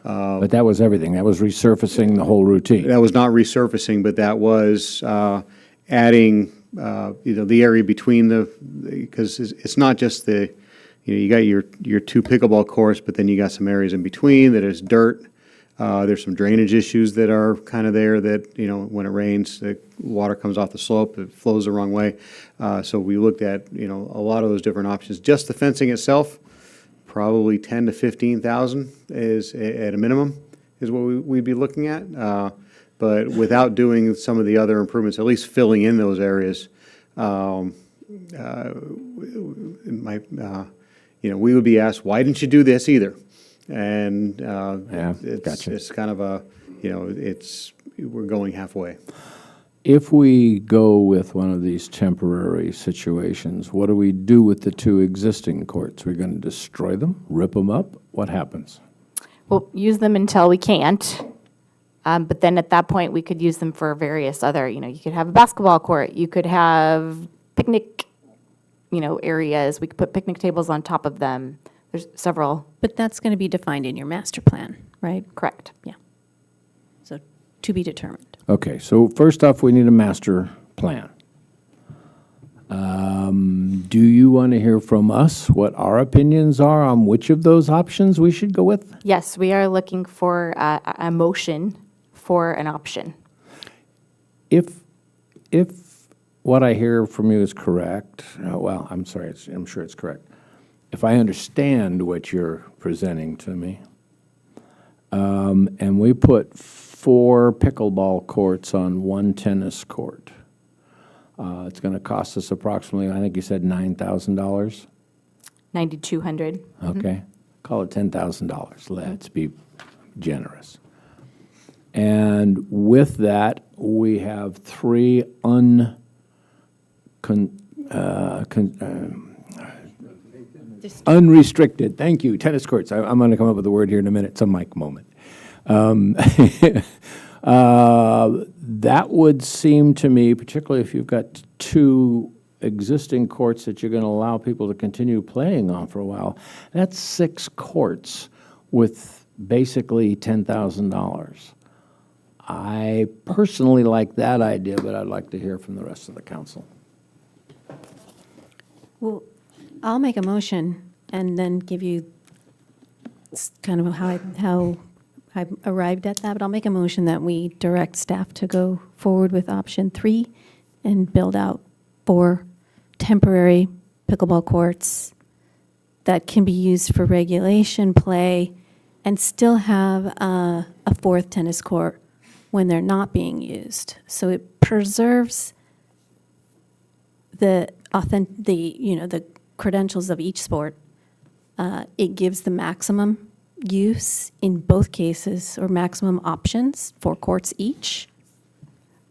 But that was everything. That was resurfacing the whole routine. That was not resurfacing, but that was adding, the area between because it's not just you got your two pickleball courts, but then you got some areas in between that is dirt. There's some drainage issues that are kind of there that, when it rains, the water comes off the slope, it flows the wrong way. So we looked at, a lot of those different options. Just the fencing itself, probably 10 to 15,000 is at a minimum is what we'd be looking at. But without doing some of the other improvements, at least filling in those areas, we would be asked, why didn't you do this either? And it's kind of we're going halfway. If we go with one of these temporary situations, what do we do with the two existing courts? We're going to destroy them, rip them up? What happens? We'll use them until we can't. But then at that point, we could use them for various other, you could have a basketball court, you could have picnic, areas. We could put picnic tables on top of them. There's several. But that's going to be defined in your master plan, right? Correct. Yeah. So to be determined. Okay, so first off, we need a master plan. Do you want to hear from us what our opinions are on which of those options we should go with? Yes, we are looking for a motion for an option. If what I hear from you is correct, well, I'm sorry, I'm sure it's correct. If I understand what you're presenting to me, and we put 4 pickleball courts on 1 tennis court, it's going to cost us approximately, I think you said $9,000? $9,200. Okay. Call it $10,000. Let's be generous. And with that, we have 3 unrestricted, thank you, tennis courts. I'm going to come up with a word here in a minute. It's a mic moment. That would seem to me, particularly if you've got 2 existing courts that you're going to allow people to continue playing on for a while, that's 6 courts with basically $10,000. I personally like that idea, but I'd like to hear from the rest of the council. Well, I'll make a motion and then give you kind of how I arrived at that, but I'll make a motion that we direct staff to go forward with option 3 and build out 4 temporary pickleball courts that can be used for regulation play and still have a 4th tennis court when they're not being used. So it preserves the the credentials of each sport. It gives the maximum use in both cases, or maximum options, 4 courts each.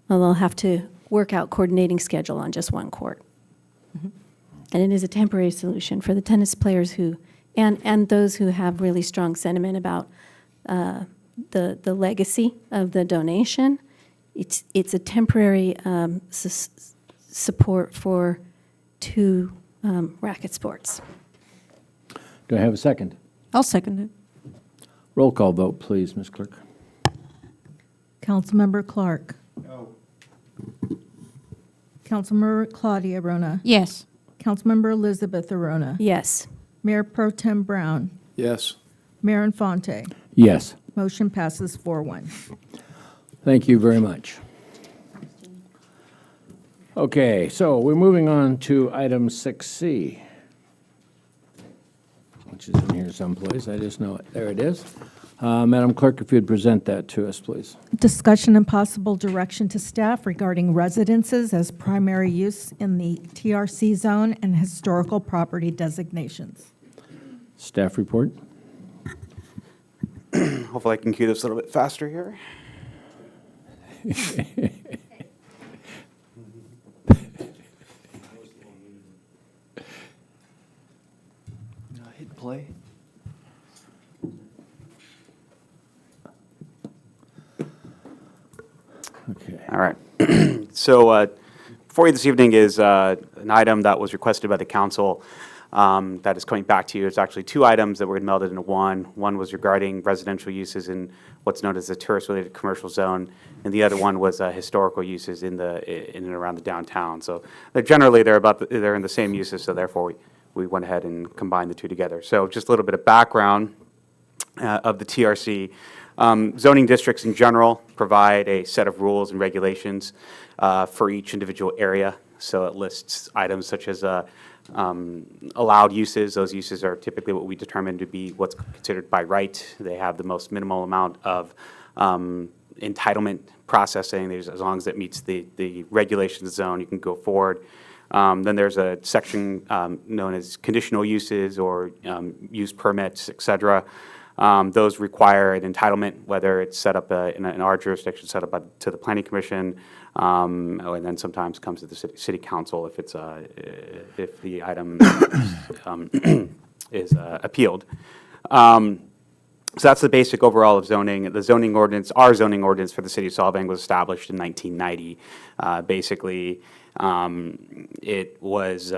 Well, they'll have to work out coordinating schedule on just 1 court. And it is a temporary solution for the tennis players who, and those who have really strong sentiment about the legacy of the donation. It's a temporary support for 2 racket sports. Do I have a second? I'll second it. Roll call vote, please, Ms. Clerk. Councilmember Clark. No. Councilmember Claudia Rona. Yes. Councilmember Elizabeth Arona. Yes. Mayor Pro Tem Brown. Yes. Mayor Infante. Yes. Motion passes 4-1. Thank you very much. Okay, so we're moving on to item 6C, which is in here someplace. I just know it. There it is. Madam Clerk, if you'd present that to us, please. Discussion and possible direction to staff regarding residences as primary use in the TRC zone and historical property designations. Staff report. Hopefully I can cue this a little bit faster here. Hit play. Okay. All right. So before you this evening is an item that was requested by the council that is coming back to you. It's actually 2 items that were melded into one. One was regarding residential uses in what's known as the tourist-related commercial zone, and the other one was historical uses in and around the downtown. So they're in the same uses, so therefore we went ahead and combined the 2 together. So just a little bit of background of the TRC. Zoning districts in general provide a set of rules and regulations for each individual area. So it lists items such as allowed uses. Those uses are typically what we determine to be what's considered by right. They have the most minimal amount of entitlement processing. As long as it meets the regulations zone, you can go forward. Then there's a section known as conditional uses or use permits, et cetera. Those require an entitlement, whether it's set up in our jurisdiction, set up to the Planning Commission, and then sometimes comes to the city council if the item is appealed. So that's the basic overall of zoning. The zoning ordinance, our zoning ordinance for the city of Solvang was established in 1990. Basically, it was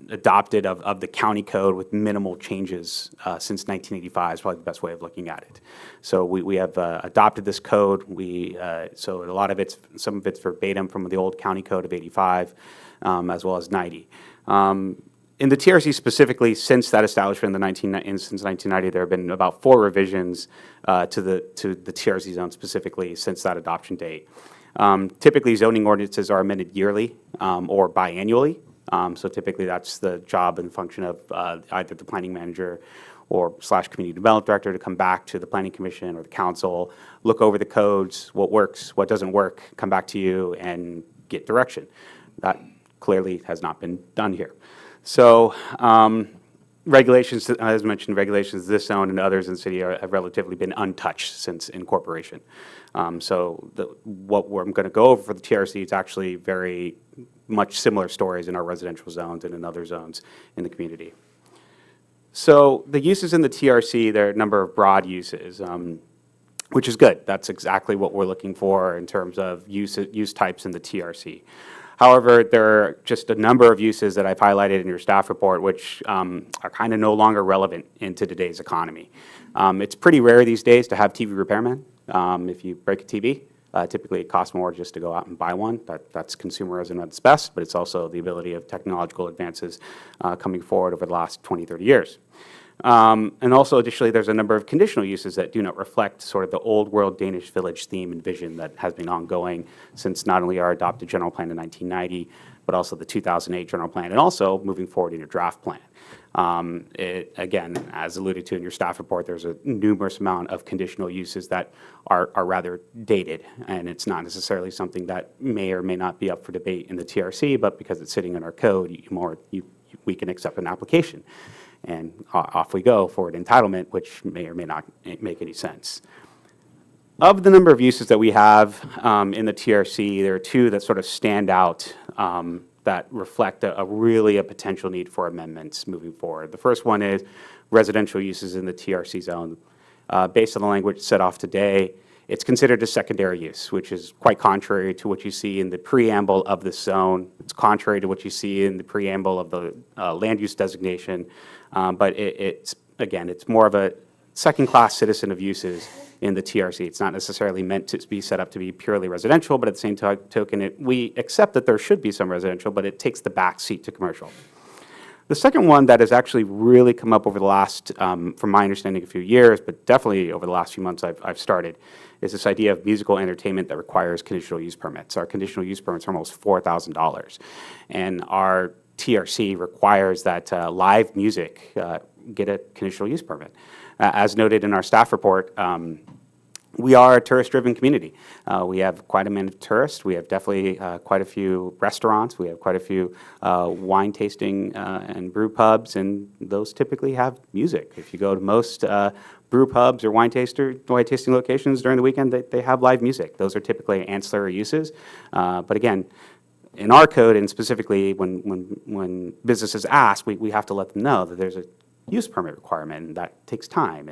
adopted of the county code with minimal changes since 1985 is probably the best way of looking at it. So we have adopted this code. So a lot of some of it's verbatim from the old county code of 85, as well as 90. In the TRC specifically, since that establishment since 1990, there have been about 4 revisions to the TRC zone specifically since that adoption date. Typically, zoning ordinances are amended yearly or biannually. So typically, that's the job and function of either the planning manager or / community development director to come back to the planning commission or the council, look over the codes, what works, what doesn't work, come back to you and get direction. That clearly has not been done here. So regulations, as mentioned, regulations this zone and others in the city have relatively been untouched since incorporation. So what I'm going to go over for the TRC is actually very much similar stories in our residential zones and in other zones in the community. So the uses in the TRC, there are a number of broad uses, which is good. That's exactly what we're looking for in terms of use types in the TRC. However, there are just a number of uses that I've highlighted in your staff report which are kind of no longer relevant into today's economy. It's pretty rare these days to have TV repairmen. If you break a TV, Typically, it costs more just to go out and buy one. That's consumerism at its best, but it's also the ability of technological advances coming forward over the last 20, 30 years. And also, additionally, there's a number of conditional uses that do not reflect sort of the old world Danish village theme and vision that has been ongoing since not only our adopted general plan in 1990, but also the 2008 general plan, and also moving forward in your draft plan. Again, as alluded to in your staff report, there's a numerous amount of conditional uses that are rather dated, and it's not necessarily something that may or may not be up for debate in the TRC, but because it's sitting in our code, we can accept an application. And off we go for an entitlement, which may or may not make any sense. Of the number of uses that we have in the TRC, there are two that sort of stand out that reflect a potential need for amendments moving forward. The first one is residential uses in the TRC zone. Based on the language set off today, it's considered a secondary use, which is quite contrary to what you see in the preamble of the zone. It's contrary to what you see in the preamble of the land use designation. But it's more of a second-class citizen of uses in the TRC. It's not necessarily meant to be set up to be purely residential, but at the same token, we accept that there should be some residential, but it takes the back seat to commercial. The second one that has actually really come up over the last, from my understanding, a few years, but definitely over the last few months I've started, is this idea of musical entertainment that requires conditional use permits. Our conditional use permits are almost $4,000. And our TRC requires that live music get a conditional use permit. As noted in our staff report, we are a tourist-driven community. We have quite a amount of tourists. We have definitely quite a few restaurants. We have quite a few wine tasting and brew pubs, and those typically have music. If you go to most brew pubs or wine tasting locations during the weekend, they have live music. Those are typically ancillary uses. But again, in our code, and specifically when businesses ask, we have to let them know that there's a use permit requirement, and that takes time.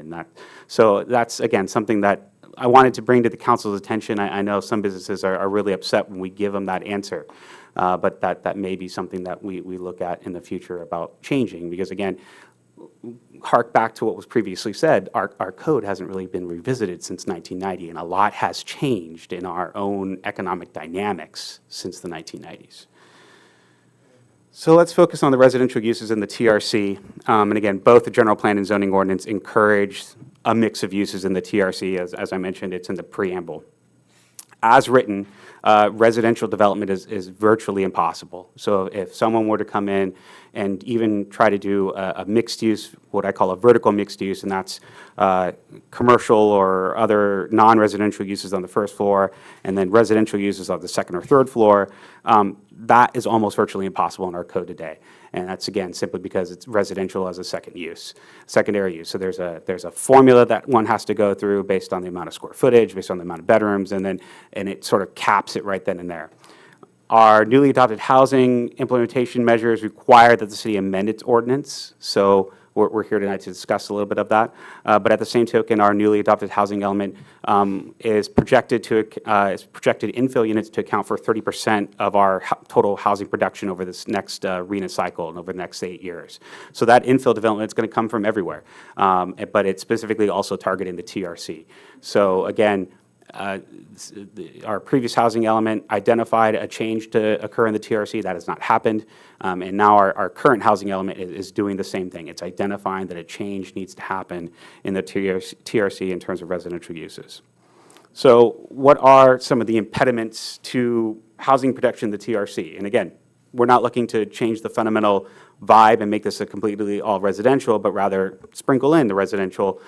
So that's, again, something that I wanted to bring to the council's attention. I know some businesses are really upset when we give them that answer, but that may be something that we look at in the future about changing, because again, hark back to what was previously said, our code hasn't really been revisited since 1990, and a lot has changed in our own economic dynamics since the 1990s. So let's focus on the residential uses in the TRC. And again, both the general plan and zoning ordinance encourage a mix of uses in the TRC. As I mentioned, it's in the preamble. As written, residential development is virtually impossible. So if someone were to come in and even try to do a mixed use, what I call a vertical mixed use, and that's commercial or other non-residential uses on the first floor, and then residential uses on the second or third floor, that is almost virtually impossible in our code today. And that's, again, simply because it's residential as a secondary use. So there's a formula that one has to go through based on the amount of square footage, based on the amount of bedrooms, and it sort of caps it right then and there. Our newly adopted housing implementation measures require that the city amend its ordinance. So we're here tonight to discuss a little bit of that. But at the same token, our newly adopted housing element is projected infill units to account for 30% of our total housing production over this next RENA cycle and over the next 8 years. So that infill development is going to come from everywhere, but it's specifically also targeting the TRC. So again, our previous housing element identified a change to occur in the TRC. That has not happened. And now our current housing element is doing the same thing. It's identifying that a change needs to happen in the TRC in terms of residential uses. So what are some of the impediments to housing production in the TRC? And again, we're not looking to change the fundamental vibe and make this a completely all residential, but rather sprinkle in the residential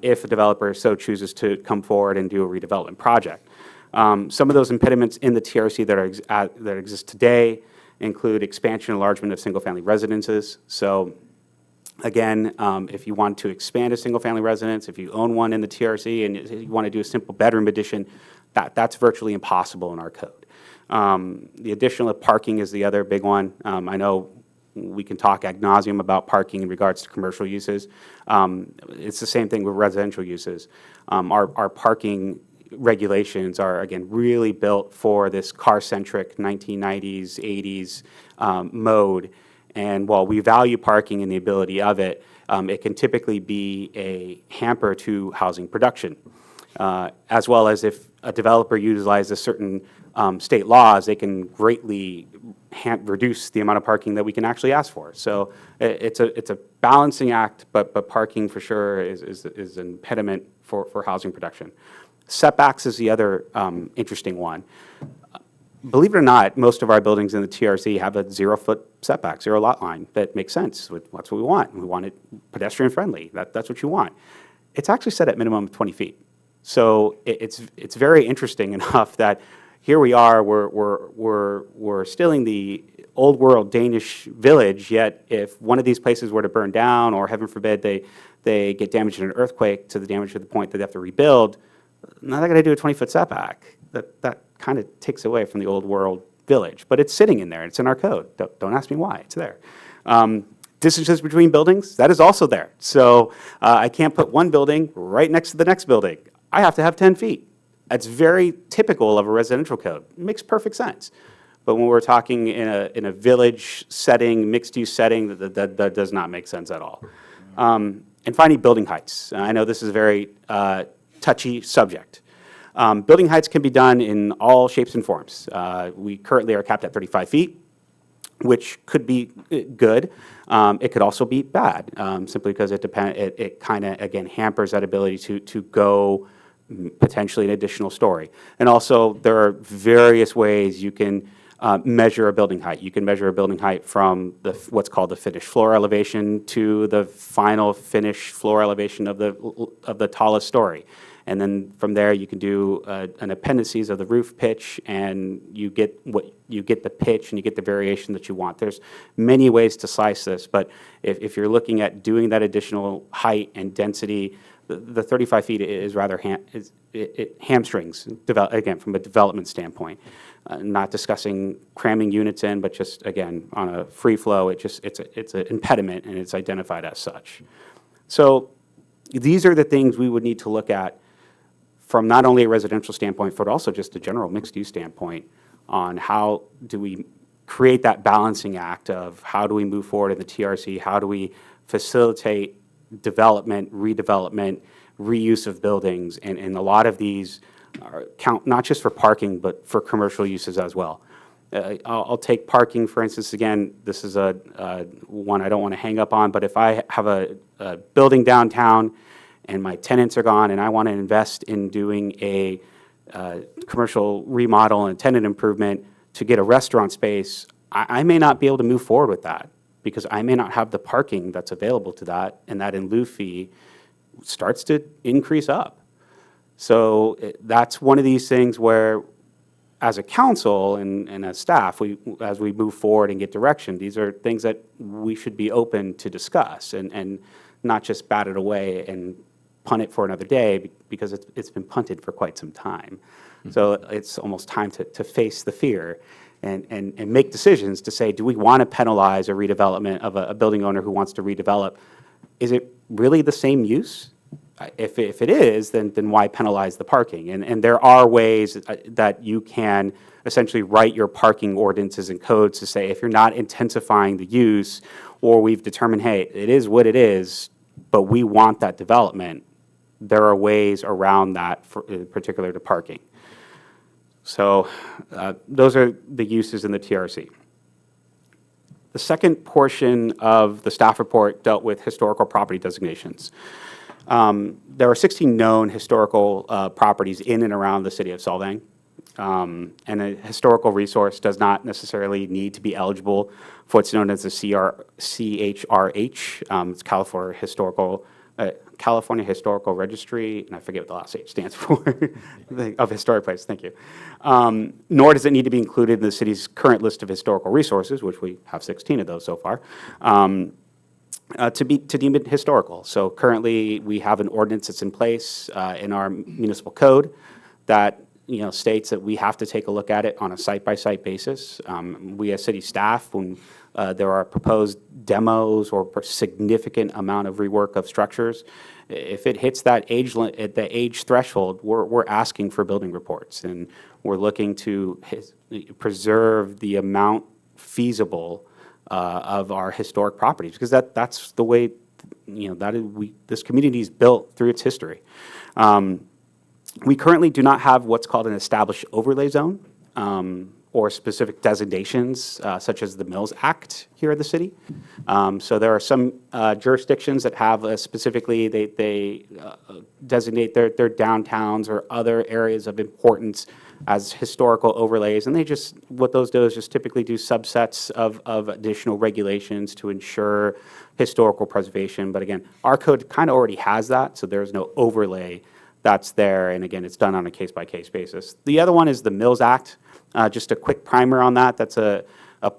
if a developer so chooses to come forward and do a redevelopment project. Some of those impediments in the TRC that exist today include expansion and enlargement of single-family residences. So again, if you want to expand a single-family residence, if you own one in the TRC and you want to do a simple bedroom addition, that's virtually impossible in our code. The additional parking is the other big one. I know we can talk ad nauseum about parking in regards to commercial uses. It's the same thing with residential uses. Our parking regulations are, again, really built for this car-centric 1990s, 80s mode. And while we value parking and the ability of it, it can typically be a hamper to housing production. As well as if a developer utilizes certain state laws, they can greatly reduce the amount of parking that we can actually ask for. So it's a balancing act, but parking for sure is an impediment for housing production. Setbacks is the other interesting one. Believe it or not, most of our buildings in the TRC have a 0-foot setback, 0 lot line. That makes sense. That's what we want. We want it pedestrian friendly. That's what you want. It's actually set at minimum of 20 feet. So it's very interesting enough that here we are, we're still in the old world Danish village, yet if one of these places were to burn down, or heaven forbid they get damaged in an earthquake to the damage to the point that they have to rebuild, now they're gonna do a 20-foot setback. That kind of takes away from the old world village, but it's sitting in there, it's in our code. Don't ask me why, it's there. Distances between buildings, that is also there. So I can't put one building right next to the next building. I have to have 10 feet. That's very typical of a residential code. It makes perfect sense. But when we're talking in a village setting, mixed-use setting, that does not make sense at all. And finally, building heights. I know this is a very touchy subject. Building heights can be done in all shapes and forms. We currently are capped at 35 feet, which could be good. It could also be bad, simply because it kind of, again, hampers that ability to go potentially an additional story. And also, there are various ways you can measure a building height. You can measure a building height from what's called the finished floor elevation to the final finished floor elevation of the tallest story. And then from there, you can do an appendices of the roof pitch, and you get the pitch and you get the variation that you want. There's many ways to slice this, but if you're looking at doing that additional height and density, the 35 feet is rather it hamstrings, again, from a development standpoint. Not discussing cramming units in, but just, again, on a free flow, it's an impediment, and it's identified as such. So these are the things we would need to look at from not only a residential standpoint, but also just a general mixed-use standpoint on how do we create that balancing act of how do we move forward in the TRC, how do we facilitate development, redevelopment, reuse of buildings, and a lot of these count not just for parking, but for commercial uses as well. I'll take parking, for instance, again, this is one I don't want to hang up on, but if I have a building downtown and my tenants are gone and I want to invest in doing a commercial remodel and tenant improvement to get a restaurant space, I may not be able to move forward with that because I may not have the parking that's available to that, and that in lieu fee starts to increase up. So that's one of these things where, as a council and as staff, as we move forward and get direction, these are things that we should be open to discuss and not just bat it away and punt it for another day because it's been punted for quite some time. So it's almost time to face the fear and make decisions to say, do we want to penalize a redevelopment of a building owner who wants to redevelop? Is it really the same use? If it is, then why penalize the parking? And there are ways that you can essentially write your parking ordinances and codes to say, if you're not intensifying the use, or we've determined, hey, it is what it is, but we want that development, there are ways around that, in particular to parking. So those are the uses in the TRC. The second portion of the staff report dealt with historical property designations. There are 16 known historical properties in and around the city of Solvang. And a historical resource does not necessarily need to be eligible for what's known as the CHRH. It's California Historical Registry, and I forget what the last H stands for, of historic places, thank you. Nor does it need to be included in the city's current list of historical resources, which we have 16 of those so far, to deem it historical. So currently, we have an ordinance that's in place in our municipal code that states that we have to take a look at it on a site-by-site basis. We as city staff, when there are proposed demos or significant amount of rework of structures, if it hits that the age threshold, we're asking for building reports, and we're looking to preserve the amount feasible of our historic properties, because that's the way this community is built through its history. We currently do not have what's called an established overlay zone or specific designations such as the Mills Act here in the city. So there are some jurisdictions that have specifically, they designate their downtowns or other areas of importance as historical overlays. And they just, what those do is just typically do subsets of additional regulations to ensure historical preservation. But again, our code kind of already has that, so there's no overlay that's there. And again, it's done on a case-by-case basis. The other one is the Mills Act. Just a quick primer on that. That's a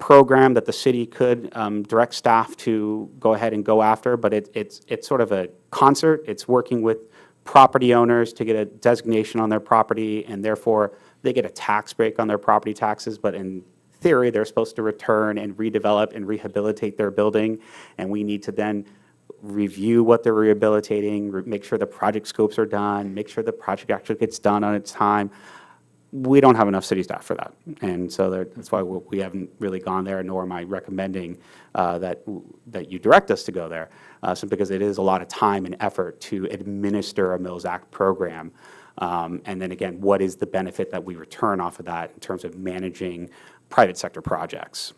program that the city could direct staff to go ahead and go after, but it's sort of a concert. It's working with property owners to get a designation on their property, and therefore they get a tax break on their property taxes, but in theory, they're supposed to return and redevelop and rehabilitate their building, and we need to then review what they're rehabilitating, make sure the project scopes are done, make sure the project actually gets done on its time. We don't have enough city staff for that, and so that's why we haven't really gone there, nor am I recommending that you direct us to go there, simply because it is a lot of time and effort to administer a Mills Act program. And then again, what is the benefit that we return off of that in terms of managing private sector projects?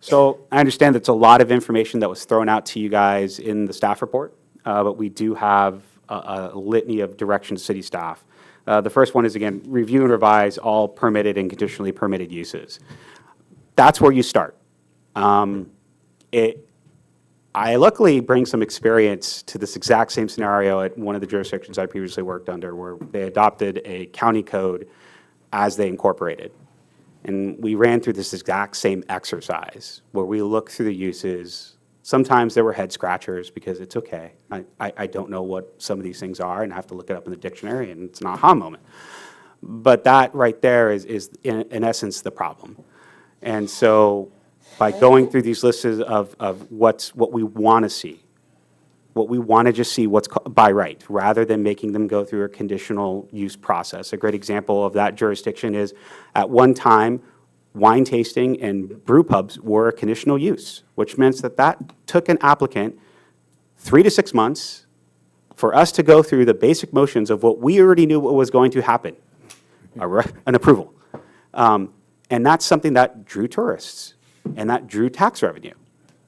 So I understand that's a lot of information that was thrown out to you guys in the staff report, but we do have a litany of directions to city staff. The first one is, again, review and revise all permitted and conditionally permitted uses. That's where you start. I luckily bring some experience to this exact same scenario at one of the jurisdictions I previously worked under, where they adopted a county code as they incorporated. And we ran through this exact same exercise where we looked through the uses. Sometimes there were head scratchers because it's okay. I don't know what some of these things are, and I have to look it up in the dictionary, and it's an aha moment. But that right there is in essence the problem. And so by going through these lists of what we want to see, what we want to just see what's by right, rather than making them go through a conditional use process. A great example of that jurisdiction is, at one time, wine tasting and brew pubs were a conditional use, which meant that took an applicant 3 to 6 months for us to go through the basic motions of what we already knew what was going to happen, an approval. And that's something that drew tourists, and that drew tax revenue.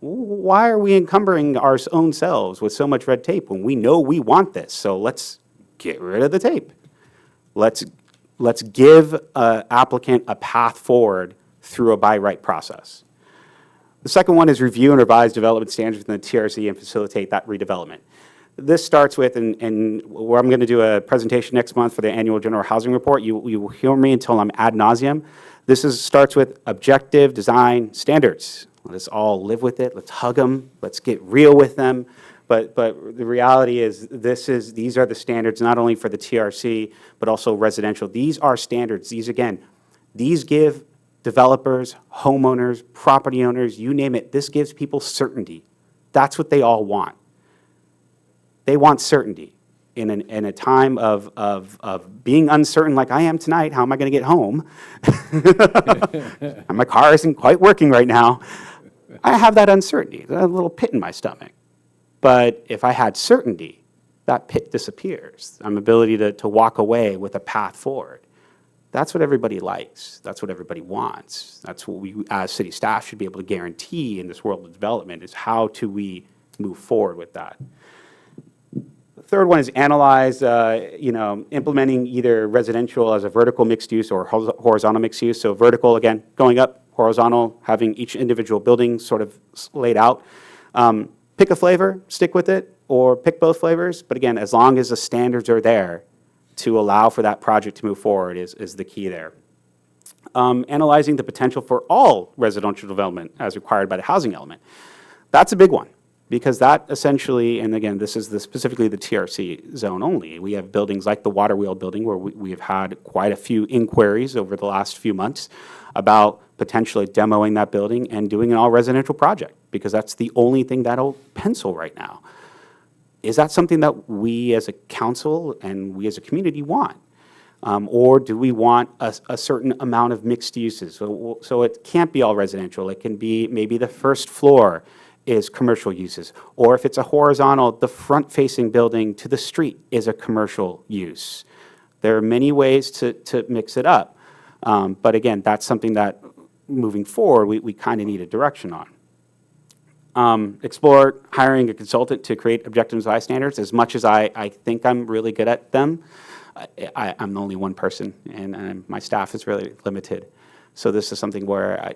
Why are we encumbering our own selves with so much red tape when we know we want this? So let's get rid of the tape. Let's give an applicant a path forward through a by right process. The second one is review and revise development standards within the TRC and facilitate that redevelopment. This starts with, and where I'm going to do a presentation next month for the annual general housing report. You will hear me until I'm ad nauseum. This starts with objective design standards. Let us all live with it. Let's hug them. Let's get real with them. But the reality is, these are the standards not only for the TRC, but also residential. These are standards. These give developers, homeowners, property owners, you name it, this gives people certainty. That's what they all want. They want certainty. In a time of being uncertain like I am tonight, how am I going to get home? And my car isn't quite working right now. I have that uncertainty, a little pit in my stomach. But if I had certainty, that pit disappears. I'm ability to walk away with a path forward. That's what everybody likes. That's what everybody wants. That's what we, as city staff, should be able to guarantee in this world of development, is how do we move forward with that. The third one is analyze, implementing either residential as a vertical mixed use or horizontal mixed use. So vertical, again, going up, horizontal, having each individual building sort of laid out. Pick a flavor, stick with it, or pick both flavors. But again, as long as the standards are there to allow for that project to move forward is the key there. Analyzing the potential for all residential development as required by the housing element. That's a big one, because that essentially, and again, this is specifically the TRC zone only. We have buildings like the Water Wheel building where we have had quite a few inquiries over the last few months about potentially demoing that building and doing an all-residential project, because that's the only thing that'll pencil right now. Is that something that we as a council and we as a community want? Or do we want a certain amount of mixed uses? So it can't be all residential. It can be maybe the first floor is commercial uses. Or if it's a horizontal, the front-facing building to the street is a commercial use. There are many ways to mix it up. But again, that's something that, moving forward, we kind of need a direction on. Explore hiring a consultant to create objective design standards. As much as I think I'm really good at them, I'm only one person, and my staff is really limited. So this is something where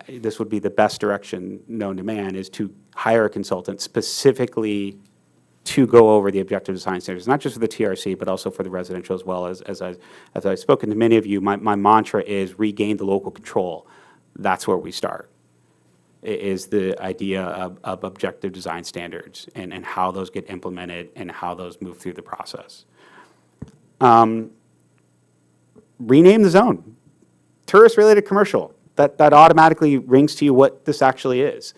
this would be the best direction known to man, is to hire a consultant specifically to go over the objective design standards, not just for the TRC, but also for the residential as well. As I've spoken to many of you, my mantra is regain the local control. That's where we start, is the idea of objective design standards and how those get implemented and how those move through the process. Rename the zone. Tourist-related commercial. That automatically rings to you what this actually is.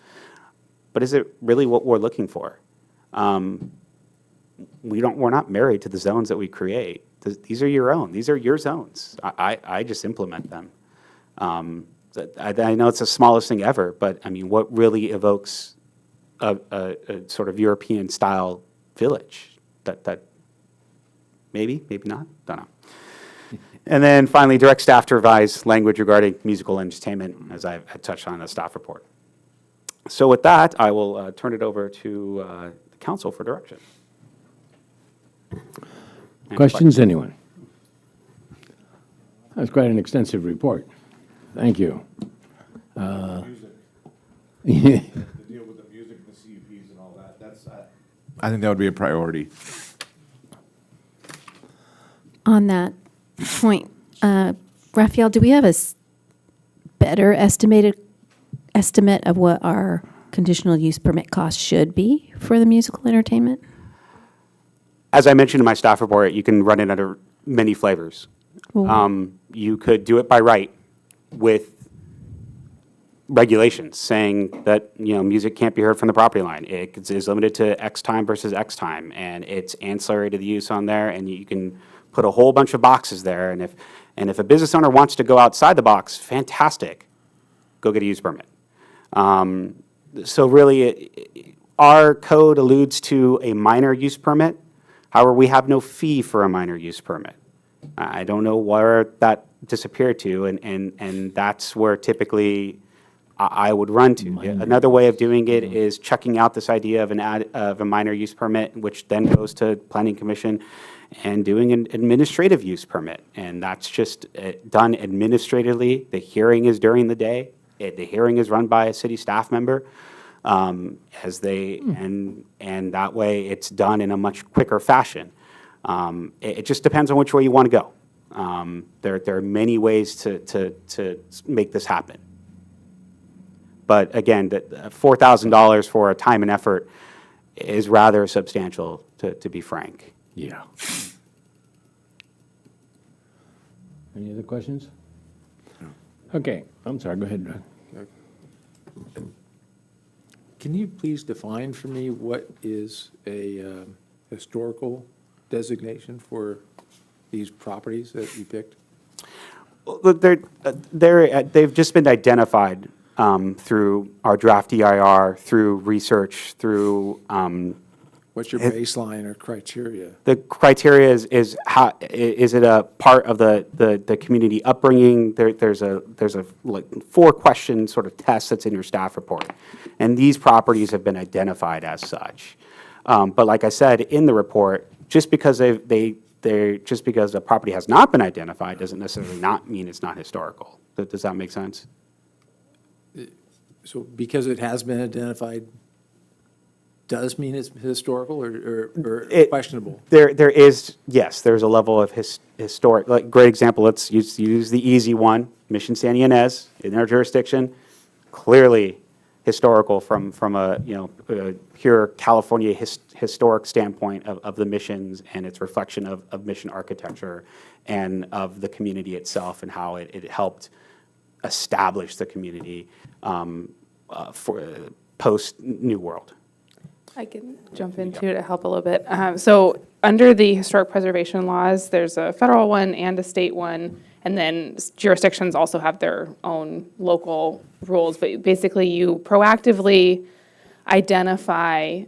But is it really what we're looking for? We're not married to the zones that we create. These are your own. These are your zones. I just implement them. I know it's the smallest thing ever, but I mean, what really evokes a sort of European-style village? That maybe not, don't know. And then finally, direct staff to revise language regarding musical entertainment, as I had touched on in the staff report. So with that, I will turn it over to the council for direction. Questions, anyone? That's quite an extensive report. Thank you. The deal with the music, the CUPs and all that, I think that would be a priority. On that point, Raphael, do we have a better estimate of what our conditional use permit cost should be for the musical entertainment? As I mentioned in my staff report, you can run it under many flavors. You could do it by right with regulations saying that, music can't be heard from the property line. It is limited to X time versus X time, and it's ancillary to the use on there, and you can put a whole bunch of boxes there. And if a business owner wants to go outside the box, fantastic, go get a use permit. So really, our code alludes to a minor use permit. However, we have no fee for a minor use permit. I don't know where that disappeared to, and that's where typically I would run to. Another way of doing it is checking out this idea of a minor use permit, which then goes to Planning Commission, and doing an administrative use permit. And that's just done administratively. The hearing is during the day. The hearing is run by a city staff member. And that way it's done in a much quicker fashion. It just depends on which way you want to go. There are many ways to make this happen. But again, $4,000 for a time and effort is rather substantial, to be frank. Yeah. Any other questions? Okay, I'm sorry, go ahead. Can you please define for me what is a historical designation for these properties that you picked? Well, they've just been identified through our draft EIR, through research, through. What's your baseline or criteria? The criteria is how is it a part of the community upbringing? There's a like 4-question sort of test that's in your staff report, and these properties have been identified as such. But like I said in the report, just because just because a property has not been identified doesn't necessarily not mean it's not historical. Does that make sense? So because it has been identified does mean it's historical or questionable? There is, yes, there's a level of historic, like, great example, let's use the easy one, Mission San Ynez, in our jurisdiction, clearly historical from a pure California historic standpoint of the missions and its reflection of mission architecture and of the community itself and how it helped establish the community for post-New World. I can jump into to help a little bit. So under the historic preservation laws, there's a federal one and a state one, and then jurisdictions also have their own local rules. But basically, you proactively identify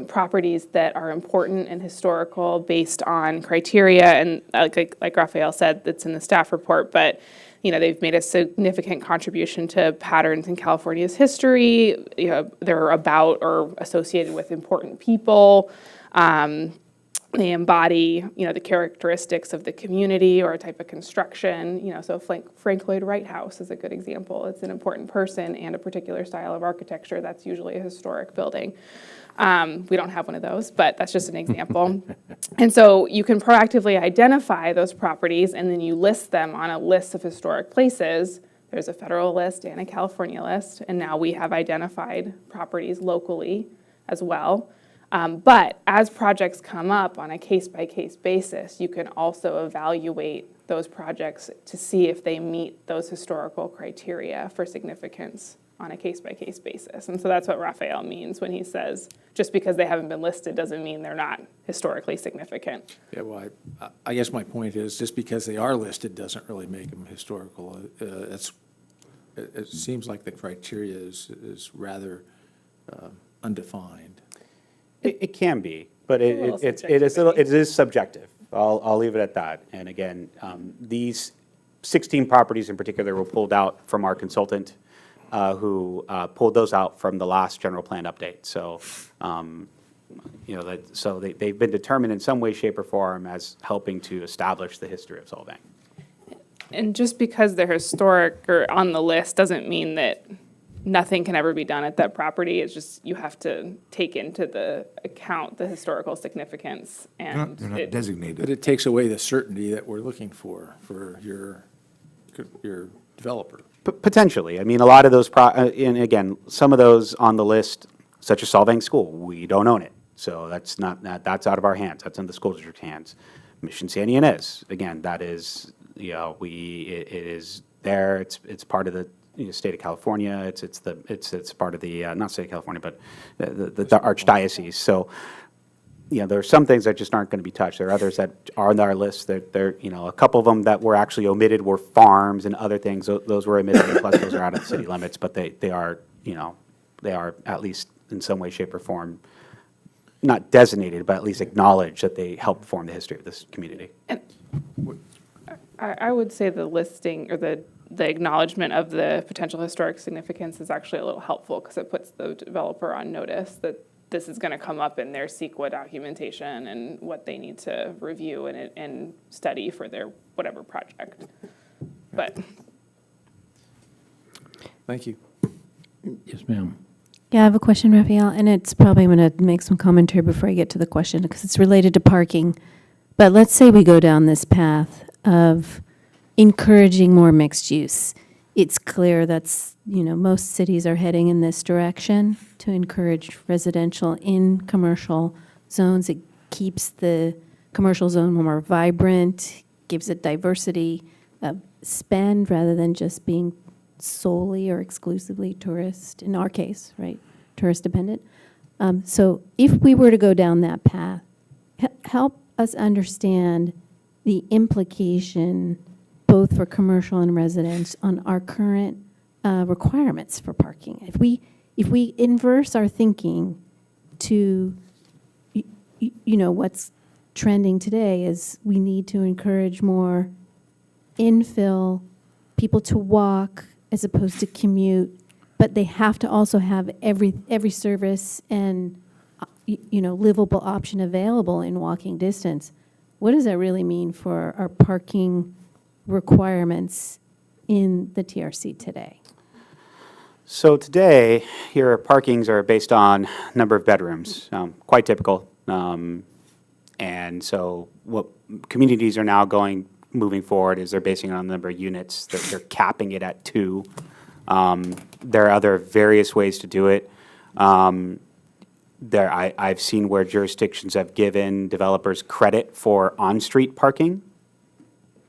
properties that are important and historical based on criteria, and like Raphael said, that's in the staff report, but they've made a significant contribution to patterns in California's history. They're about or associated with important people. They embody, the characteristics of the community or a type of construction. So Frank Lloyd Wright House is a good example. It's an important person and a particular style of architecture. That's usually a historic building. We don't have one of those, but that's just an example. And so you can proactively identify those properties, and then you list them on a list of historic places. There's a federal list and a California list, and now we have identified properties locally as well. But as projects come up on a case-by-case basis, you can also evaluate those projects to see if they meet those historical criteria for significance on a case-by-case basis. And so that's what Raphael means when he says, just because they haven't been listed doesn't mean they're not historically significant. Yeah, well, I guess my point is, just because they are listed doesn't really make them historical. It seems like the criteria is rather undefined. It can be, but it is subjective. I'll leave it at that. And again, these 16 properties in particular were pulled out from our consultant, who pulled those out from the last general plan update. So, they've been determined in some way, shape, or form as helping to establish the history of Solvang. And just because they're historic or on the list doesn't mean that nothing can ever be done at that property. It's just you have to take into the account the historical significance. And They're not designated. But it takes away the certainty that we're looking for your developer. Potentially. I mean, a lot of those, and again, some of those on the list, such as Solvang School, we don't own it. So that's that's out of our hands. That's in the school district's hands. Mission San Ynez, again, that is, it is there. It's part of the state of California. It's part of the not state of California, but the archdiocese. So there are some things that just aren't going to be touched. There are others that are on our list. There a couple of them that were actually omitted were farms and other things. Those were omitted, plus those are out of the city limits. But they are they are at least in some way, shape, or form not designated, but at least acknowledged that they help form the history of this community. And I would say the listing or the acknowledgement of the potential historic significance is actually a little helpful because it puts the developer on notice that this is going to come up in their CEQA documentation and what they need to review and study for their whatever project. But Thank you. Yes, ma'am. Yeah, I have a question, Raphael, and it's probably I'm going to make some commentary before I get to the question because it's related to parking. But let's say we go down this path of encouraging more mixed use. It's clear that's, most cities are heading in this direction to encourage residential in commercial zones. It keeps the commercial zone more vibrant, gives it diversity of spend rather than just being solely or exclusively tourist, in our case, right, tourist dependent. So if we were to go down that path, help us understand the implication both for commercial and residents on our current requirements for parking. If we inverse our thinking to, what's trending today is we need to encourage more infill, people to walk as opposed to commute, but they have to also have every service and livable option available in walking distance. What does that really mean for our parking requirements in the TRC today? So today, your parkings are based on number of bedrooms, quite typical. And so what communities are now moving forward is they're basing it on the number of units. They're capping it at 2. There are other various ways to do it. I've seen where jurisdictions have given developers credit for on-street parking.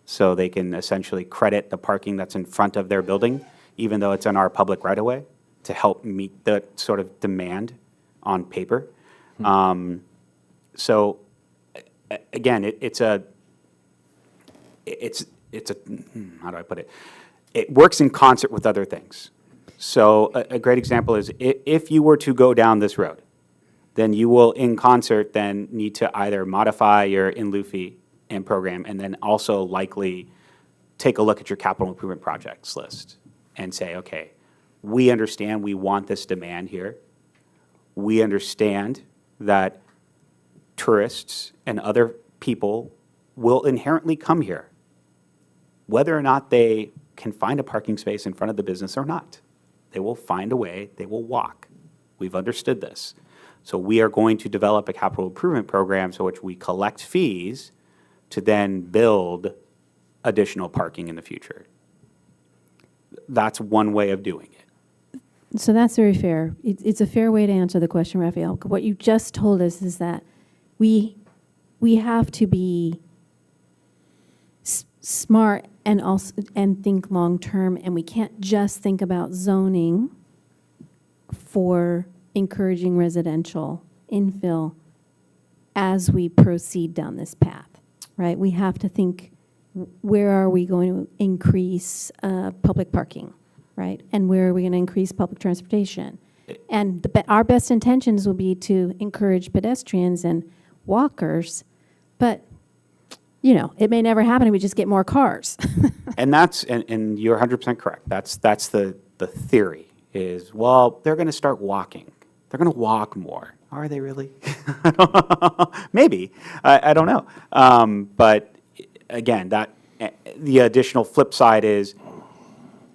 So they can essentially credit the parking that's in front of their building, even though it's on our public right-of-way, to help meet the sort of demand on paper. So again, it's a how do I put it? It works in concert with other things. So a great example is if you were to go down this road, then you will in concert then need to either modify your in lieu fee and program, and then also likely take a look at your capital improvement projects list and say, okay, we understand we want this demand here. We understand that tourists and other people will inherently come here, whether or not they can find a parking space in front of the business or not. They will find a way, they will walk. We've understood this. So we are going to develop a capital improvement program so which we collect fees to then build additional parking in the future. That's one way of doing it. So that's very fair. It's a fair way to answer the question, Raphael. What you just told us is that we have to be smart and also think long term, and we can't just think about zoning for encouraging residential infill as we proceed down this path, right? We have to think, where are we going to increase public parking, right? And where are we going to increase public transportation? And our best intentions will be to encourage pedestrians and walkers, but you know, it may never happen if we just get more cars. And that's, and you're 100% correct. That's the theory is, well, they're going to start walking. They're going to walk more. Are they really? Maybe. I don't know. But again, the additional flip side is,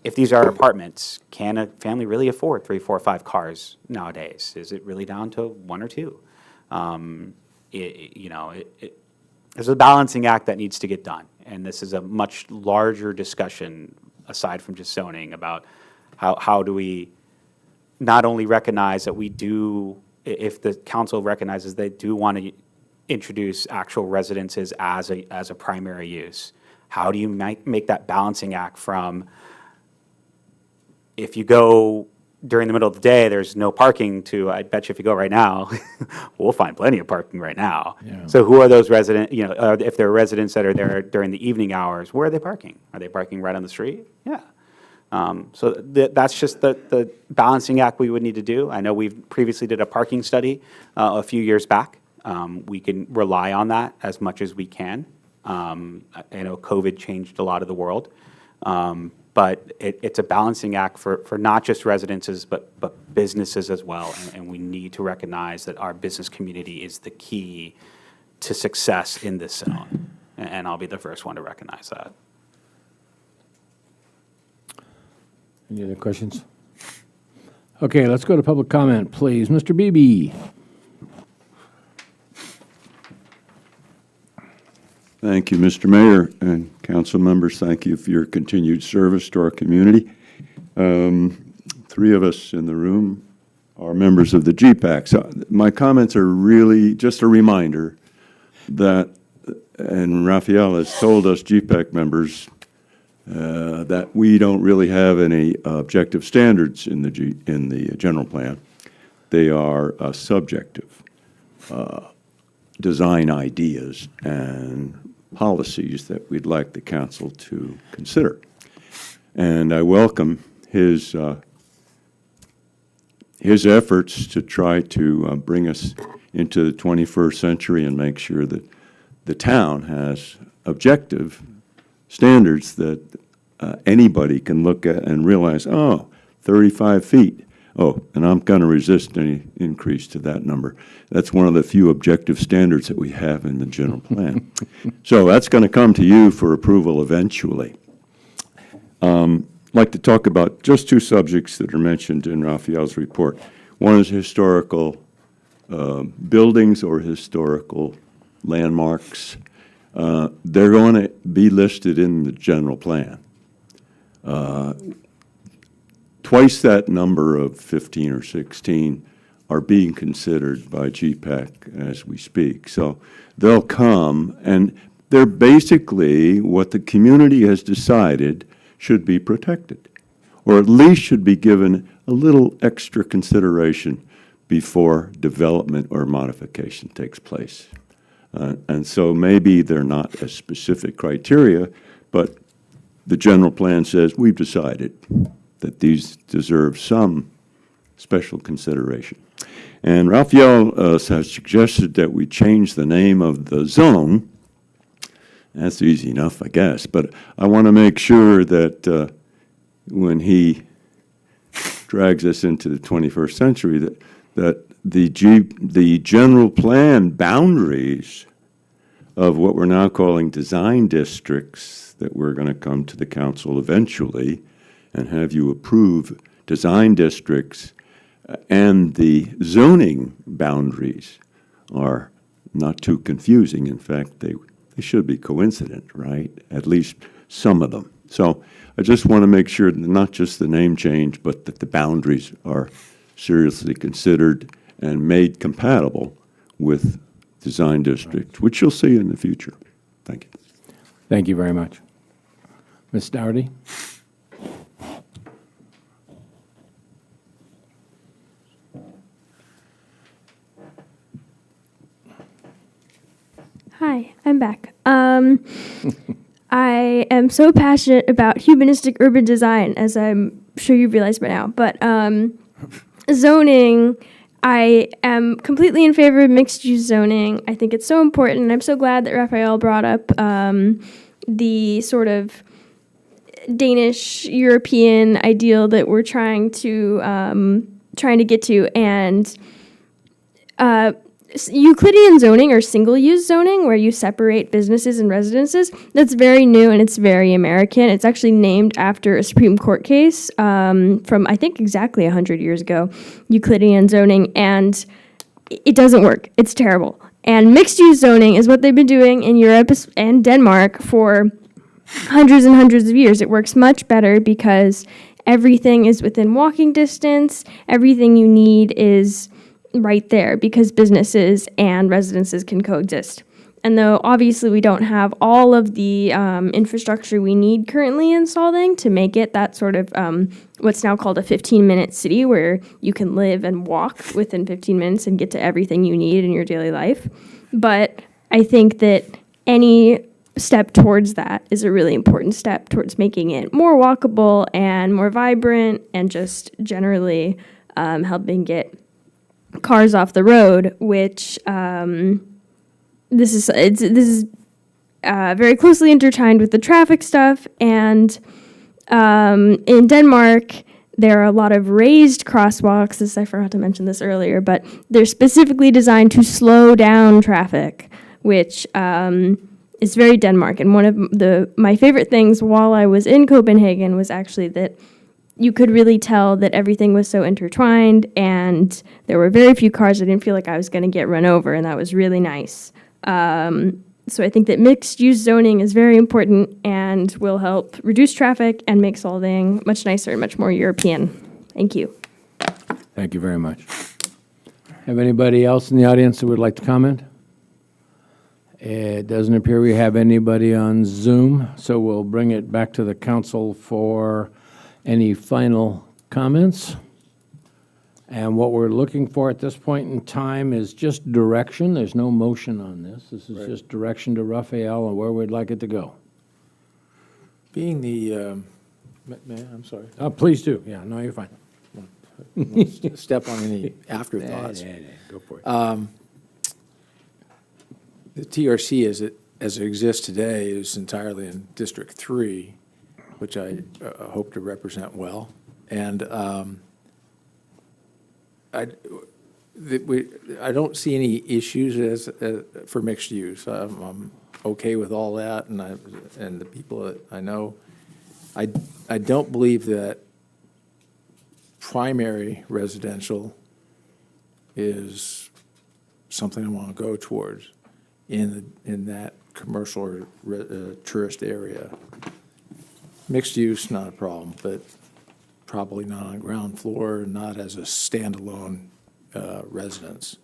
if these are apartments, can a family really afford 3, 4, 5 cars nowadays? Is it really down to 1 or 2? There's a balancing act that needs to get done. And this is a much larger discussion, aside from just zoning, about how do we not only recognize that we do, if the council recognizes they do want to introduce actual residences as a primary use, how do you make that balancing act from, if you go during the middle of the day, there's no parking, to, I bet you if you go right now, we'll find plenty of parking right now. Yeah. So who are those residents, if there are residents that are there during the evening hours, where are they parking? Are they parking right on the street? Yeah. So that's just the balancing act we would need to do. I know we've previously did a parking study a few years back. We can rely on that as much as we can. I know COVID changed a lot of the world. But it's a balancing act for not just residences, but businesses as well. And we need to recognize that our business community is the key to success in this zone. And I'll be the first one to recognize that. Any other questions? Okay, let's go to public comment, please. Mr. Beebe. Thank you, Mr. Mayor and council members. Thank you for your continued service to our community. 3 of us in the room are members of the GPAC. So my comments are really just a reminder that, and Raphael has told us GPAC members that we don't really have any objective standards in the general plan. They are subjective design ideas and policies that we'd like the council to consider. And I welcome his efforts to try to bring us into the 21st century and make sure that the town has objective standards that anybody can look at and realize, oh, 35 feet. Oh, and I'm going to resist any increase to that number. That's one of the few objective standards that we have in the general plan. So that's going to come to you for approval eventually. I'd like to talk about just 2 subjects that are mentioned in Raphael's report. One is historical buildings or historical landmarks. They're going to be listed in the general plan. Twice that number of 15 or 16 are being considered by GPAC as we speak. So they'll come, and they're basically what the community has decided should be protected, or at least should be given a little extra consideration before development or modification takes place. And so maybe they're not as specific criteria, but the general plan says we've decided that these deserve some special consideration. And Raphael has suggested that we change the name of the zone. That's easy enough, I guess, but I want to make sure that when he drags us into the 21st century, that the general plan boundaries of what we're now calling design districts, that we're going to come to the council eventually and have you approve design districts, and the zoning boundaries are not too confusing. In fact, they should be coincident, right? At least some of them. So I just want to make sure that not just the name change, but that the boundaries are seriously considered and made compatible with design district, which you'll see in the future. Thank you. Thank you very much. Ms. Dougherty? Hi, I'm back. I am so passionate about humanistic urban design, as I'm sure you've realized by now. But zoning, I am completely in favor of mixed-use zoning. I think it's so important, and I'm so glad that Raphael brought up the sort of Danish European ideal that we're trying to get to, and Euclidean zoning or single-use zoning, where you separate businesses and residences, that's very new and it's very American. It's actually named after a Supreme Court case from, I think, exactly 100 years ago, Euclidean zoning, and it doesn't work. It's terrible. And mixed-use zoning is what they've been doing in Europe and Denmark for hundreds and hundreds of years. It works much better because everything is within walking distance. Everything you need is right there because businesses and residences can coexist. And though obviously we don't have all of the infrastructure we need currently in Solvang to make it that sort of what's now called a 15-minute city where you can live and walk within 15 minutes and get to everything you need in your daily life. But I think that any step towards that is a really important step towards making it more walkable and more vibrant and just generally helping get cars off the road, which this is very closely intertwined with the traffic stuff. And in Denmark, there are a lot of raised crosswalks. I forgot to mention this earlier, but they're specifically designed to slow down traffic, which is very Denmark. And one of my favorite things while I was in Copenhagen was actually that you could really tell that everything was so intertwined and there were very few cars. I didn't feel like I was going to get run over, and that was really nice. So I think that mixed-use zoning is very important and will help reduce traffic and make Solvang much nicer and much more European. Thank you. Thank you very much. Have anybody else in the audience that would like to comment? It doesn't appear we have anybody on Zoom, so we'll bring it back to the council for any final comments. And what we're looking for at this point in time is just direction. There's no motion on this. This is just direction to Raphael and where we'd like it to go. Being the, I'm sorry. Please do. Yeah, no, you're fine. Step on any afterthoughts. Go for it. The TRC as it exists today is entirely in District 3, which I hope to represent well. And I don't see any issues for mixed use. I'm okay with all that, and the people that I know. I don't believe that primary residential is something I want to go towards in that commercial or tourist area. Mixed use, not a problem, but probably not on ground floor, not as a standalone residence.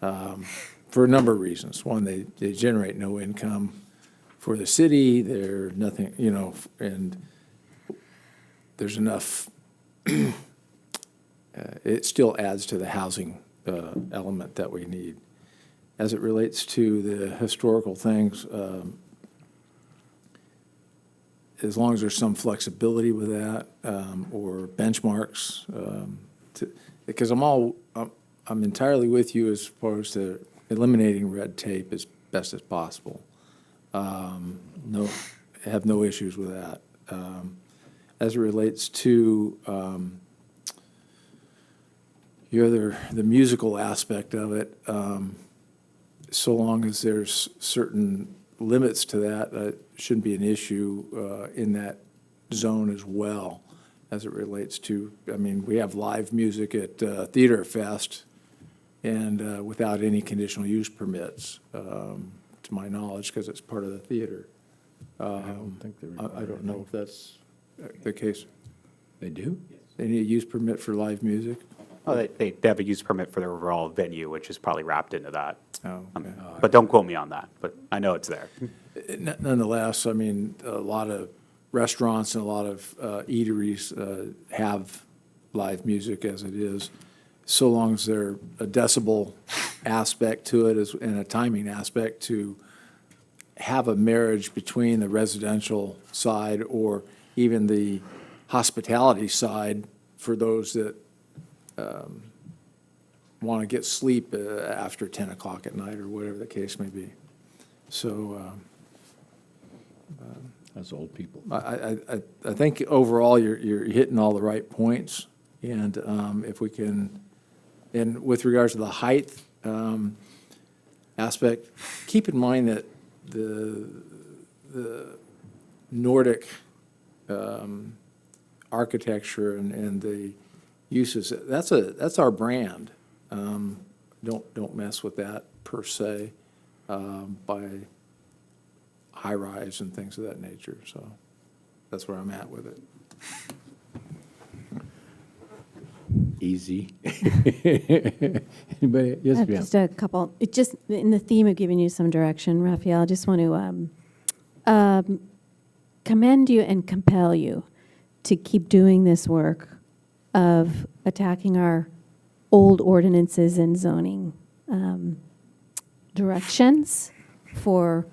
For a number of reasons. One, they generate no income for the city. They're nothing, and there's enough. It still adds to the housing element that we need. As it relates to the historical things, as long as there's some flexibility with that, or benchmarks, because I'm entirely with you as far as to eliminating red tape as best as possible. No, have no issues with that. As it relates to the musical aspect of it, so long as there's certain limits to that, that shouldn't be an issue in that zone as well, as it relates to, I mean, we have live music at Theater Fest, and without any conditional use permits, to my knowledge, because it's part of the theater. I don't think I don't know if that's the case. They do? They need a use permit for live music? Oh, they have a use permit for their overall venue, which is probably wrapped into that. Oh, okay. But don't quote me on that, but I know it's there. Nonetheless, I mean, a lot of restaurants and a lot of eateries have live music as it is, so long as there's a decibel aspect to it and a timing aspect to have a marriage between the residential side or even the hospitality side for those that want to get sleep after 10 o'clock at night or whatever the case may be. So That's old people. I think overall you're hitting all the right points, and if we can, and with regards to the height aspect, keep in mind that the Nordic architecture and the uses, that's our brand. Don't mess with that per se by high-rise and things of that nature. So that's where I'm at with it. Easy. Anybody? Yes, ma'am. Just a couple, it just, in the theme of giving you some direction, Raphael, I just want to commend you and compel you to keep doing this work of attacking our old ordinances and zoning directions for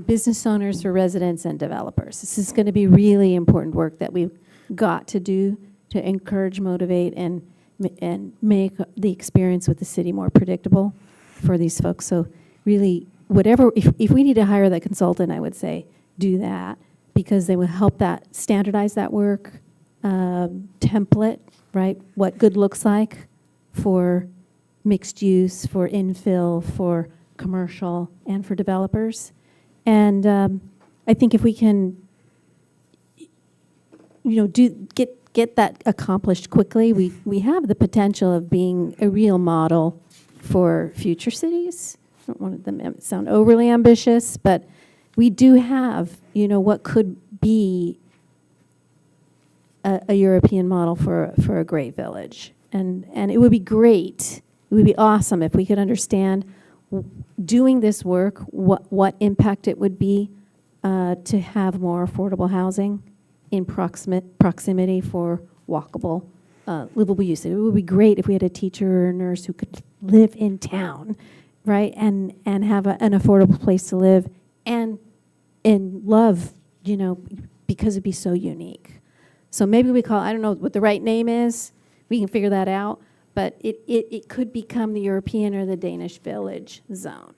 business owners, for residents and developers. This is going to be really important work that we've got to do to encourage, motivate, and make the experience with the city more predictable for these folks. So really, whatever, if we need to hire that consultant, I would say do that, because they will help that standardize that work, template, right? What good looks like for mixed use, for infill, for commercial, and for developers. And I think if we can, get that accomplished quickly, we have the potential of being a real model for future cities. I don't want them to sound overly ambitious, but we do have, what could be a European model for a great village. And it would be great, it would be awesome if we could understand doing this work, what impact it would be to have more affordable housing in proximity for walkable, livable use. It would be great if we had a teacher or a nurse who could live in town, right, and have an affordable place to live and love, because it'd be so unique. So maybe we call, I don't know what the right name is, we can figure that out, but it could become the European or the Danish village zone,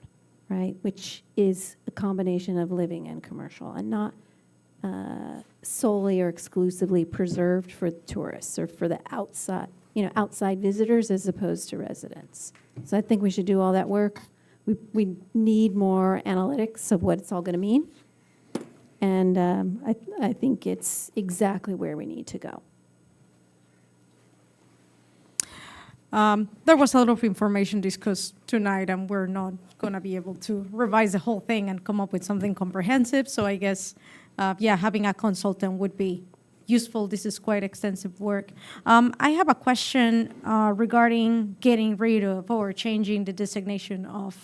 right, which is a combination of living and commercial and not solely or exclusively preserved for tourists or for the outside visitors as opposed to residents. So I think we should do all that work. We need more analytics of what it's all going to mean. And I think it's exactly where we need to go. There was a lot of information discussed tonight, and we're not going to be able to revise the whole thing and come up with something comprehensive. So I guess, having a consultant would be useful. This is quite extensive work. I have a question regarding getting rid of or changing the designation of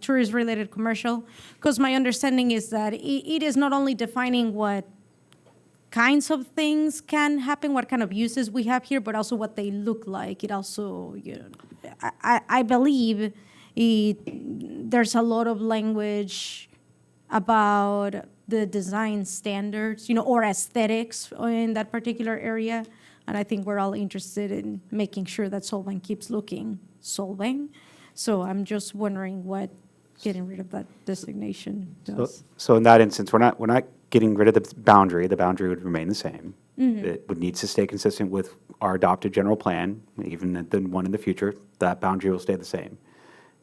tourist-related commercial, because my understanding is that it is not only defining what kinds of things can happen, what kind of uses we have here, but also what they look like. It also, I believe there's a lot of language about the design standards, you know, or aesthetics in that particular area. And I think we're all interested in making sure that Solvang keeps looking Solvang. So I'm just wondering what getting rid of that designation does. So in that instance, we're not getting rid of the boundary. The boundary would remain the same. Mhm. It would need to stay consistent with our adopted general plan, even the one in the future. That boundary will stay the same.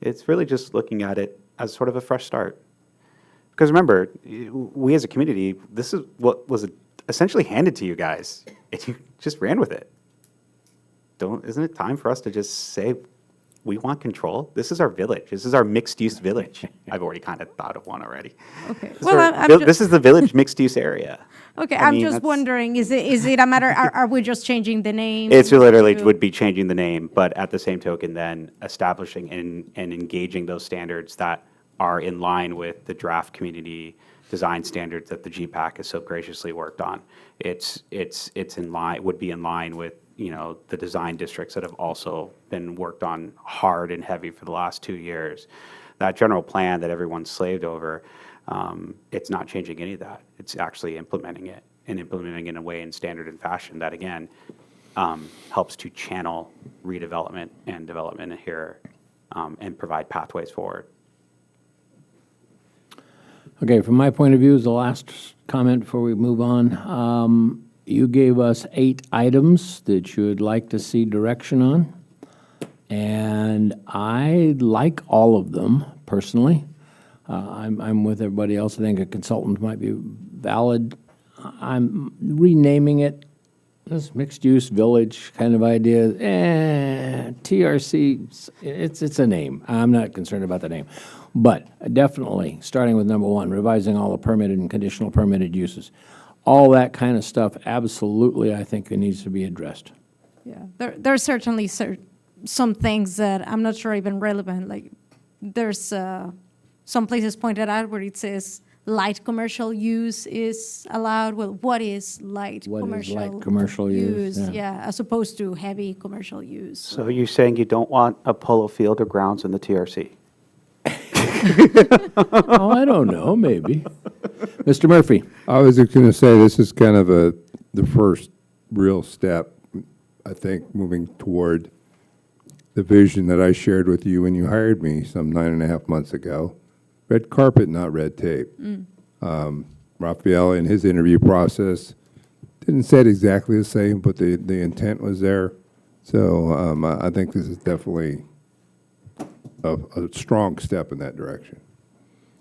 It's really just looking at it as sort of a fresh start. Because remember, we as a community, this is what was essentially handed to you guys, and you just ran with it. Isn't it time for us to just say, we want control? This is our village. This is our mixed-use village. I've already kind of thought of one already. Okay. Well, This is the village mixed-use area. Okay, I I'm mean, just that's- wondering, is it a matter, are we just changing the name? It's literally to- would be changing the name, but at the same token, then establishing and engaging those standards that are in line with the draft community design standards that the GPAC has so graciously worked on. It's in line, would be in line with, you know, the design districts that have also been worked on hard and heavy for the last 2 years. That general plan that everyone's slaved over, it's not changing any of that. It's actually implementing it, and implementing it in a way in standard and fashion that, again, helps to channel redevelopment and development here, and provide pathways forward. Okay, from my point of view, as the last comment before we move on, you gave us 8 items that you would like to see direction on, and I like all of them personally. I'm with everybody else. I think a consultant might be valid. I'm renaming it this mixed-use village kind of idea. TRC, it's a name. I'm not concerned about the name. But definitely, starting with number 1, revising all the permitted and conditional permitted uses. All that kind of stuff, absolutely, I think it needs to be addressed. Yeah, there are certainly some things that I'm not sure even relevant. Like there's some places pointed out where it says light commercial use is allowed. Well, what is light What is commercial light commercial use? Yeah. Yeah, as opposed to heavy commercial use. So you're saying you don't want a polo field or grounds in the TRC? Oh, I don't know, maybe. Mr. Murphy? I was just going to say, this is kind of the first real step, I think, moving toward the vision that I shared with you when you hired me some 9.5 months ago. Red carpet, not red tape. Raphael, in his interview process, didn't say it exactly the same, but the intent was there. So I think this is definitely a strong step in that direction.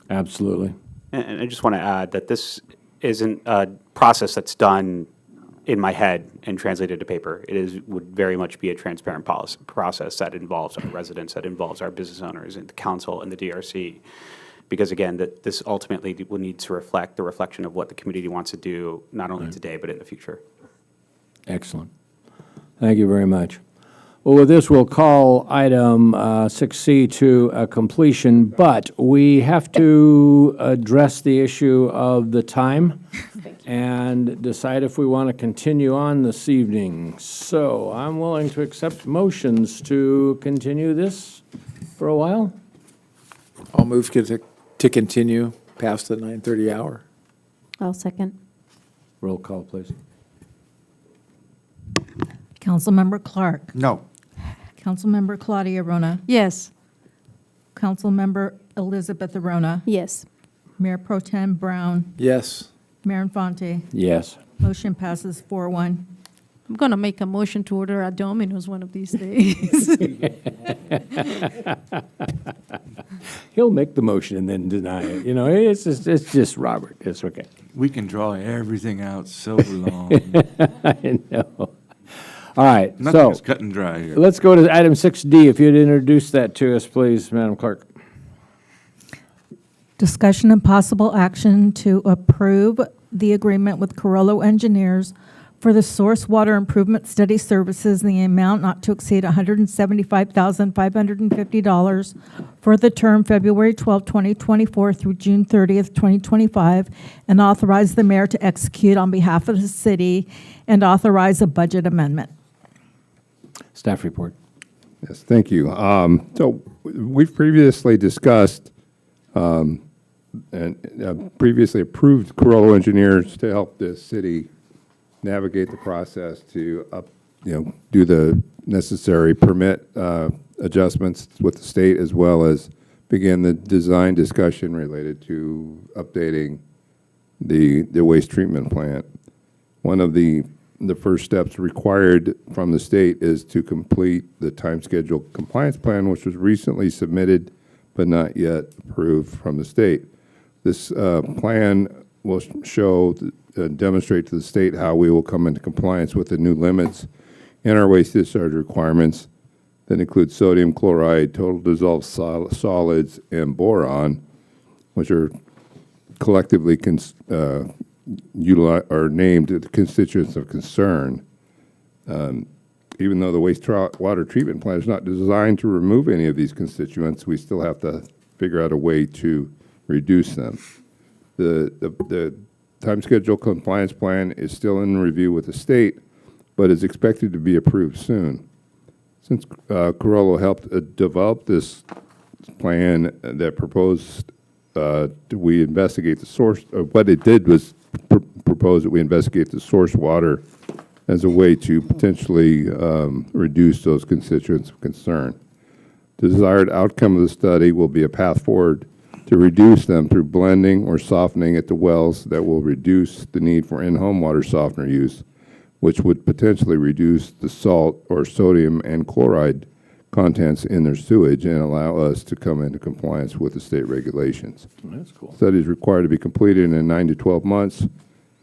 Absolutely. And I just want to add that this isn't a process that's done in my head and translated to paper. Would very much be a transparent process that involves our residents, that involves our business owners and the council and the DRC. Because again, this ultimately will need to reflect the reflection of what the community wants to do, not only today, but in the future. Excellent. Thank you very much. Well, with this, we'll call item 6C to a completion, but we have to address the issue of the time and decide if we want to continue on this evening. So I'm willing to accept motions to continue this for a while. I'll move to continue past the 9:30 hour. I'll second. Roll call, please. Councilmember Clark. No. Councilmember Claudia Rona. Yes. Councilmember Elizabeth Arona. Yes. Mayor Pro Tem Brown. Yes. Mayor Infante. Yes. Motion passes 4-1. I'm going to make a motion to order a Domino's one of these days. He'll make the motion and then deny it. You know, it's just Robert. It's okay. We can draw everything out so long. I know. All right, Nothing so is cut and dry here. let's go to item 6D. If you'd introduce that to us, please, Madam Clerk. Discussion and possible action to approve the agreement with Carollo Engineers for the source water improvement study services in the amount not to exceed $175,550 for the term February 12, 2024 through June 30th, 2025, and authorize the mayor to execute on behalf of the city and authorize a budget amendment. Staff report. Yes, thank you. So we've previously discussed previously approved Corollo engineers to help the city navigate the process to do the necessary permit adjustments with the state, as well as begin the design discussion related to updating the waste treatment plant. One of the first steps required from the state is to complete the time schedule compliance plan, which was recently submitted but not yet approved from the state. This plan will show, demonstrate to the state how we will come into compliance with the new limits in our waste discharge requirements that include sodium chloride, total dissolved solids, and boron, which are collectively are named the constituents of concern. Even though the wastewater treatment plant is not designed to remove any of these constituents, we still have to figure out a way to reduce them. The time schedule compliance plan is still in review with the state, but is expected to be approved soon. Since Corollo helped develop this plan that proposed we investigate the source, what it did was propose that we investigate the source water as a way to potentially reduce those constituents of concern. The desired outcome of the study will be a path forward to reduce them through blending or softening at the wells that will reduce the need for in-home water softener use, which would potentially reduce the salt or sodium and chloride contents in their sewage and allow us to come into compliance with the state regulations. That's cool. Study is required to be completed in 9 to 12 months,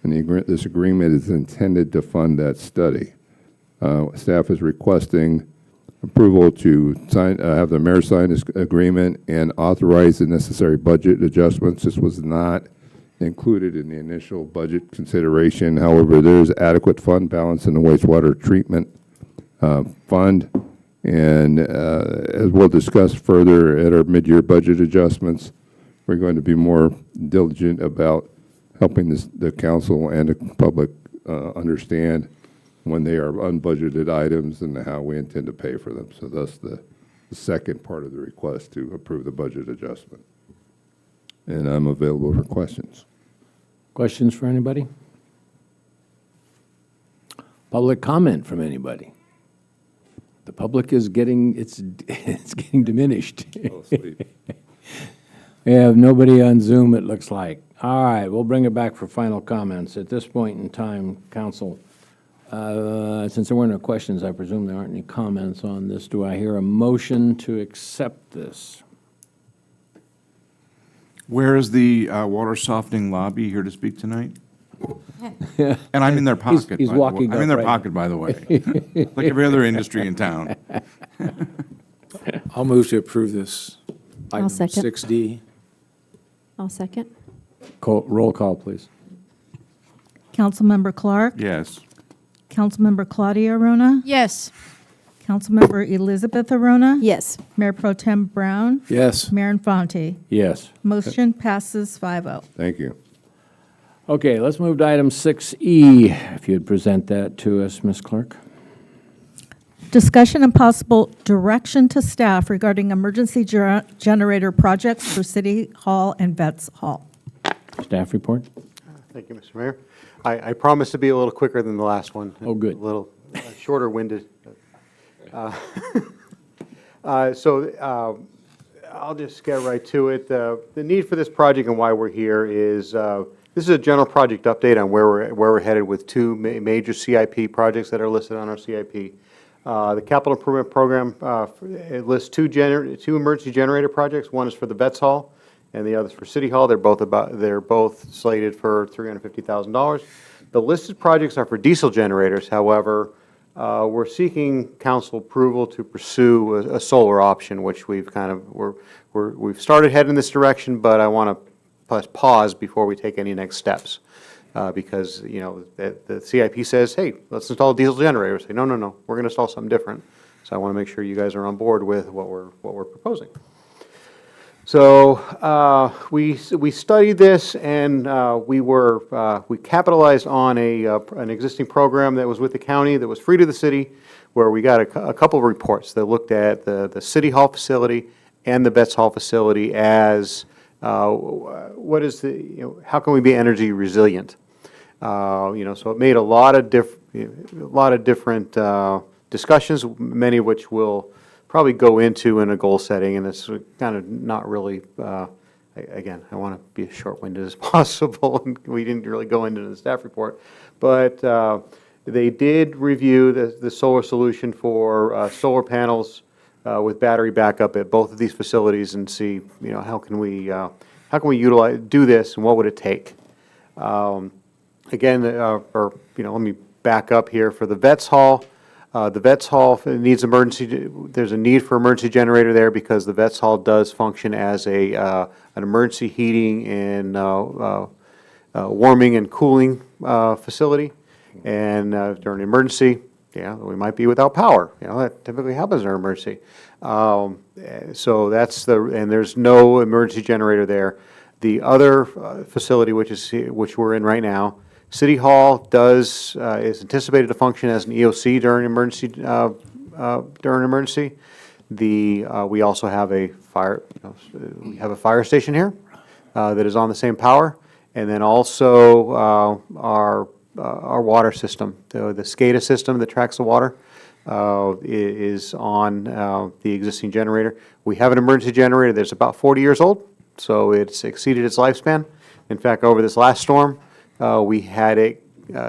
and this agreement is intended to fund that study. Staff is requesting approval to sign, have the mayor sign this agreement and authorize the necessary budget adjustments. This was not included in the initial budget consideration. However, there is adequate fund balance in the wastewater treatment fund. And as we'll discuss further at our mid-year budget adjustments, we're going to be more diligent about helping the council and the public understand when they are unbudgeted items and how we intend to pay for them. So that's the second part of the request to approve the budget adjustment. And I'm available for questions. Questions for anybody? Public comment from anybody? The public is getting, it's getting diminished. We have nobody on Zoom, it looks like. All right, we'll bring it back for final comments. At this point in time, council, since there weren't no questions, I presume there aren't any comments on this. Do I hear a motion to accept this? Where is the water softening lobby here to speak tonight? And I'm in their pocket. He's walking I'm in their up right pocket, by the way, like every other industry in town. I'll move to approve this. I'll second. 6D. I'll second. Roll call, please. Councilmember Clark? Yes. Councilmember Claudia Arona? Yes. Councilmember Elizabeth Arona? Yes. Mayor Pro Tem Brown? Yes. Mayor Infante? Yes. Motion passes 5-0. Thank you. Okay, let's move to item 6E. If you'd present that to us, Ms. Clerk. Discussion and possible direction to staff regarding emergency generator projects for City Hall and Vets Hall. Staff report? Thank you, Mr. Mayor. I promise to be a little quicker than the last one. Oh, good. A little shorter-winded. I'll just get right to it. The need for this project and why we're here is this is a general project update on where we're headed with two major CIP projects that are listed on our CIP. The capital improvement program it lists two emergency generator projects. One is for the Vets Hall, and the other is for City Hall. They're both slated for $350,000. The listed projects are for diesel generators. However, we're seeking council approval to pursue a solar option, which we've we've started heading in this direction, but I want to pause before we take any next steps. Because, you know, the CIP says, hey, let's install a diesel generator. Say, no, we're going to install something different. So I want to make sure you guys are on board with what we're proposing. So we studied this, and we capitalized on an existing program that was with the county that was free to the city, where we got a couple of reports that looked at the City Hall facility and the Vets Hall facility as what is the, how can we be energy resilient? So it made a lot of different discussions, many of which we'll probably go into in a goal setting, and it's kind of not really, again, I want to be as short-winded as possible, and we didn't really go into the staff report, but they did review the solar solution for solar panels with battery backup at both of these facilities and see, how can we do this, and what would it take? Again, let me back up here for the Vets Hall. The Vets Hall needs there's a need for emergency generator there because the Vets Hall does function as an emergency heating and warming and cooling facility. And during an emergency, we might be without power. That typically happens in an emergency. So and there's no emergency generator there. The other facility, which we're in right now, City Hall is anticipated to function as an EOC during emergency. We also have a fire station here that is on the same power, and then also our water system, the SCADA system that tracks the water, is on the existing generator. We have an emergency generator that's about 40 years old, so it's exceeded its lifespan. In fact, over this last storm, we had a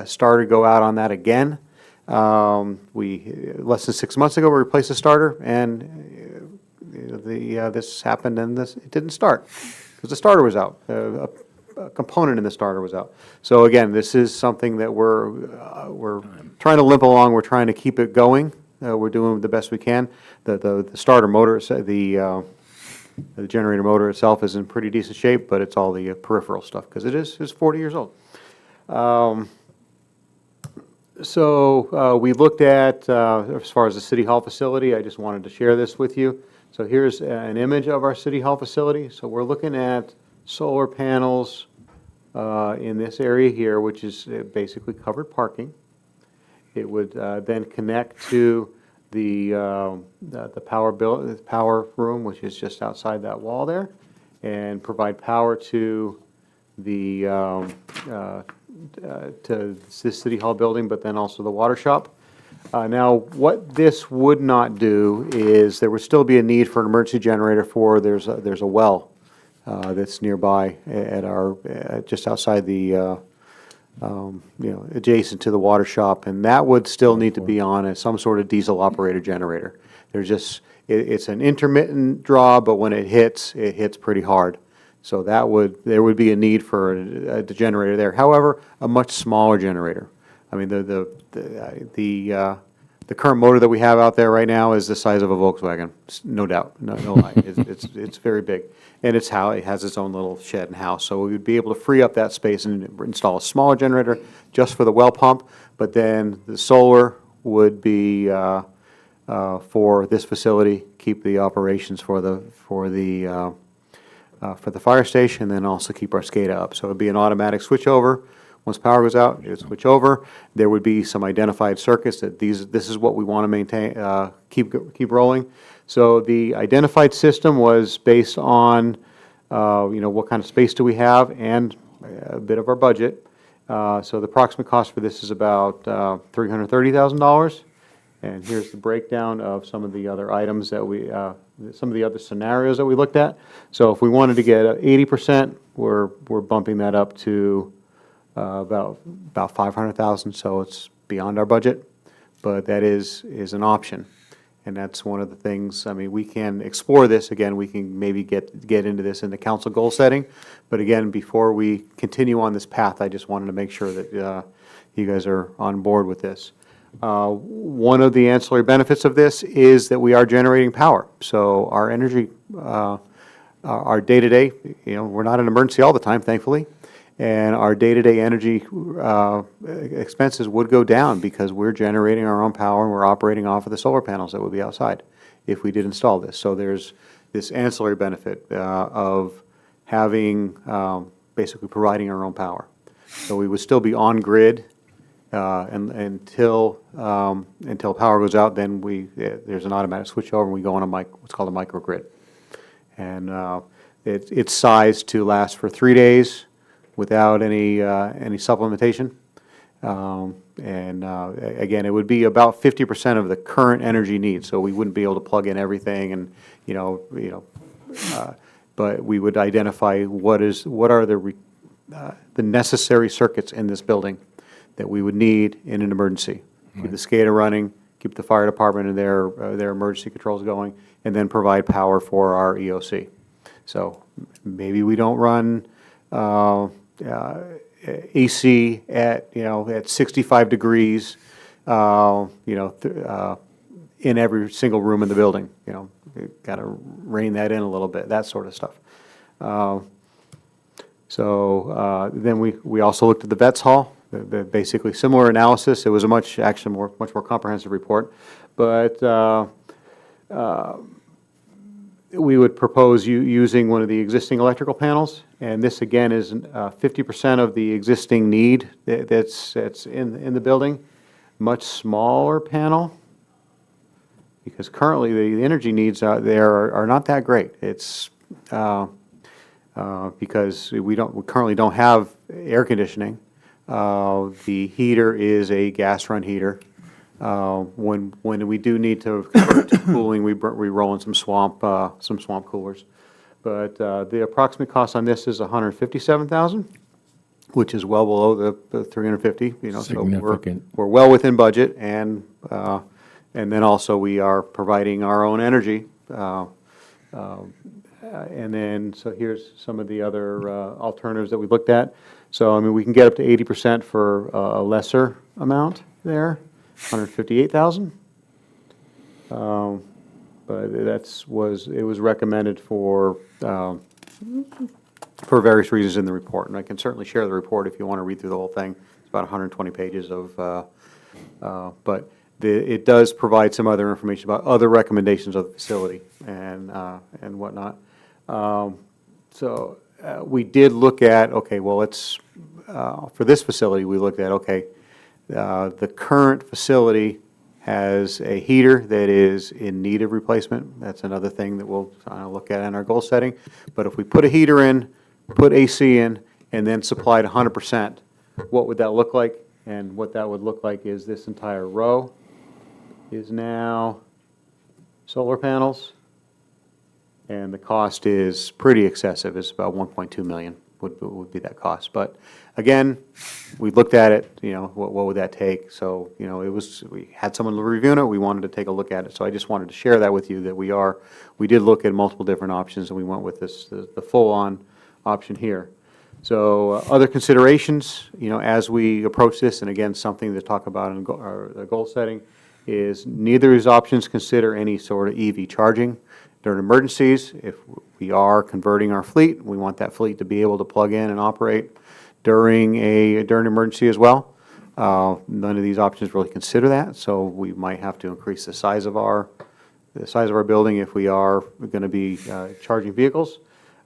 starter go out on that again. Less than 6 months ago, we replaced the starter, and this happened, and it didn't start because the starter was out. A component in the starter was out. So again, this is something that we're trying to limp along. We're trying to keep it going. We're doing the best we can. The starter motor, the generator motor itself is in pretty decent shape, but it's all the peripheral stuff because it's 40 years old. So we looked at, as far as the City Hall facility, I just wanted to share this with you. So here's an image of our City Hall facility. So we're looking at solar panels in this area here, which is basically covered parking. It would then connect to the power room, which is just outside that wall there, and provide power to to this City Hall building, but then also the water shop. Now, what this would not do is there would still be a need for an emergency generator there's a well that's nearby at our just outside the adjacent to the water shop, and that would still need to be on some sort of diesel operated generator. It's an intermittent draw, but when it hits pretty hard. So there would be a need for a generator there. However, a much smaller generator. I mean, the current motor that we have out there right now is the size of a Volkswagen, no doubt, no lie. It's very big, and it has its own little shed and house. So we would be able to free up that space and install a smaller generator just for the well pump. But then the solar would be for this facility, keep the operations for the fire station, then also keep our SCADA up. So it would be an automatic switchover. Once power goes out, it would switch over. There would be some identified circuits that this is what we want to maintain, keep rolling. So the identified system was based on, what kind of space do we have and a bit of our budget. So the approximate cost for this is about $330,000. And here's the breakdown of some of the other items that some of the other scenarios that we looked at. So if we wanted to get 80%, we're bumping that up to about $500,000. So it's beyond our budget, but that is an option, and that's one of the things. I mean, we can explore this again. We can maybe get into this in the council goal setting, but again, before we continue on this path, I just wanted to make sure that you guys are on board with this. One of the ancillary benefits of this is that we are generating power. So our energy, our day-to-day, we're not in emergency all the time, thankfully, and our day-to-day energy expenses would go down because we're generating our own power and we're operating off of the solar panels that would be outside if we did install this. So there's this ancillary benefit of having, basically providing our own power. So we would still be on grid until power goes out. Then there's an automatic switch over, and we go on what's called a microgrid. And It's sized to last for 3 days without any supplementation. Again, it would be about 50% of the current energy needs, so we wouldn't be able to plug in everything and, but we would identify what are the necessary circuits in this building that we would need in an emergency. Keep the SCADA running, keep the fire department and their emergency controls going, and then provide power for our EOC. So maybe we don't run AC at 65 degrees, in every single room in the building. Got to rein that in a little bit, that sort of stuff. Then we also looked at the Vets Hall, basically similar analysis. It was a much more comprehensive report, but we would propose using one of the existing electrical panels, and this again is 50% of the existing need that's in the building. Much smaller panel, because currently the energy needs out there are not that great. It's because we currently don't have air conditioning. The heater is a gas run heater. When we do need to convert to cooling, we roll in some swamp coolers. But the approximate cost on this is $157,000, which is well below the 350. Significant. So we're well within budget, and then also we are providing our own energy. And then so here's some of the other alternatives that we looked at. So I mean, we can get up to 80% for a lesser amount there. $158,000, but it was recommended for various reasons in the report, and I can certainly share the report if you want to read through the whole thing. It's about 120 pages of, but it does provide some other information about other recommendations of the facility and whatnot. We did look at, okay, well, let's for this facility we looked at, okay. The current facility has a heater that is in need of replacement. That's another thing that we'll look at in our goal setting. But if we put a heater in, put AC in, and then supplied 100%, what would that look like? And what that would look like is this entire row is now solar panels, and the cost is pretty excessive. It's about $1.2 million would be that cost. But again, we looked at it, what would that take? So, we had someone reviewing it, we wanted to take a look at it. So I just wanted to share that with you, that we did look at multiple different options, and we went with the full-on option here. So other considerations, as we approach this, and again, something to talk about in the goal setting, is neither of these options consider any sort of EV charging during emergencies. If we are converting our fleet, we want that fleet to be able to plug in and operate during an emergency as well. None of these options really consider that, so we might have to increase the size of our building if we are going to be charging vehicles.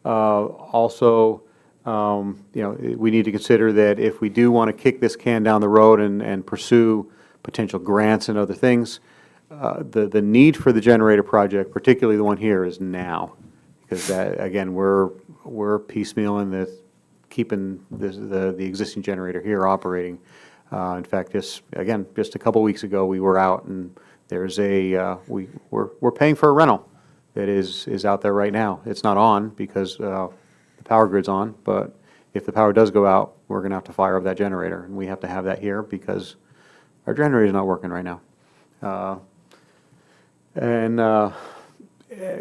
Also, we need to consider that if we do want to kick this can down the road and pursue potential grants and other things, the need for the generator project, particularly the one here, is now, because that, again, we're piecemealing this, keeping the existing generator here operating. In fact, just a couple weeks ago, we were out, and there's we're paying for a rental that is out there right now. It's not on because the power grid's on, but if the power does go out, we're going to have to fire up that generator, and we have to have that here because our generator's not working right now.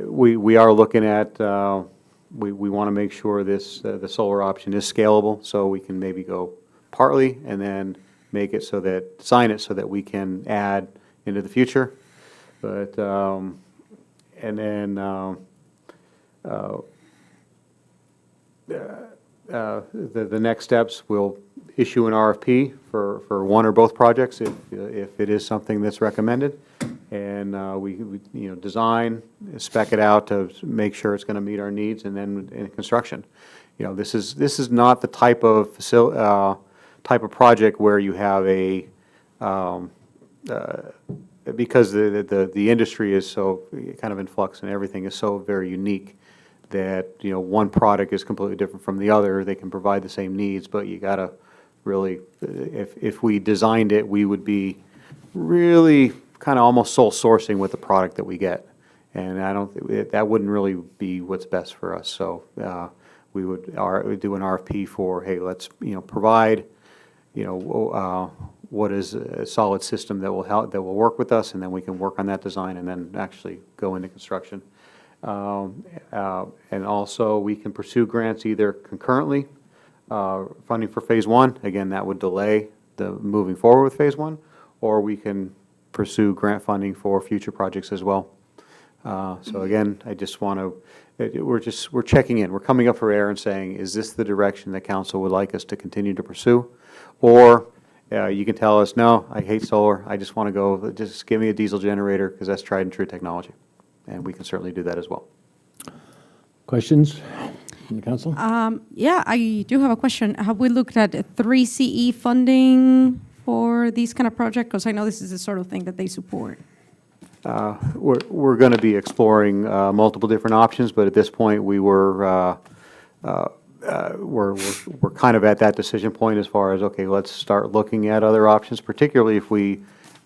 We are looking at, we want to make sure the solar option is scalable, so we can maybe go partly and then make it so that we can add into the future. But, the next steps, we'll issue an RFP for one or both projects if it is something that's recommended. And we design, spec it out to make sure it's going to meet our needs, and then in construction. This is not the type of project where you have because the industry is so kind of in flux and everything is so very unique, that, you know, one product is completely different from the other. They can provide the same needs, but you gotta really, if we designed it, we would be really kind of almost sole sourcing with the product that we get. And I don't, that wouldn't really be what's best for us. So we would do an RFP for, hey, let's, you know, provide, you know, what is a solid system that will help, that will work with us, and then we can work on that design and then actually go into construction. And also, we can pursue grants either concurrently, funding for Phase 1. Again, that would delay the moving forward with Phase 1, or we can pursue grant funding for future projects as well. So again, I just want to, we're checking in. We're coming up for air and saying, is this the direction that council would like us to continue to pursue? Or you can tell us, no, I hate solar. I just want to go, just give me a diesel generator because that's tried and true technology. And we can certainly do that as well. Questions from the council? Yeah, I do have a question. Have we looked at 3CE funding for these kind of projects? Because I know this is the sort of thing that they support. We're going to be exploring multiple different options, but at this point, we're kind of at that decision point as far as, okay, let's start looking at other options, particularly if we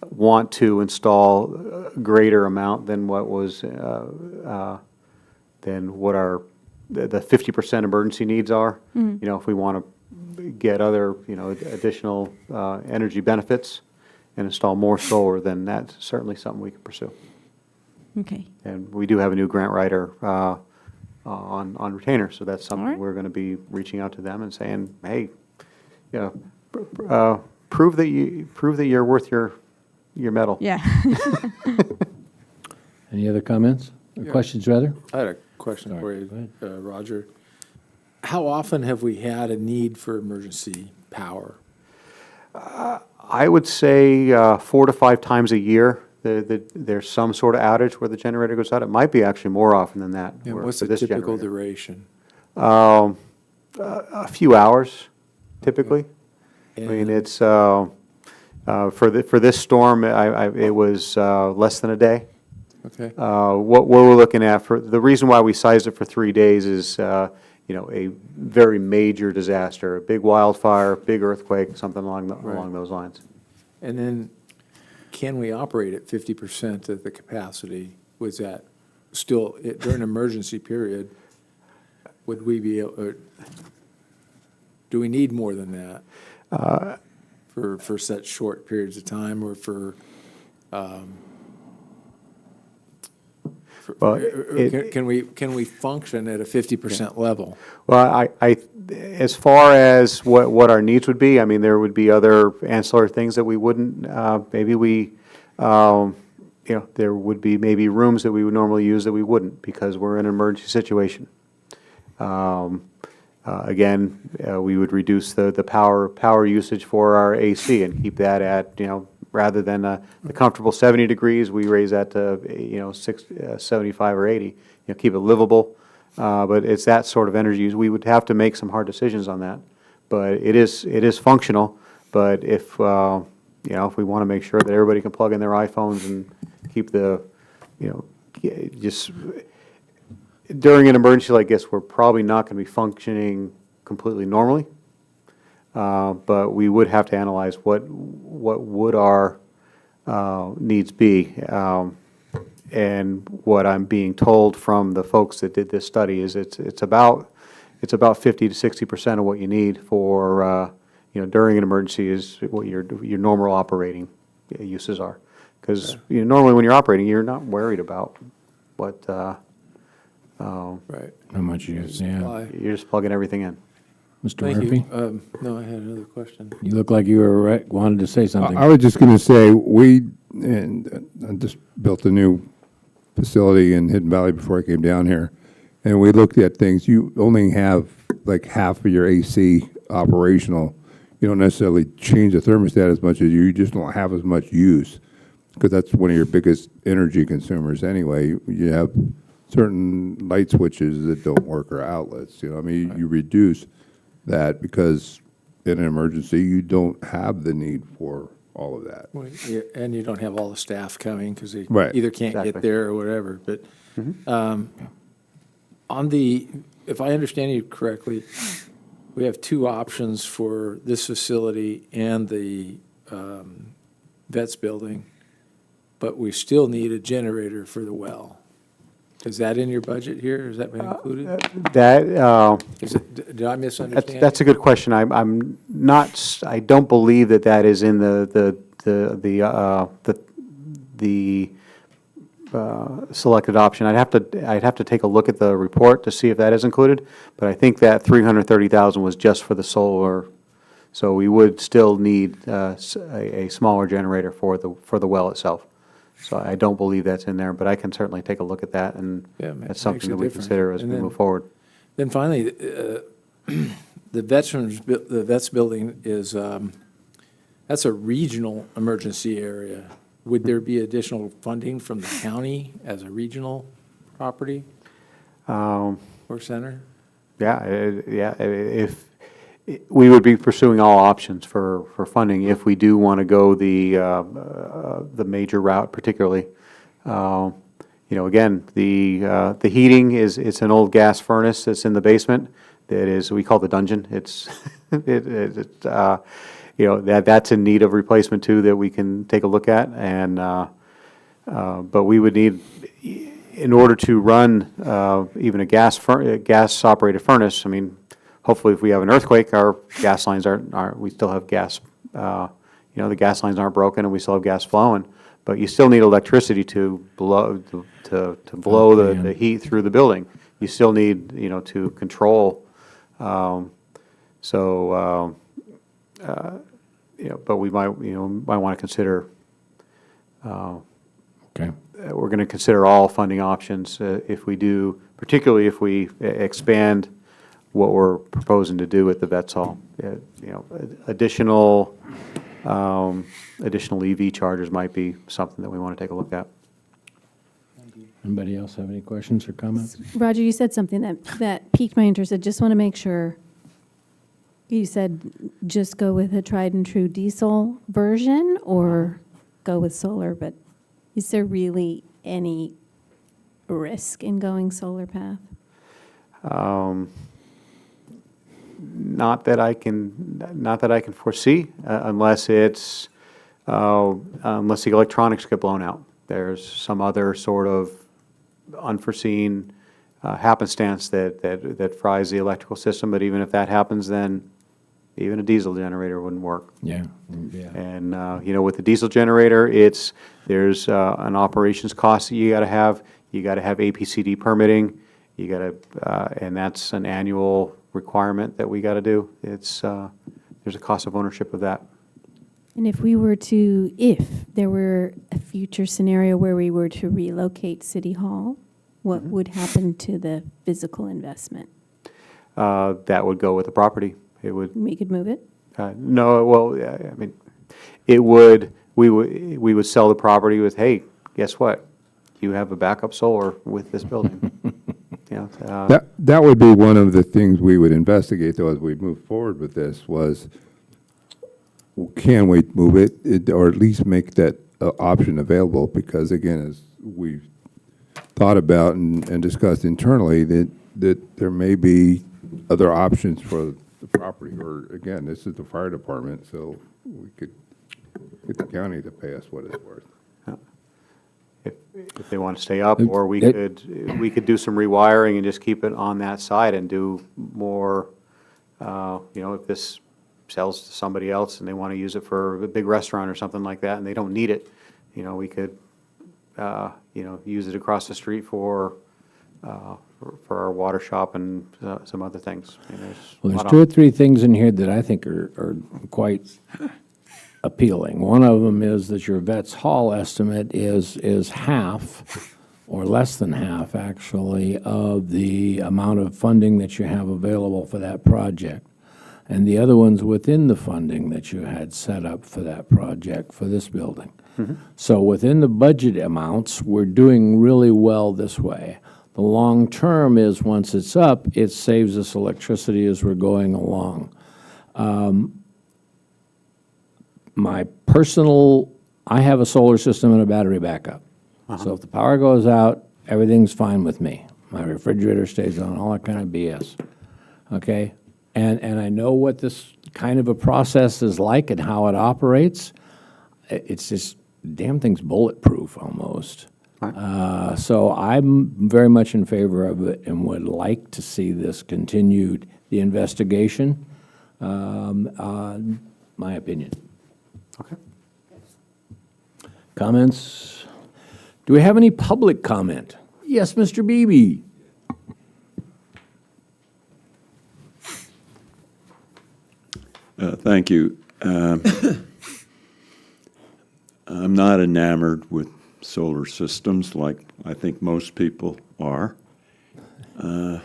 want to install a greater amount than what was, than what our, the 50% emergency needs are. You know, if we want to get other, you know, additional energy benefits and install more solar, then that's certainly something we can pursue. Okay. And we do have a new grant writer on retainer, so that's something we're going to be reaching out to them and saying, hey, you know, prove that you're worth your medal. Yeah. Any other comments or questions, rather? I had a question for you, Roger. How often have we had a need for emergency power? I would say 4 to 5 times a year. There's some sort of outage where the generator goes out. It might be actually more often than that. And where- what's for the this typical generator. duration? A few hours, typically. I mean, it's for this storm. It was less than a day. Okay. What we're looking at for the reason why we sized it for 3 days is you know, a very major disaster, a big wildfire, big earthquake, something along those lines. And then, can we operate at 50% of the capacity? Was that still, during an emergency period, would we be able, or do we need more than that for such short periods of time, or for, Well, can we function at a 50% level? Well, as far as what our needs would be, I mean, there would be other ancillary things that we wouldn't, maybe we, you know, there would be maybe rooms that we would normally use that we wouldn't because we're in an emergency situation. Again, we would reduce the power usage for our AC and keep that at, you know, rather than the comfortable 70 degrees, we raise that to, you know, 75 or 80. You know, keep it livable. But it's that sort of energy use. We would have to make some hard decisions on that. But it is functional. But if you know, if we want to make sure that everybody can plug in their iPhones and keep the, you know, just during an emergency like this, we're probably not going to be functioning completely normally. But we would have to analyze what would our needs be. And what I'm being told from the folks that did this study is it's about 50 to 60% of what you need for you know, during an emergency is what your normal operating uses are. Because you know, normally when you're operating, you're not worried about what Right. How much you use, yeah. You're just plugging everything in. Mr. Thank Murphy? you. No, I had another question. You look like you were wanted to say something. I was just going to say, I just built a new facility in Hidden Valley before I came down here, and we looked at things. You only have like half of your AC operational. You don't necessarily change the thermostat as much as you just don't have as much use, because that's one of your biggest energy consumers anyway. You have certain light switches that don't work or outlets. You know, I mean, you reduce that because in an emergency you don't have the need for all of that. Well, and you don't have all the staff coming because they Right. either can't Exactly. get there or whatever. But On the, if I understand you correctly, we have two options for this facility and the vets building, but we still need a generator for the well. Is that in your budget here? Has that been included? Did I misunderstand? That's a good question. I'm not, I don't believe that is in the selected option. I'd have to take a look at the report to see if that is included, but I think that 330,000 was just for the solar, so we would still need a smaller generator for the well itself. So I don't believe that's in there, but I can certainly take a look at that, and that's something that we consider as we move forward. Then finally, the vets building is, that's a regional emergency area. Would there be additional funding from the county as a regional property or center? Yeah, if, we would be pursuing all options for funding if we do want to go the major route particularly. Again, the heating it's an old gas furnace that's in the basement that is, we call the dungeon. It's, that's in need of replacement too, that we can take a look at. And, but we would need, in order to run even a gas-operated furnace, I mean, hopefully if we have an earthquake, our gas lines aren't we still have gas, the gas lines aren't broken and we still have gas flowing. But you still need electricity to blow, the heat through the building. You still need, to control. But we might want to consider, Okay. we're going to consider all funding options if we do, particularly if we expand what we're proposing to do with the vets hall. Additional EV chargers might be something that we want to take a look at. Anybody else have any questions or comments? Roger, you said something that piqued my interest. I just want to make sure. You said just go with a tried and true diesel version or go with solar, but is there really any risk in going solar path? Not that I can foresee, unless it's unless the electronics get blown out. There's some other sort of unforeseen happenstance that fries the electrical system. But even if that happens, then even a diesel generator wouldn't work. Yeah. And with the diesel generator, there's an operations cost that you got to have. You got to have APCD permitting. You got to, and that's an annual requirement that we got to do. There's a cost of ownership of that. And if there were a future scenario where we were to relocate City Hall, what would happen to the physical investment? That would go with the property. We could move it? No, well, I mean, we would sell the property with, hey, guess what? You have a backup solar with this building. That would be one of the things we would investigate, though, as we move forward with this, was can we move it, or at least make that option available? Because, again, as we've thought about and discussed internally, that there may be other options for the property. Or, again, this is the fire department, so we could get the county to pay us what it's worth. If they want to stay up, or we could do some rewiring and just keep it on that side and do more, if this sells to somebody else and they want to use it for a big restaurant or something like that and they don't need it, we could, use it across the street for our water shop and some other things. There's two or three things in here that I think are quite appealing. One of them is that your Vets Hall estimate is half, or less than half, actually, of the amount of funding that you have available for that project. And the other one's within the funding that you had set up for that project, for this building. So within the budget amounts, we're doing really well this way. The long term is, once it's up, it saves us electricity as we're going along. I have a solar system and a battery backup. So if the power goes out, everything's fine with me. my refrigerator stays on, all that kind of BS, okay? And I know what this kind of a process is like and how it operates. It's just, damn thing's bulletproof almost. So I'm very much in favor of it and would like to see this continued, the investigation, my opinion. Okay. Comments? Do we have any public comment? Yes, Mr. Beebe. Thank you. I'm not enamored with solar systems like I think most people are. I'm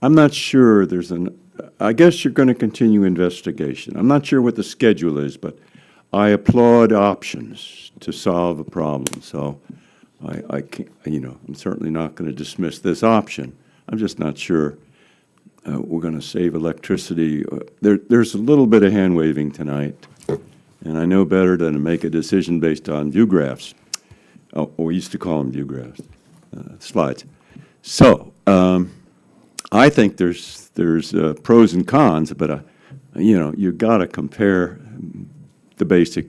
not sure I guess you're going to continue investigation. I'm not sure what the schedule is, but I applaud options to solve a problem. So I can't, I'm certainly not going to dismiss this option. I'm just not sure we're going to save electricity. There's a little bit of hand waving tonight, and I know better than to make a decision based on view graphs. Oh, we used to call them view graphs, slides. So I think there's pros and cons, but you got to compare the basic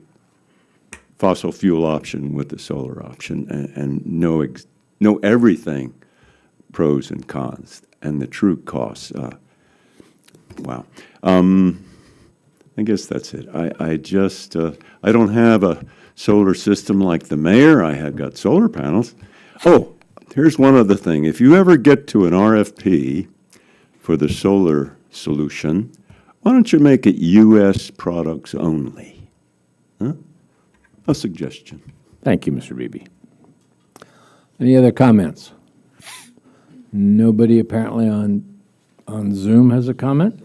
fossil fuel option with the solar option and know everything, pros and cons, and the true costs. Wow. I guess that's it. I just, I don't have a solar system like the mayor. I have got solar panels. Oh, here's one other thing. If you ever get to an RFP for the solar solution, why don't you make it U.S. products only? Huh? A suggestion. Thank you, Mr. Beebe. Any other comments? Nobody apparently on Zoom has a comment?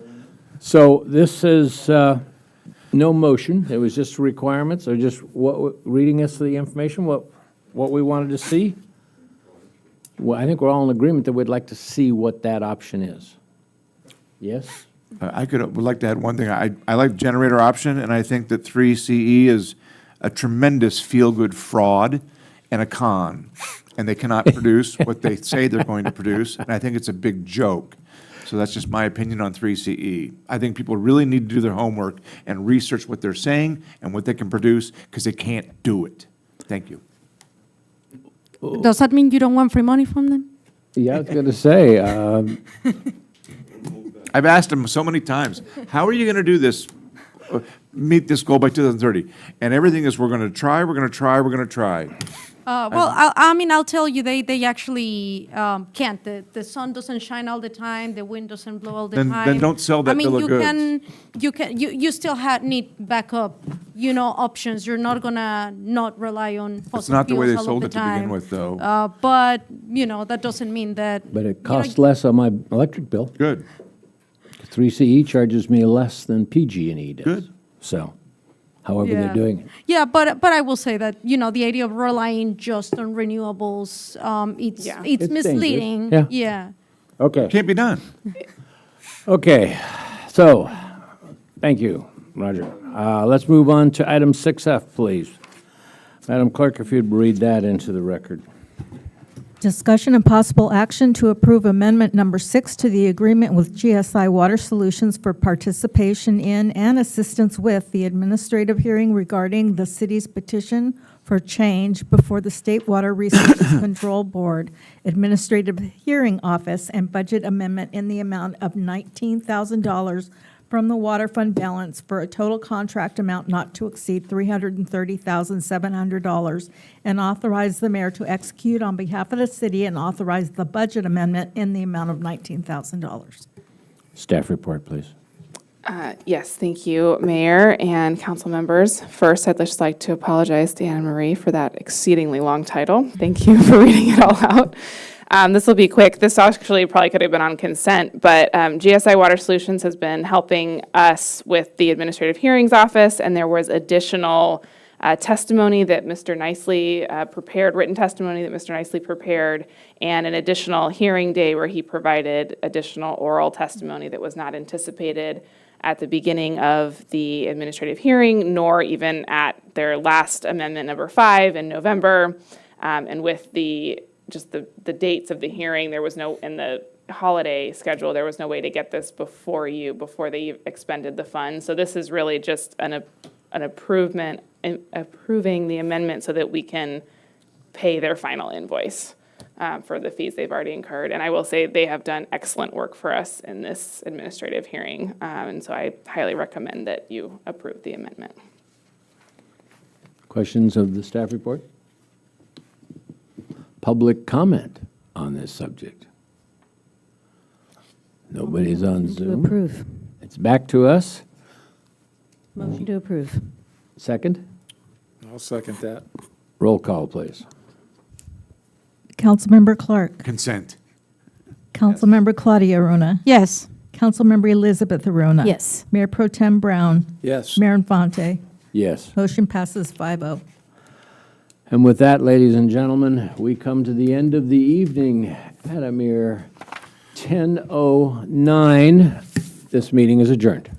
So this is no motion. It was just requirements, or just reading us the information, what we wanted to see? Well, I think we're all in agreement that we'd like to see what that option is. Yes? would like to add one thing. I like generator option, and I think that 3CE is a tremendous feel-good fraud and a con, and they cannot produce what they say they're going to produce, and I think it's a big joke. So that's just my opinion on 3CE. I think people really need to do their homework and research what they're saying and what they can produce, because they can't do it. Thank you. Does that mean you don't want free money from them? Yeah, I was going to say. I've asked them so many times, how are you going to do this, meet this goal by 2030? And everything is, we're going to try, we're going to try, we're going to try. Well, I'll tell you, they actually can't. The sun doesn't shine all the time. The wind doesn't blow all the time. Then don't sell that bill of goods. You still need backup, options. You're not gonna not rely on fossil It's not the way they fuels all of sold the it to begin time. with, though. But that doesn't mean that. But it costs less on my electric bill. Good. 3CE charges me less than PG&E does. Good. So, however they're doing it. Yeah, but I will say that the idea of relying just on renewables, it's misleading. dangerous. Yeah. Okay. Can't be done. Okay. So, thank you, Roger. Let's move on to item 6F, please. Madam Clerk, if you'd read that into the record. Discussion and possible action to approve Amendment Number 6 to the agreement with GSI Water Solutions for participation in and assistance with the administrative hearing regarding the city's petition for change before the State Water Resources Control Board Administrative Hearing Office and budget amendment in the amount of $19,000 from the water fund balance for a total contract amount not to exceed $330,700, and authorize the mayor to execute on behalf of the city and authorize the budget amendment in the amount of $19,000. Staff report, please. Yes, thank you, Mayor and council members. First, I'd just like to apologize to Anna Marie for that exceedingly long title. Thank you for reading it all out. This will be quick. This actually probably could have been on consent, but GSI Water Solutions has been helping us with the Administrative Hearings Office, and there was additional testimony that Mr. Nicely prepared, written testimony that Mr. Nicely prepared, and an additional hearing day where he provided additional oral testimony that was not anticipated at the beginning of the administrative hearing, nor even at their last amendment number 5 in November. And with the just the dates of the hearing, there was no, in the holiday schedule, there was no way to get this before they expended the funds. So this is really just an approving the amendment so that we can pay their final invoice for the fees they've already incurred. And I will say they have done excellent work for us in this administrative hearing. And so I highly recommend that you approve the amendment. Questions of the staff report? Public comment on this subject? Nobody's on To Zoom. approve. It's back to us. Motion to approve. Second? I'll second that. Roll call, please. Councilmember Clark. Consent. Councilmember Claudia Arona. Yes. Councilmember Elizabeth Arona. Yes. Mayor Pro Tem Brown. Yes. Mayor Infante. Yes. Motion passes 5-0. And with that, ladies and gentlemen, we come to the end of the evening at a mere 10:09. This meeting is adjourned.